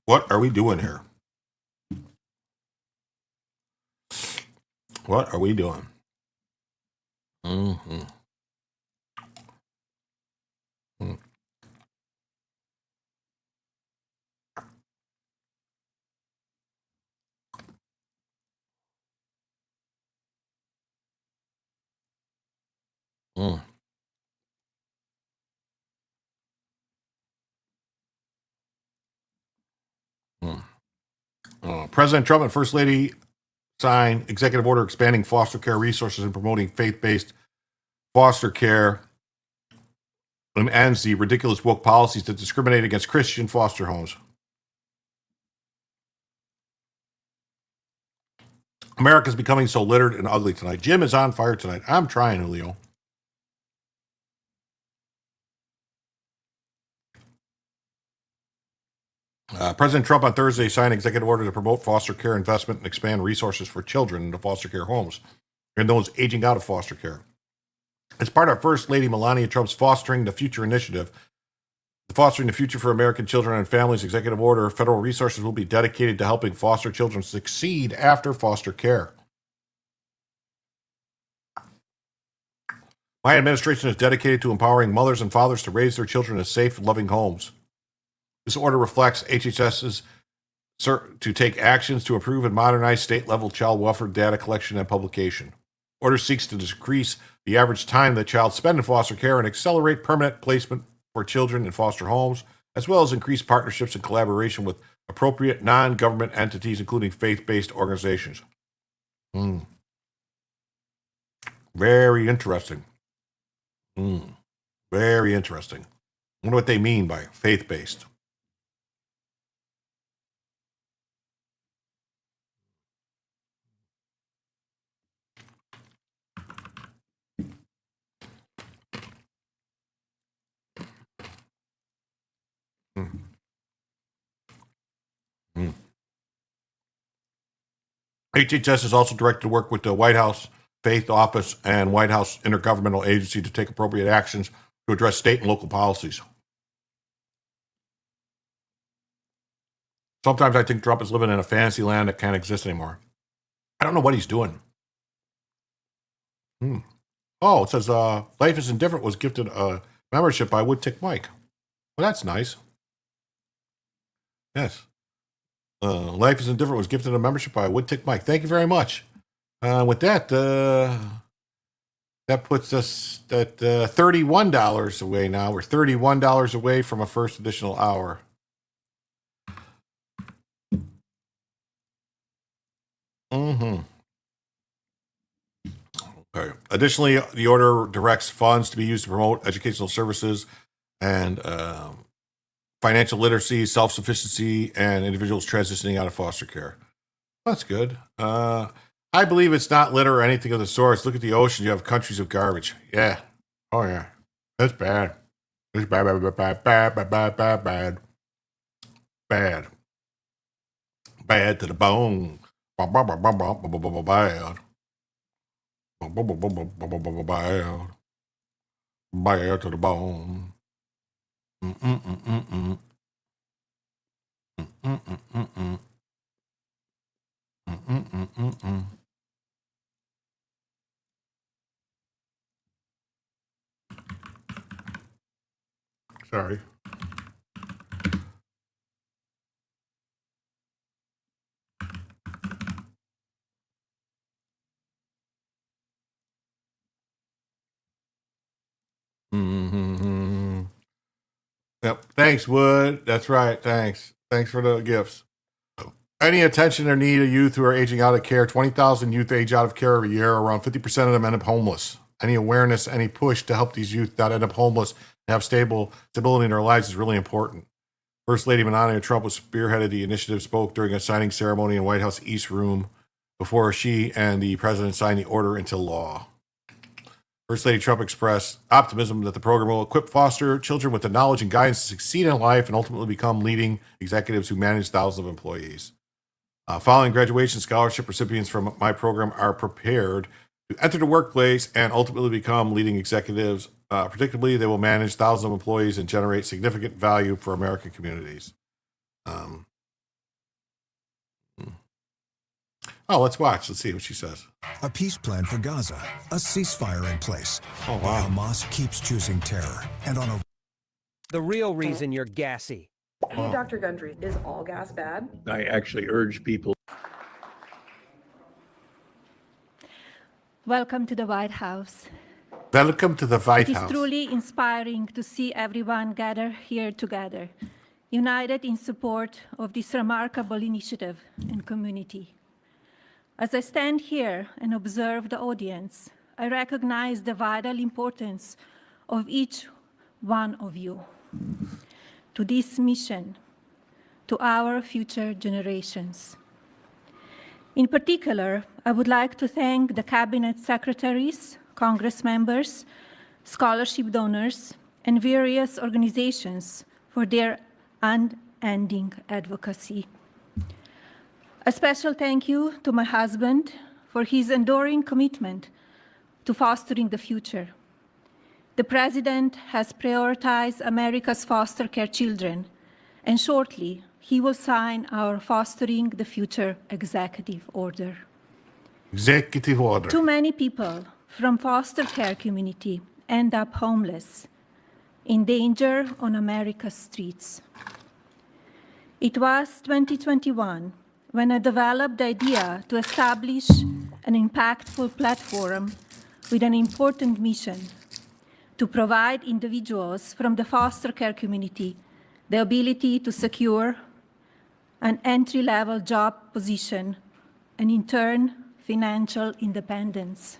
What are we doing here? What are we doing? Mm-hmm. Mm. Mm. Mm. President Trump and First Lady sign executive order expanding foster care resources and promoting faith-based foster care. and ends the ridiculous woke policies that discriminate against Christian foster homes. America's becoming so littered and ugly tonight. Jim is on fire tonight. I'm trying, Julio. President Trump on Thursday signed an executive order to promote foster care investment and expand resources for children into foster care homes and those aging out of foster care. As part of First Lady Melania Trump's Fostering the Future initiative, the Fostering the Future for American Children and Families executive order, federal resources will be dedicated to helping foster children succeed after foster care. My administration is dedicated to empowering mothers and fathers to raise their children in safe, loving homes. This order reflects HHS's to take actions to improve and modernize state-level child welfare data collection and publication. Order seeks to decrease the average time that child spend in foster care and accelerate permanent placement for children in foster homes, as well as increase partnerships and collaboration with appropriate non-government entities, including faith-based organizations. Very interesting. Very interesting. I wonder what they mean by faith-based. HHS is also directed to work with the White House Faith Office and White House Intergovernmental Agency to take appropriate actions to address state and local policies. Sometimes I think Trump is living in a fantasy land that can't exist anymore. I don't know what he's doing. Oh, it says Life is Indifferent was gifted a membership by Woodtick Mike. Well, that's nice. Yes. Life is Indifferent was gifted a membership by Woodtick Mike. Thank you very much. With that, that puts us at $31 away now. We're $31 away from a first additional hour. Okay. Additionally, the order directs funds to be used to promote educational services and financial literacy, self-sufficiency, and individuals transitioning out of foster care. That's good. I believe it's not litter or anything of the sort. Look at the ocean. You have countries of garbage. Yeah. Oh, yeah. That's bad. It's bad, bad, bad, bad, bad, bad, bad, bad. Bad. Bad to the bone. Bad. Bad. Bad to the bone. Sorry. Yep. Thanks, Wood. That's right. Thanks. Thanks for the gifts. Any attention or need of youth who are aging out of care. 20,000 youth age out of care every year. Around 50% of them end up homeless. Any awareness, any push to help these youth not end up homeless and have stability in their lives is really important. First Lady Melania Trump was spearheaded the initiative, spoke during a signing ceremony in White House East Room before she and the president signed the order into law. First Lady Trump expressed optimism that the program will equip foster children with the knowledge and guidance to succeed in life and ultimately become leading executives who manage thousands of employees. Following graduation, scholarship recipients from my program are prepared to enter the workplace and ultimately become leading executives. Predictably, they will manage thousands of employees and generate significant value for American communities. Let's watch. Let's see what she says. A peace plan for Gaza, a ceasefire in place. Oh, wow. Hamas keeps choosing terror. And on a... The real reason you're gassy. Hey, Dr. Gundry, is all gas bad? I actually urge people. Welcome to the White House. Welcome to the White It House. is truly inspiring to see everyone gather here together, united in support of this remarkable initiative and community. As I stand here and observe the audience, I recognize the vital importance of each one of you to this mission, to our future generations. In particular, I would like to thank the cabinet secretaries, Congress members, scholarship donors, and various organizations for their unending advocacy. A special thank you to my husband for his enduring commitment to fostering the future. The President has prioritized America's foster care children, and shortly he will sign our Fostering the Future Executive Order. Executive order. Too many people from foster care community end up homeless, in danger on America's streets. It was 2021 when I developed the idea to establish an impactful platform with an important mission to provide individuals from the foster care community the ability to secure an entry-level job position and, in turn, financial independence.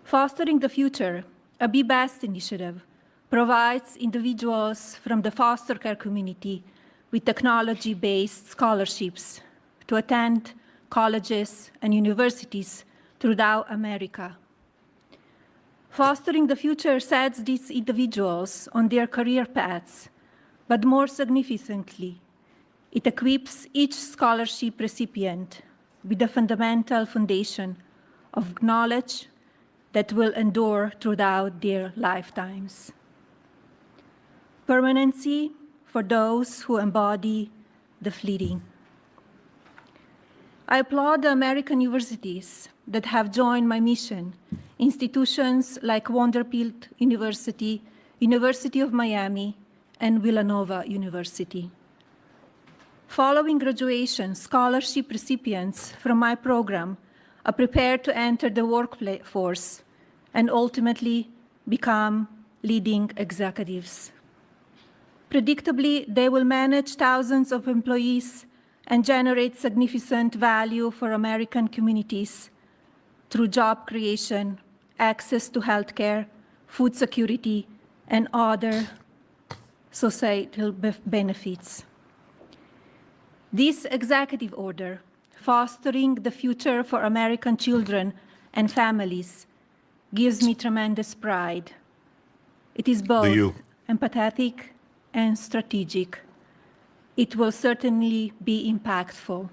Fostering the Future, a Be Best initiative, provides individuals from the foster care community with technology-based scholarships to attend colleges and universities throughout America. Fostering the Future sets these individuals on their career paths, but more significantly, it equips each scholarship recipient with a fundamental foundation of knowledge that will endure throughout their lifetimes. Permanency for those who embody the fleeting. I applaud the American universities that have joined my mission, institutions like Vanderbilt University, University of Miami, and Villanova University. Following graduation, scholarship recipients from my program are prepared to enter the workforce and ultimately become leading executives. Predictably, they will manage thousands of employees and generate significant value for American communities through job creation, access to healthcare, food security, and other societal benefits. This executive order, Fostering the Future for American Children and Families, gives me tremendous pride. It is both empathetic and strategic. It will certainly be impactful.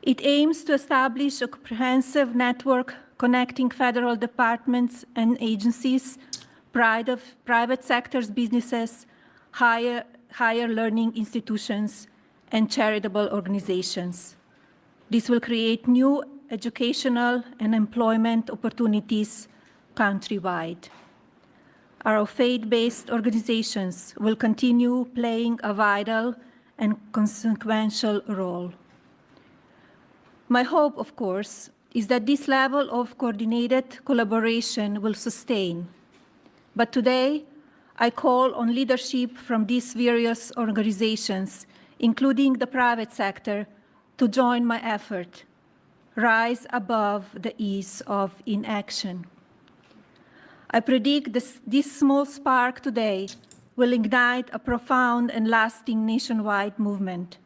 It aims to establish a comprehensive network connecting federal departments and agencies, private sector's businesses, higher learning institutions, and charitable organizations. This will create new educational and employment opportunities countrywide. Our faith-based organizations will continue playing a vital and consequential role. My hope, of course, is that this level of coordinated collaboration will sustain. But today, I call on leadership from these various organizations, including the private sector, to join my effort, rise above the ease of inaction. I predict this small spark today will ignite a profound and lasting nationwide movement.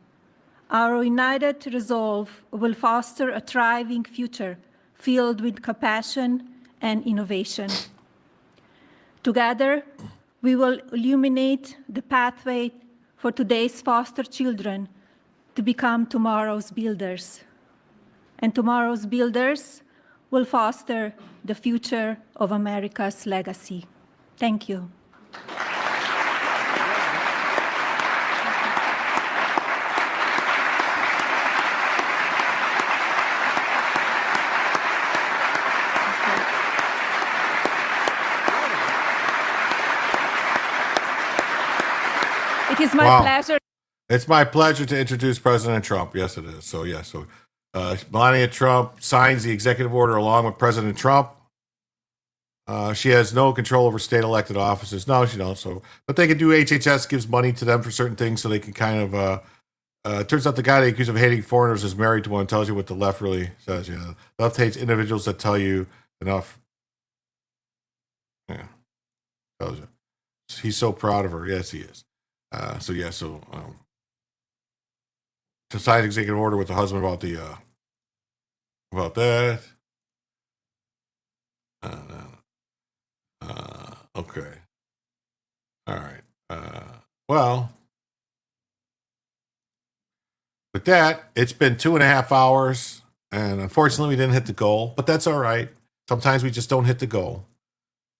Our united resolve will foster a thriving future filled with compassion and innovation. Together, we will illuminate the pathway for today's foster children to become tomorrow's builders. And tomorrow's builders will foster the future of America's legacy. Thank you. It is my pleasure. It's my pleasure to introduce President Trump. Yes, it is. So Melania Trump signs the executive order along with President Trump. She has no control over state elected offices. No, she don't. But they can do. HHS gives money to them for certain things, so they can kind of. It turns out the guy they accuse of hating foreigners is married to one. Tells you what the left really says. Yeah, the left hates individuals that tell you enough. Yeah. Tells you. He's so proud of her. Yes, he is. To sign executive order with the husband about the about that. Okay. All right. Well, with that, it's been 2.5 hours, and unfortunately, we didn't hit the goal, but that's all right. Sometimes we just don't hit the goal.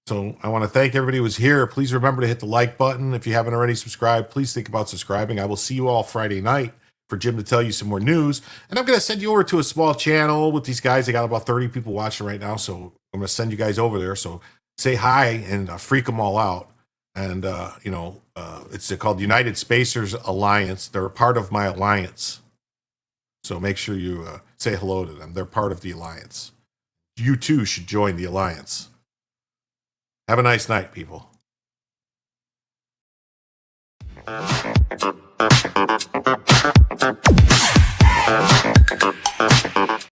So I want to thank everybody who was here. Please remember to hit the like button. If you haven't already subscribed, please think about subscribing. I will see you all Friday night for Jim to tell you some more news. And I'm going to send you over to a small channel with these guys. They got about 30 people watching right now. So I'm going to send you guys over there. So say hi and freak them all out. And, it's called United Spacers Alliance. They're a part of my alliance. So make sure you say hello to them. They're part of the alliance. You too should join the alliance. Have a nice night, people.